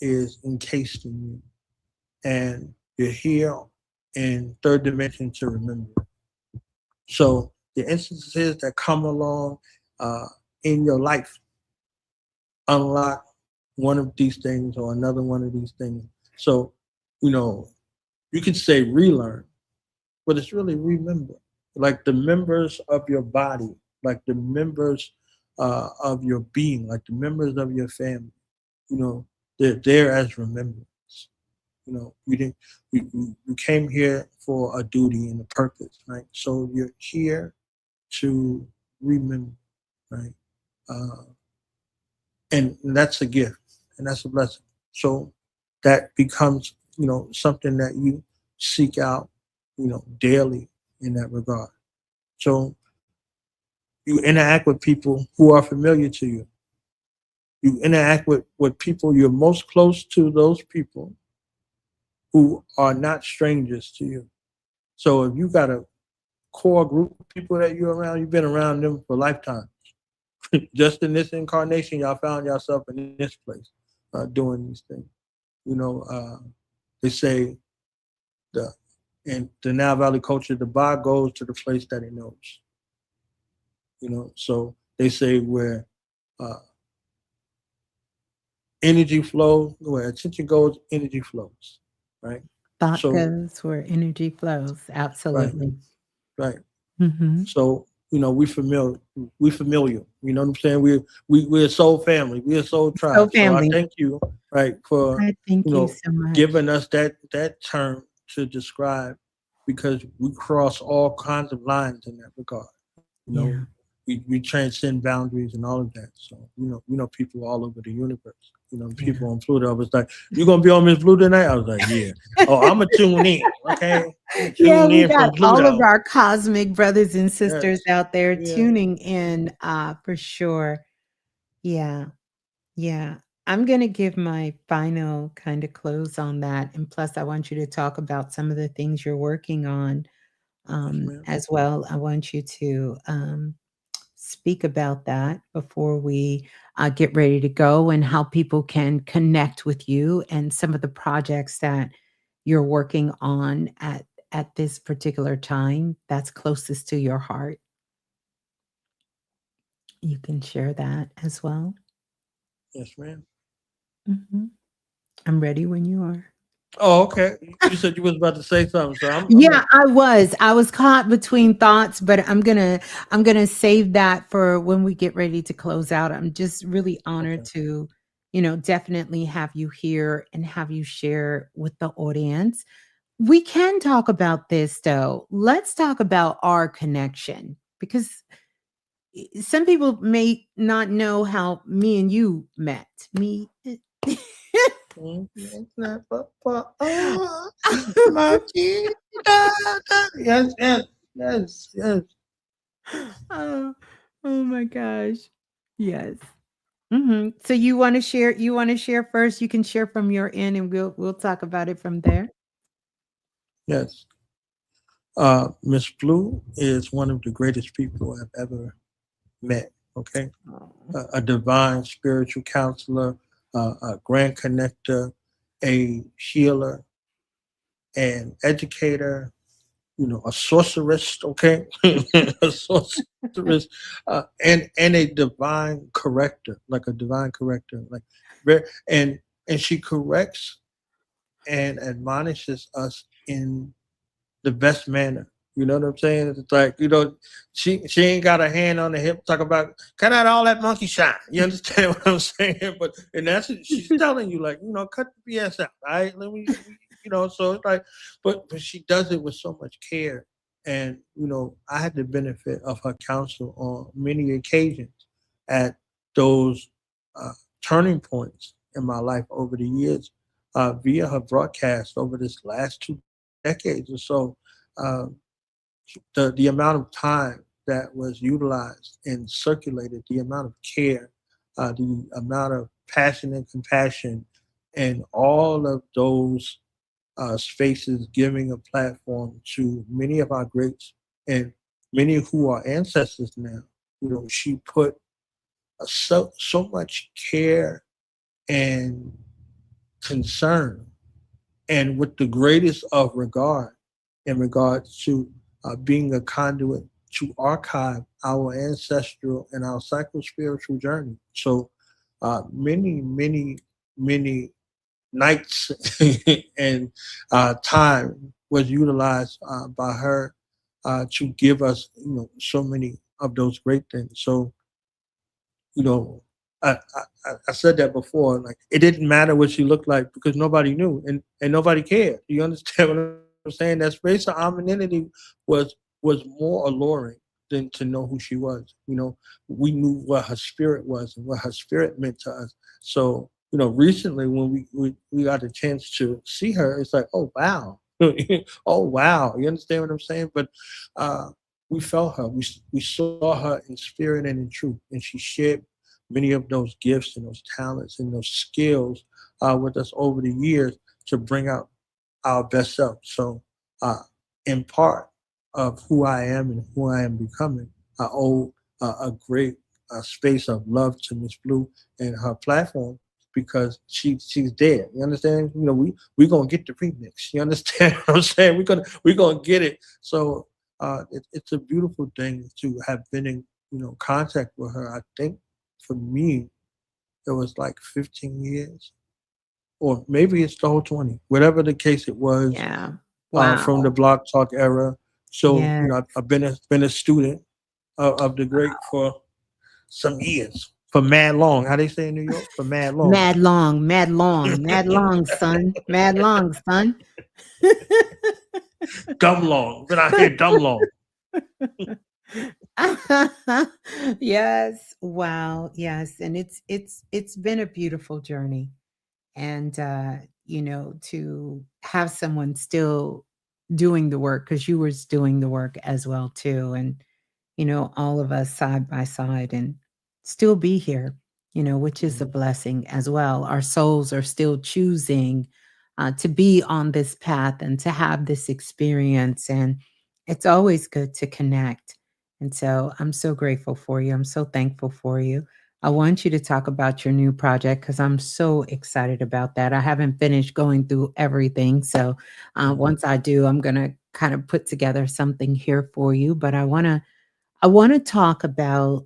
is encased in you. And you're here in third dimension to remember. So the instances that come along uh, in your life unlock one of these things or another one of these things. So, you know, you could say relearn, but it's really remember. Like the members of your body, like the members of your being, like the members of your family, they're there as remembrance. You didn't, you came here for a duty and a purpose, right? So you're here to remember, right? Uh, and that's a gift and that's a blessing. So that becomes something that you seek out daily in that regard. So you interact with people who are familiar to you. You interact with people you're most close to, those people who are not strangers to you. So if you got a core group of people that you're around, you've been around them for lifetime. Just in this incarnation, y'all found yourself in this place doing these things. You know, uh, they say the in the Nile Valley culture, the bar goes to the place that it knows. So they say where uh, energy flows, where attention goes, energy flows, right? Thought So, goes where energy flows. right, Absolutely. right. Hmm. So we familiar. You know what I'm saying? We're a soul family. We're a soul So, tribe. So I family, thank you, right, for I thank you you know so much. giving us that term to describe because we cross all kinds of lines in that regard. Yeah. We transcend boundaries and all of that. So people all over the universe. Yeah. People on Pluto was like, "You gonna be on Ms.Blue tonight?" I was like, "Yeah." Oh, I'm gonna tune in. Okay, I'm gonna Yeah, tune we in got from all of Pluto. our cosmic brothers and sisters Yes. out there Yeah. tuning in for sure. Yeah. Yeah. I'm going to give my final kind of close on that. And plus, I want you to talk about some of the things you're working on Yes, ma'am. as well. I want you to speak about that before we get ready to go and how people can connect with you and some of the projects that you're working on at this particular time that's closest to your heart. You can share that as well. Yes, ma'am. Mhm. I'm ready when you are. Oh, okay. You said you was about to say something, so I'm Yeah, ready. I was. I was caught between thoughts, but I'm gonna save that for when we get ready to close out. I'm just really honored Okay. to, definitely have you here and have you share with the audience. We can talk about this though. Let's talk about our connection because some people may not know how me and you met. Me. My kid. Yes, yes, yes, yes. Oh, oh my gosh. Yes. So you want to share? You want to share first? You can share from your end, and we'll talk about it from there. Yes. Miss Blue is one of the greatest people I've ever met. Okay. Oh. A divine spiritual counselor, a grand connector, a healer, an educator, a sorceress, okay? A sorceress, and a divine corrector, like a divine corrector, like and she corrects and admonishes us in the best manner. You know what I'm saying? It's like, she ain't got a hand on the hip talk about cut out all that monkey shine. You understand what I'm saying? But and that's what she's telling you, like, cut the BS out. All right. So it's like, but she does it with so much care. And I had the benefit of her counsel on many occasions at those uh, turning points in my life over the years, via her broadcast over this last 2 decades or so. um, the amount of time that was utilized and circulated, the amount of care, the amount of passion and compassion, and all of those spaces giving a platform to many of our greats and many who are ancestors now. She put so much care and concern, and with the greatest of regard in regards to being a conduit to archive our ancestral and our psycho-spiritual journey. So many, many, many nights and time was utilized by her to give us, so many of those great things. So you know, I said that before. Like it didn't matter what she looked like because nobody knew and nobody cared. You understand what I'm saying? That space of anonymity was more alluring than to know who she was. We knew what her spirit was and what her spirit meant to us. So recently when we got a chance to see her, it's like, oh wow, oh wow. You understand what I'm saying? But we felt her. We saw her in spirit and in truth, and she shared many of those gifts and those talents and those skills with us over the years to bring out our best self. So, uh, in part of who I am and who I am becoming, I owe a great space of love to Miss Blue and her platform because she's there. You understand? We gonna get the remix. You understand what I'm saying? We're gonna get it. So it's a beautiful thing to have been in contact with her. I think for me it was like 15 years, or maybe it's the whole 20, whatever the case it was, Yeah. from Wow. the Block Talk era. So Yeah. I've been a student of the great for some years, for mad long. How they say in New York, for mad long. Mad long, mad long, mad long, son. Mad long, son. Dumb long. Been out here dumb long. Yes. Wow. Yes. And it's been a beautiful journey. And to have someone still doing the work, because you was doing the work as well too. And all of us side by side and still be here, which is a Mhm. blessing as well. Our souls are still choosing to be on this path and to have this experience. And it's always good to connect. And so I'm so grateful for you. I'm so thankful for you. I want you to talk about your new project because I'm so excited about that. I haven't finished going through everything. So Mhm. once I do, I'm going to kind of put together something here for you. But I want to talk about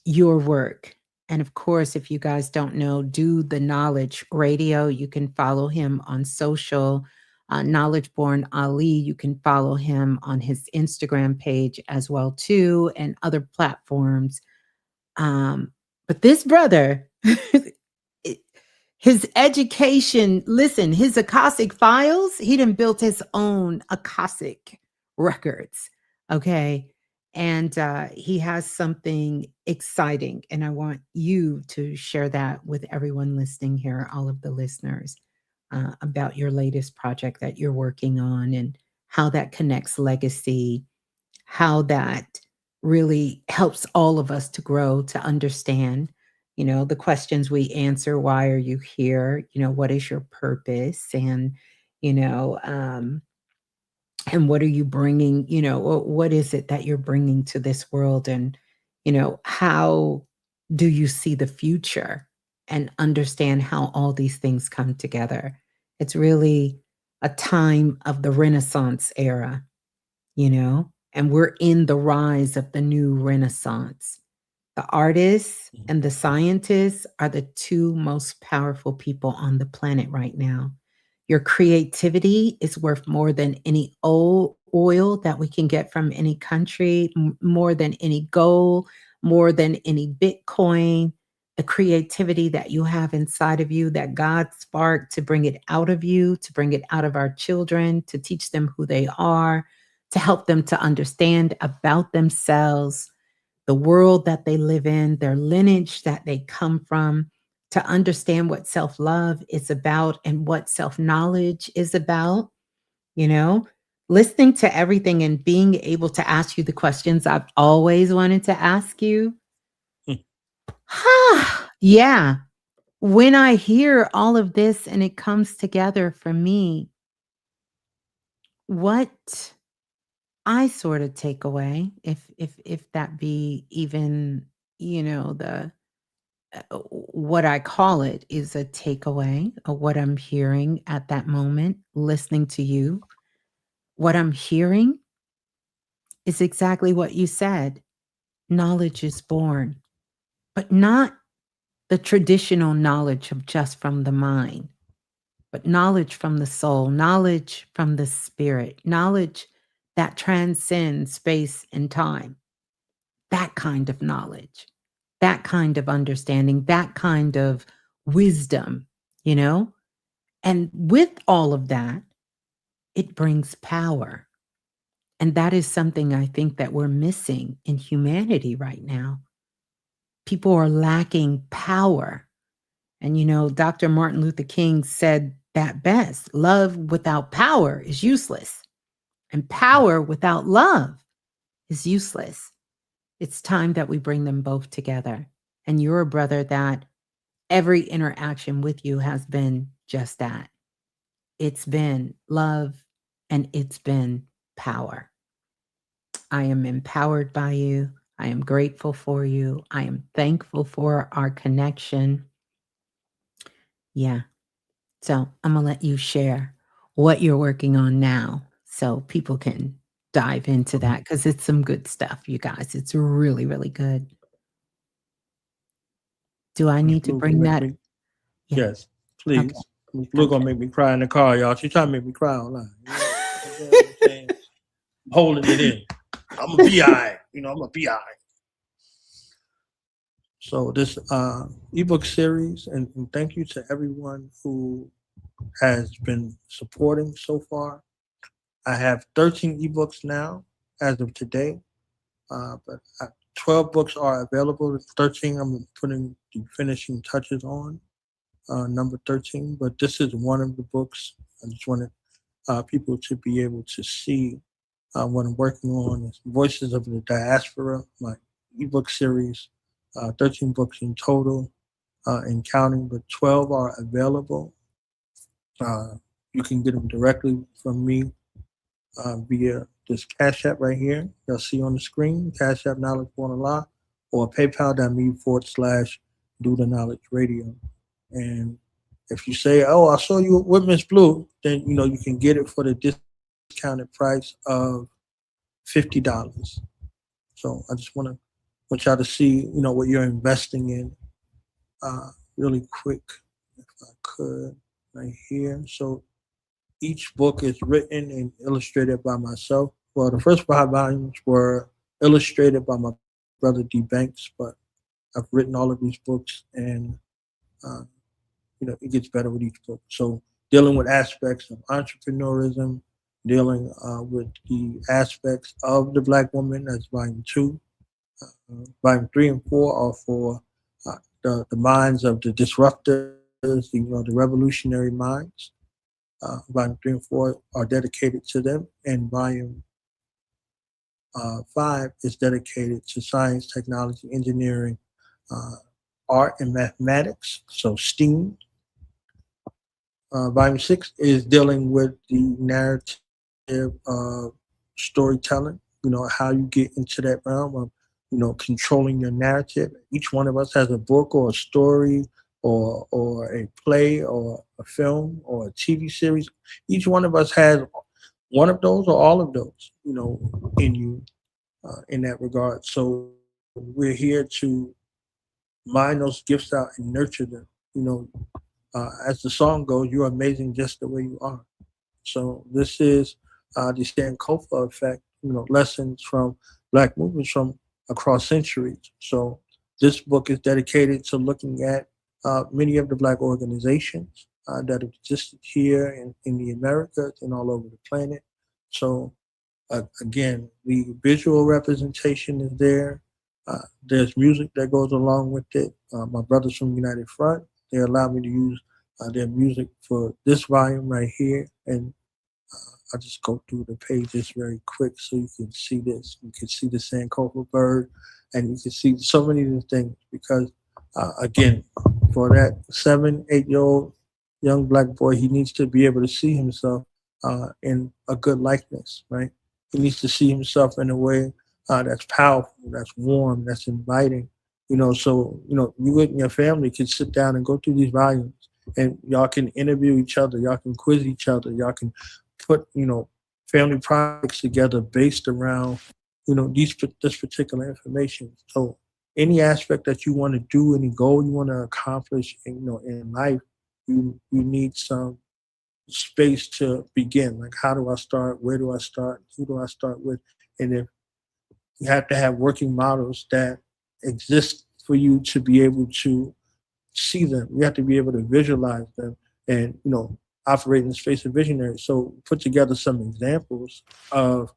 your work. And of course, if you guys don't know, do the Knowledge Radio. You can follow him on social. Knowledge Born Ali. You can follow him on his Instagram page as well too, and other platforms. Um, but this brother, it- his education, listen, his Akashic files, he done built his own Akashic records. Okay. And he has something exciting. And I want you to share that with everyone listening here, all of the listeners, about your latest project that you're working on and how that connects legacy, how that really helps all of us to grow, to understand, The questions we answer: why are you here? What is your purpose? You know, um, and what are you bringing? What is it that you're bringing to this world? And how do you see the future and understand how all these things come together? It's really a time of the Renaissance era, and we're in the rise of the new Renaissance. The artists and the scientists are the two most powerful people on the planet right now. Your creativity is worth more than any oil that we can get from any country, more than any gold, more than any Bitcoin. The creativity that you have inside of you, that God sparked to bring it out of you, to bring it out of our children, to teach them who they are, to help them to understand about themselves, the world that they live in, their lineage that they come from, to understand what self love is about and what self knowledge is about, you know, listening to everything and being able to ask you the questions I've always wanted to ask you. Yeah. When I hear all of this and it comes together for me, what I sort of take away, if that be even, the what I call it is a takeaway of what I'm hearing at that moment, listening to you. What I'm hearing is exactly what you said. Knowledge is born, but not the traditional knowledge of just from the mind, but knowledge from the soul, knowledge from the spirit, knowledge that transcends space and time. That kind of knowledge, that kind of understanding, that kind of wisdom, you know? And with all of that, it brings power. And that is something I think that we're missing in humanity right now. People are lacking power. And, Dr. Martin Luther King said that best: love without power is useless, and power without love is useless. It's time that we bring them both together. And you're a brother that every interaction with you has been just that. It's been love and it's been power. I am empowered by you. I am grateful for you. I am thankful for our connection. Yeah. So I'm going to let you share what you're working on now so people can dive into that, because it's some good stuff, you guys. It's really, really good. Do I Ms. need to Blue gonna bring make that? me, Yeah. yes, Okay. please. Ms. Blue gonna Okay. make me cry in the car, y'all. She trying to make me cry online. You know what I'm saying? I'm holding it in. I'm a bi. I'm a bi. So this ebook series, and thank you to everyone who has been supporting so far. I have 13 ebooks now as of today, but 12 books are available. 13 I'm putting the finishing touches on, number 13. But this is one of the books. I just wanted people to be able to see what I'm working on. Is Voices of the Diaspora, my ebook series, 13 books in total and counting, but 12 are available. Uh, you can get them directly from me via this Cash App right here. You'll see on the screen, Cash App Knowledge Born Allah, or paypal.me/ Do the Knowledge Radio. And if you say, oh, I saw you with Ms.Blue, then you can get it for the discounted price of $50. So I just want y'all to see, what you're investing in really quick, if I could, right here. So each book is written and illustrated by myself. Well, the first 5 volumes were illustrated by my brother D Banks, but I've written all of these books, and uh, it gets better with each book. So dealing with aspects of entrepreneurism, dealing with the aspects of the Black woman, that's volume 2. Volume 3 and 4 are for the minds of the disruptors, the revolutionary minds. Volume 3 and 4 are dedicated to them, and volume 5 is dedicated to science, technology, engineering, uh, Art and Mathematics, so STEAM. Volume 6 is dealing with the narrative storytelling, how you get into that realm of, controlling your narrative. Each one of us has a book or a story or a play or a film or a TV series. Each one of us has one of those or all of those, in you in that regard. So we're here to mine those gifts out and nurture them. You know, as the song goes, you're amazing just the way you are. So this is the Sankofa effect, lessons from Black movements from across centuries. So this book is dedicated to looking at many of the Black organizations that have existed here in the Americas and all over the planet. So again, the visual representation is there. There's music that goes along with it. My brothers from United Front, they allowed me to use their music for this volume right here. And I'll just go through the pages very quick so you can see this. You can see the Sankofa bird, and you can see so many of the things because, again, for that 7, 8-year-old young Black boy, he needs to be able to see himself in a good likeness, right? He needs to see himself in a way that's powerful, that's warm, that's inviting. So you and your family can sit down and go through these volumes, and y'all can interview each other, y'all can quiz each other, y'all can put family projects together based around this particular information. So any aspect that you want to do, any goal you want to accomplish, in life, you need some space to begin. Like, how do I start? Where do I start? Who do I start with? And if you have to have working models that exist for you to be able to see them, you have to be able to visualize them and, operate in the space of visionary. So put together some examples of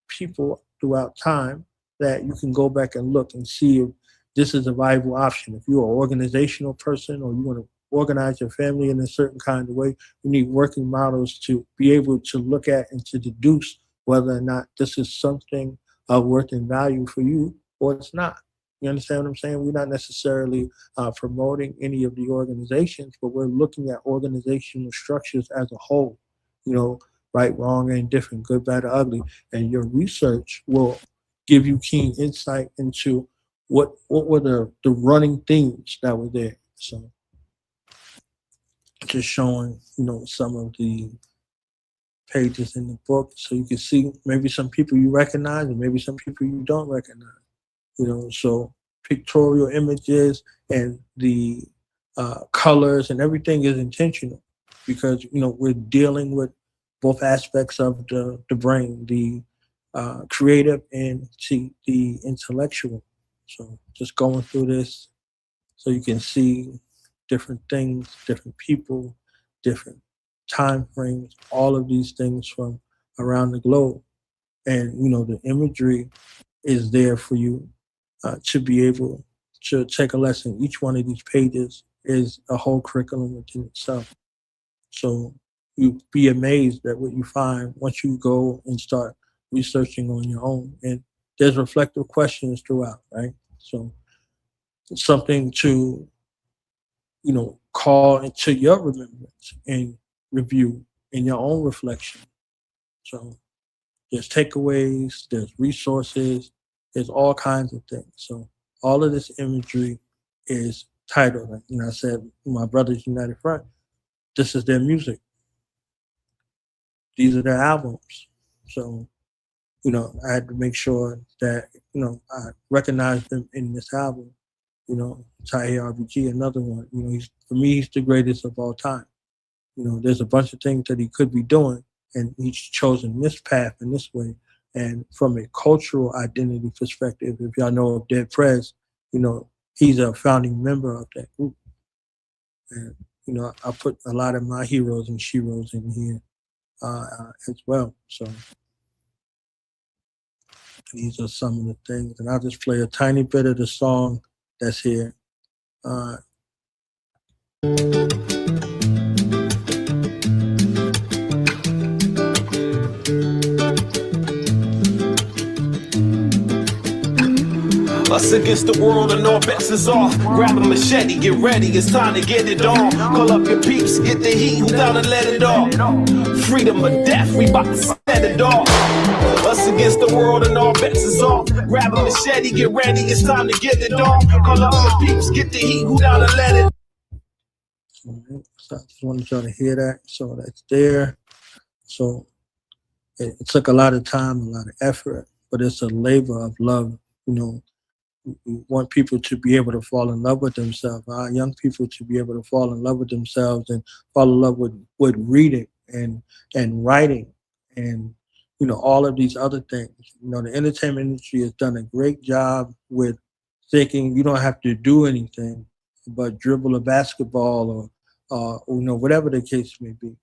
people throughout time that you can go back and look and see if this is a viable option. If you're an organizational person or you want to organize your family in a certain kind of way, you need working models to be able to look at and to deduce whether or not this is something of worth and value for you or it's not. You understand what I'm saying? We're not necessarily promoting any of the organizations, but we're looking at organizational structures as a whole, right, wrong, and indifferent, good, bad, or ugly. And your research will give you keen insight into what were the running themes that were there. So just showing, some of the pages in the book so you can see maybe some people you recognize and maybe some people you don't recognize. So pictorial images and the colors and everything is intentional because, we're dealing with both aspects of the brain, the creative and the intellectual. So just going through this so you can see different things, different people, different time frames, all of these things from around the globe. And, the imagery is there for you to be able to take a lesson. Each one of these pages is a whole curriculum within itself. So you be amazed at what you find once you go and start researching on your own. And there's reflective questions throughout, right? So it's something to, call into your remembrance and review in your own reflection. So there's takeaways, there's resources, there's all kinds of things. So all of this imagery is titled, I said, my brothers United Front, this is their music. These are their albums. So, I had to make sure that, I recognized them in this album. Tahir RBG, another one. For me, he's the greatest of all time. There's a bunch of things that he could be doing, and he's chosen this path in this way. And from a cultural identity perspective, if y'all know of Dead Prez, he's a founding member of that group. And, I put a lot of my heroes and sheroes in here as well. So these are some of the things. And I'll just play a tiny bit of the song that's here. Us against the world and all bets is off. Grab a machete, get ready, it's time to get it on. Call up your peeps, get the heat, who down and let it off. Freedom or death, we bout to set it off. Us against the world and all bets is off. Grab a machete, get ready, it's time to get it on. Call up your peeps, get the heat, who down and let it. So I just wanted y'all to hear that. So that's there. So it took a lot of time, a lot of effort, but it's a labor of love. You know, we want people to be able to fall in love with themselves. Our young people to be able to fall in love with themselves and fall in love with reading and writing and, you know, all of these other things. You know, the entertainment industry has done a great job with thinking you don't have to do anything but dribble a basketball or you know, whatever the case may be.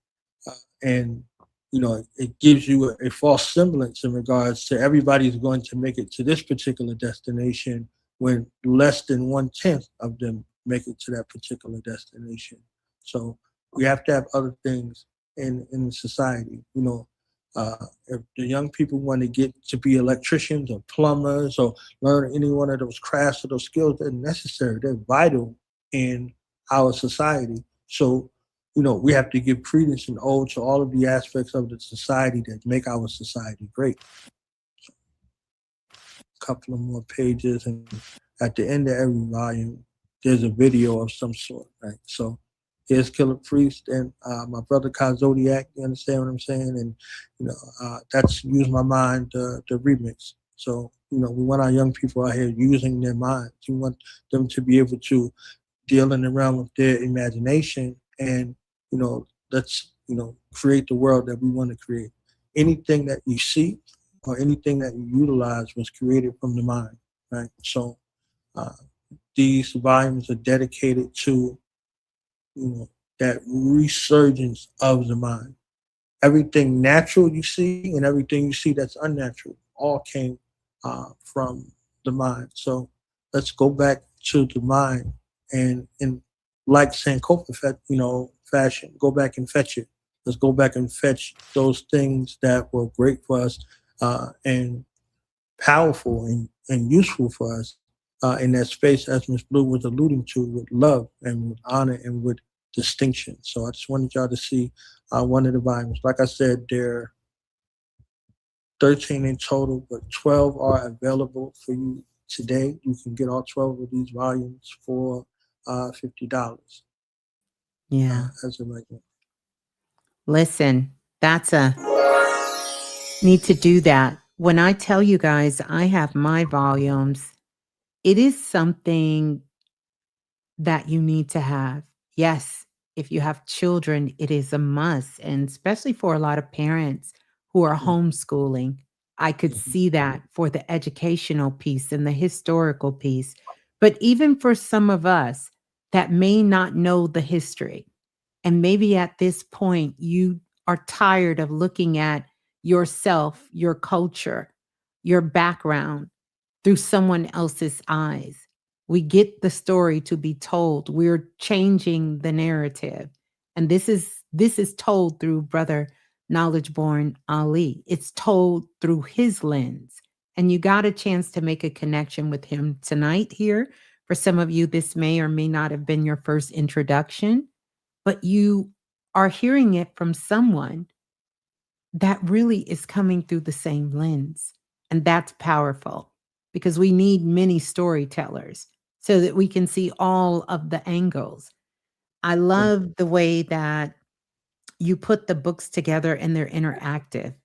And you know, it gives you a false semblance in regards to everybody's going to make it to this particular destination when less than 1/10 of them make it to that particular destination. So we have to have other things in society. You know, if the young people want to get to be electricians or plumbers or learn any one of those crafts or those skills, they're necessary. They're vital in our society. So you know, we have to give credence and ode to all of the aspects of the society that make our society great. A couple of more pages, and at the end of every volume, there's a video of some sort, right? So here's Killer Priest and my brother Kai Zodiac, you understand what I'm saying? And, you know, that's Use My Mind, the remix. So, you know, we want our young people out here using their minds. We want them to be able to deal in the realm of their imagination and, you know, let's, you know, create the world that we want to create. Anything that you see or anything that you utilize was created from the mind, right? So these volumes are dedicated to, you know, that resurgence of the mind. Everything natural you see and everything you see that's unnatural all came from the mind. So let's go back to the mind and like Sankofa, you know, fashion, go back and fetch it. Let's go back and fetch those things that were great for us and powerful and useful for us in that space, as Ms. Blue was alluding to, with love and with honor and with distinction. So I just wanted y'all to see one of the volumes. Like I said, there are 13 in total, but 12 are available for you today. You can get all 12 of these volumes for $50. Yeah. As a regular. Listen, that's a need to do that. When I tell you guys I have my volumes, it is something that you need to have. Yes, if you have children, it is a must. And especially for a lot of parents who are homeschooling, I could see that for the educational piece and the historical piece. But even for some of us that may not know the history, and maybe at this point you are tired of looking at yourself, your culture, your background through someone else's eyes. We get the story to be told. We're changing the narrative. And this is told through Brother Knowledge Born Ali. It's told through his lens. And you got a chance to make a connection with him tonight here. For some of you, this may or may not have been your first introduction, but you are hearing it from someone that really is coming through the same lens. And that's powerful because we need many storytellers so that we can see all of the angles. I love the way that you put the books together and they're interactive.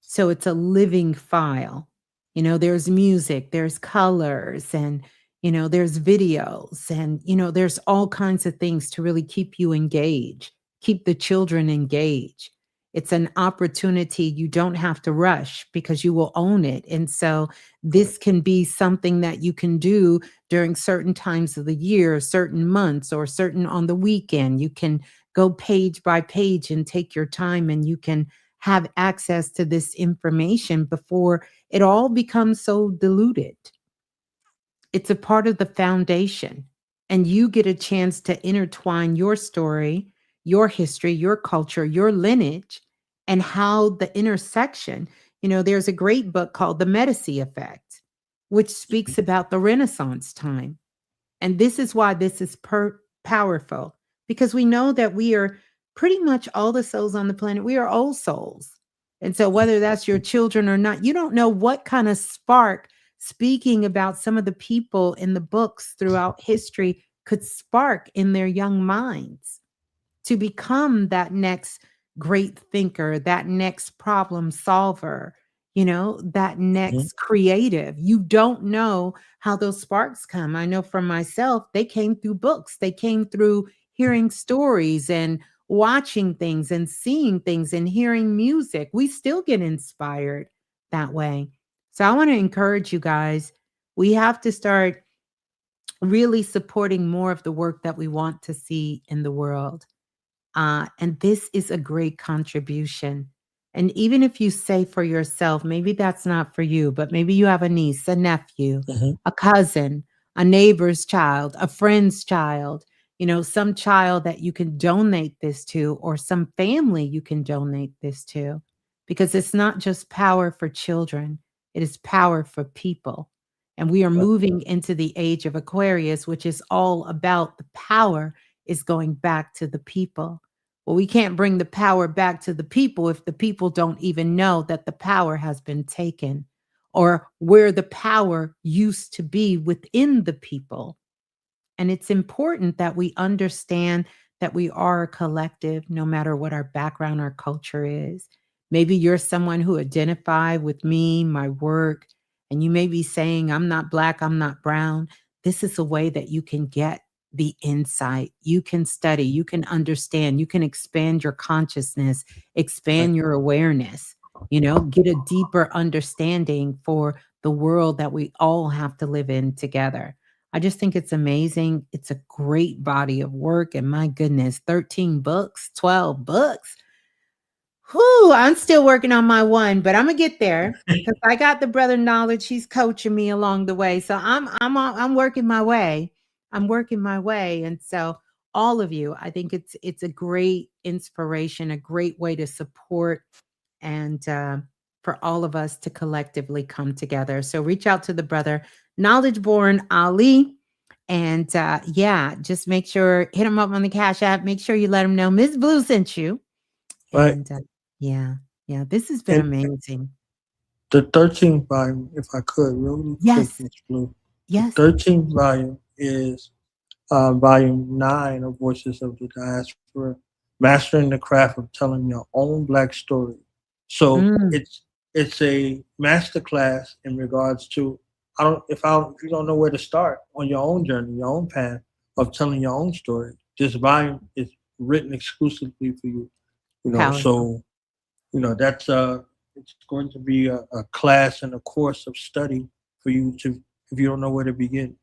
So it's a living file. You know, there's music, there's colors, and, you know, there's videos, and, you know, there's all kinds of things to really keep you engaged, keep the children engaged. It's an opportunity you don't have to rush because you will own it. And so this can be something that you can do during certain times of the year, certain months, or certain on the weekend. You can go page by page and take your time, and you can have access to this information before it all becomes so diluted. It's a part of the foundation, and you get a chance to intertwine your story, your history, your culture, your lineage, and how the intersection. You know, there's a great book called The Medici Effect. which speaks about the Renaissance time. And this is why this is powerful, because we know that we are pretty much all the souls on the planet. We are old souls. And so, whether that's your children or not, you don't know what kind of spark speaking about some of the people in the books throughout history could spark in their young minds to become that next great thinker, that next problem solver, that Mhm. next creative. You don't know how those sparks come. I know from myself, they came through books, they came through hearing stories and watching things and seeing things and hearing music. We still get inspired that way. So I want to encourage you guys. We have to start really supporting more of the work that we want to see in the world. And this is a great contribution. And even if you say for yourself, maybe that's not for you, but maybe you have a niece, a nephew, Mhm. a cousin, a neighbor's child, a friend's child, some child that you can donate this to, or some family you can donate this to, because it's not just power for children, it is power for people. And we are Right. moving into the age of Aquarius, which is all about the power is going back to the people. Well, we can't bring the power back to the people if the people don't even know that the power has been taken, or where the power used to be within the people. And it's important that we understand that we are a collective, no matter what our background or culture is. Maybe you're someone who identify with me, my work, and you may be saying, I'm not Black, I'm not brown. This is a way that you can get the insight. You can study, you can understand, you can expand your consciousness, Right. expand your awareness, get a deeper understanding for the world that we all have to live in together. I just think it's amazing. It's a great body of work. And my goodness, 13 books, 12 books. Whew, I'm still working on my one, but I'm gonna get there because I got the brother knowledge. He's coaching me along the way. So I'm working my way. I'm working my way. And so all of you, I think it's a great inspiration, a great way to support and for all of us to collectively come together. So reach out to the brother, Knowledge Born Ali. And yeah, just make sure, hit him up on the Cash App. Make sure you let him know Ms.Blue sent you. Right. And yeah, yeah, this has been And amazing. the 13th volume, if I could, really quick, Yes, Ms. Blue. The yes. 13th volume is volume 9 of Voices of the Diaspora, Mastering the Craft of Telling Your Own Black Story. So Mm, it's a masterclass in regards to, if you don't know where to start on your own journey, your own path of telling your own story, this volume is written exclusively for you. powerful. So that's it's going to be a class and a course of study for you to, if you don't know where to begin.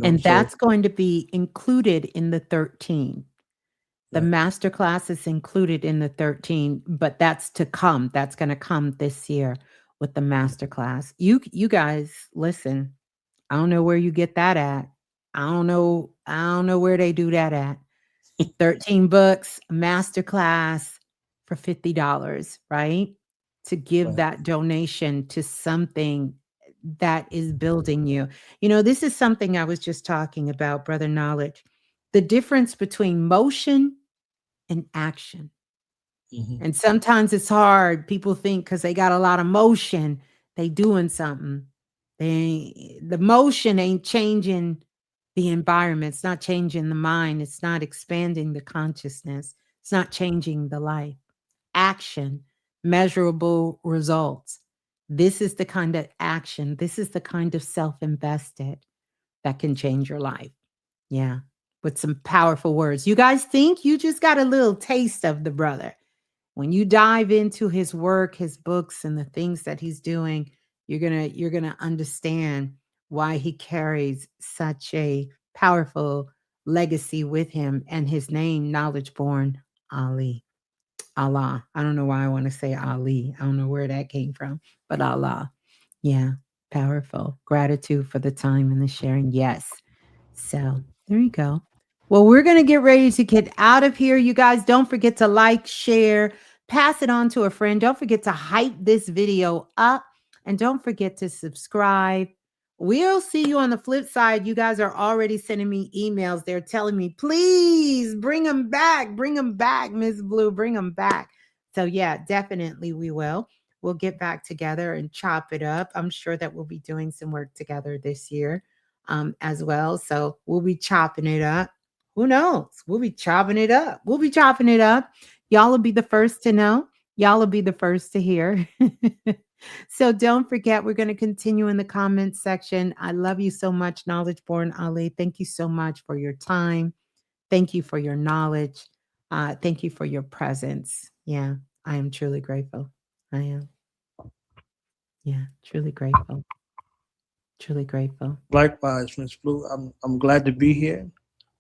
And So that's going to be included in the 13. The right. master class is included in the 13, but that's to come. That's going to come this year with the master class. You guys, listen. I don't know where you get that at. I don't know where they do that at. 13 books, master class for $50, right? To give Right. that donation to something that is building you. This is something I was just talking about, Brother Knowledge. The difference between motion and action. Hmm. And sometimes it's hard. People think because they got a lot of motion, they doing something. The motion ain't changing the environment. It's not changing the mind. It's not expanding the consciousness. It's not changing the life. Action, measurable results. This is the kind of action. This is the kind of self-invested that can change your life. Yeah. With some powerful words. You guys think you just got a little taste of the brother. When you dive into his work, his books, and the things that he's doing, you're gonna understand why he carries such a powerful legacy with him, and his name, Knowledge Born Ali. Allah. I don't know why I want to say Ali. I don't know where that came from, but Allah. Yeah, powerful. Gratitude for the time and the sharing. Yes. So there you go. Well, we're going to get ready to get out of here. You guys, don't forget to like, share, pass it on to a friend. Don't forget to hype this video up, and don't forget to subscribe. We'll see you on the flip side. You guys are already sending me emails. They're telling me, please bring them back. Bring them back, Ms. Blue. Bring them back. So, yeah, definitely we will. We'll get back together and chop it up. I'm sure that we'll be doing some work together this year as well. So, we'll be chopping it up. Who knows? We'll be chopping it up. We'll be chopping it up. Y'all will be the first to know. Y'all will be the first to hear. So don't forget, we're going to continue in the comments section. I love you so much, Knowledge Born Ali. Thank you so much for your time. Thank you for your knowledge. Thank you for your presence. Yeah, I am truly grateful. I am. Yeah, truly grateful. Truly grateful. Likewise, Ms. Blue, I'm glad to be here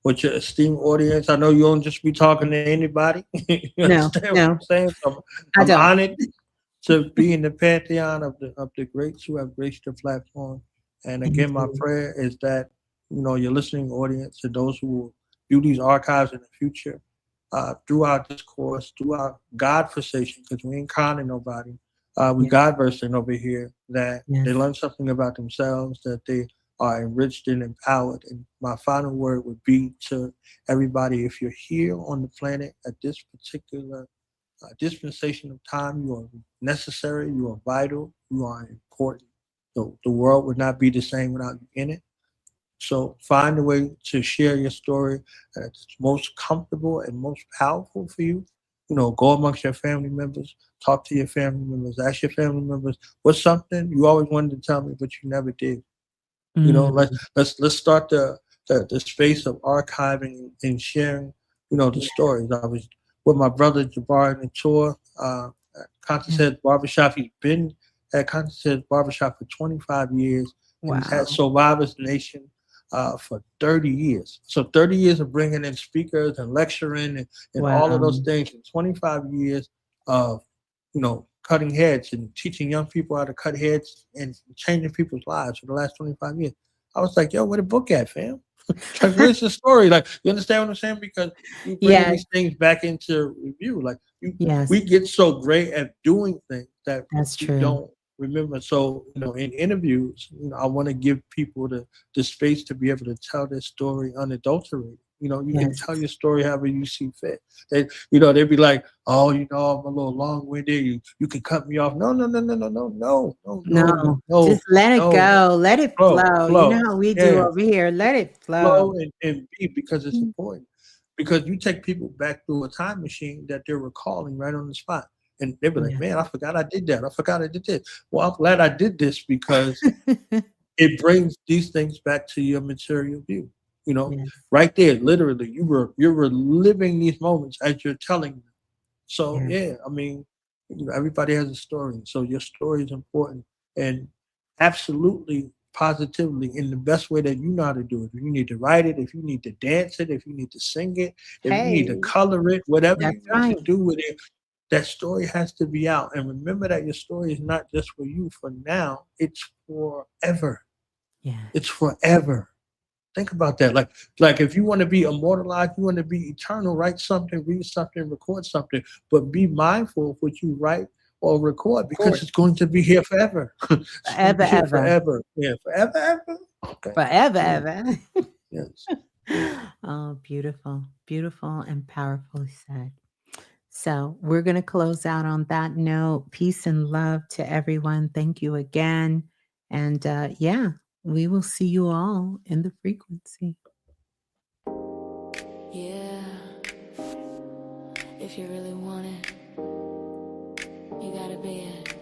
with your esteemed audience. I know you don't just be talking to anybody. You understand what I'm saying? So I'm honored to be in the pantheon of the greats who have graced the platform. And again, my prayer is that, your listening audience and those who will view these archives in the future, through our discourse, through our godversation, because we ain't conning nobody. We God-versing over here, that they learn something about themselves, that they are enriched and empowered. And my final word would be to everybody, if you're here on the planet at this particular dispensation of time, you are necessary, you are vital, you are important. So the world would not be the same without you in it. So find a way to share your story that's most comfortable and most powerful for you. Go amongst your family members, talk to your family members, ask your family members, what's something you always wanted to tell me, but you never did. Let's start the space of archiving and sharing, the stories. I was with my brother Jabbar on the tour at Conscious Head Barbershop. He's been at Conscious Head Barbershop for 25 years. Wow. And he's had Survivors Nation for 30 years. So 30 years of bringing in speakers and lecturing and all of those things, and 25 years of, cutting heads and teaching young people how to cut heads and changing people's lives for the last 25 years. I was like, yo, where the book at, fam? Like, where's the story? Like, you understand what I'm saying? Because you bring these things back into review. Like, we get so great at doing things that we don't remember. So, in interviews, I want to give people the space to be able to tell their story unadulterated. You can tell your story however you see fit. They'd be like, oh, I'm a little long-winded. You can cut me off. No. Just let it go. Let it flow. You know how we do over here. Let it flow. And be, because it's important. Because you take people back through a time machine that they're recalling right on the spot. And they'll be like, man, I forgot I did that. I forgot I did this. Well, I'm glad I did this because it brings these things back to your material view. Right there, literally, you're reliving these moments as you're telling them. So, everybody has a story. So your story is important, and absolutely, positively, in the best way that you know how to do it. If you need to write it, if you need to dance it, if you need to sing it, if you need to color it, whatever you need to do with it, that story has to be out. And remember that your story is not just for you for now, it's forever. Yeah. It's forever. Think about that. Like if you want to be immortalized, you want to be eternal, write something, read something, record something, but be mindful of what you write or record, because it's going to be here forever. Forever. Yeah, forever. Okay. Forever. Yes. Oh, beautiful, beautiful and powerfully said. So we're going to close out on that note. Peace and love to everyone. Thank you again. And we will see you all in the frequency. Yeah. If you really want it, you gotta be it.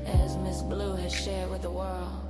As Ms.Blue has shared with the world.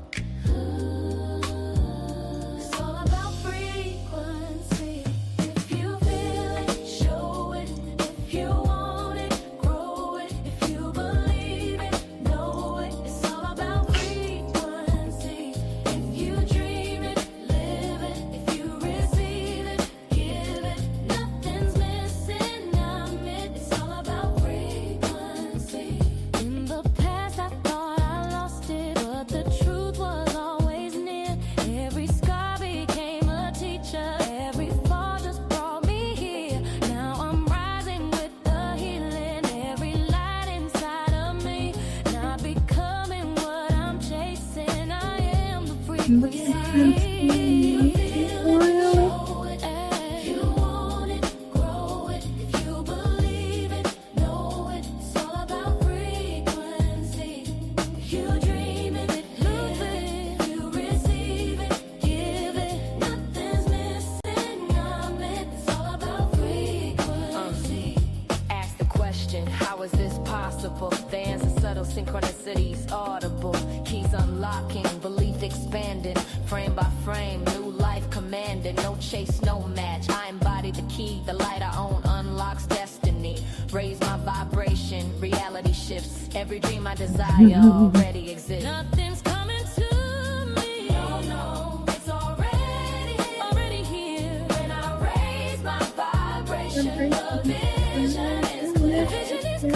visible. The answer subtle, synchronicities audible. Keys unlocking, belief expanding. Frame by frame, new life commanded. No chase, no match. I embody the key, the light I own unlocks destiny. Raise my vibration, reality shifts. Every dream I desire already exists. Nothing's coming to me. No, no, it's already here. When I raise my vibration, the vision is clear. The vision is clear.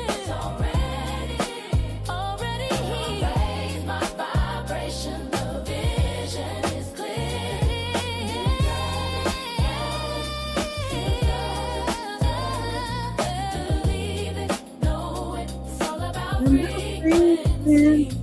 It's already here. Raise my vibration, the vision is clear. Believe it, know it, it's all about frequency.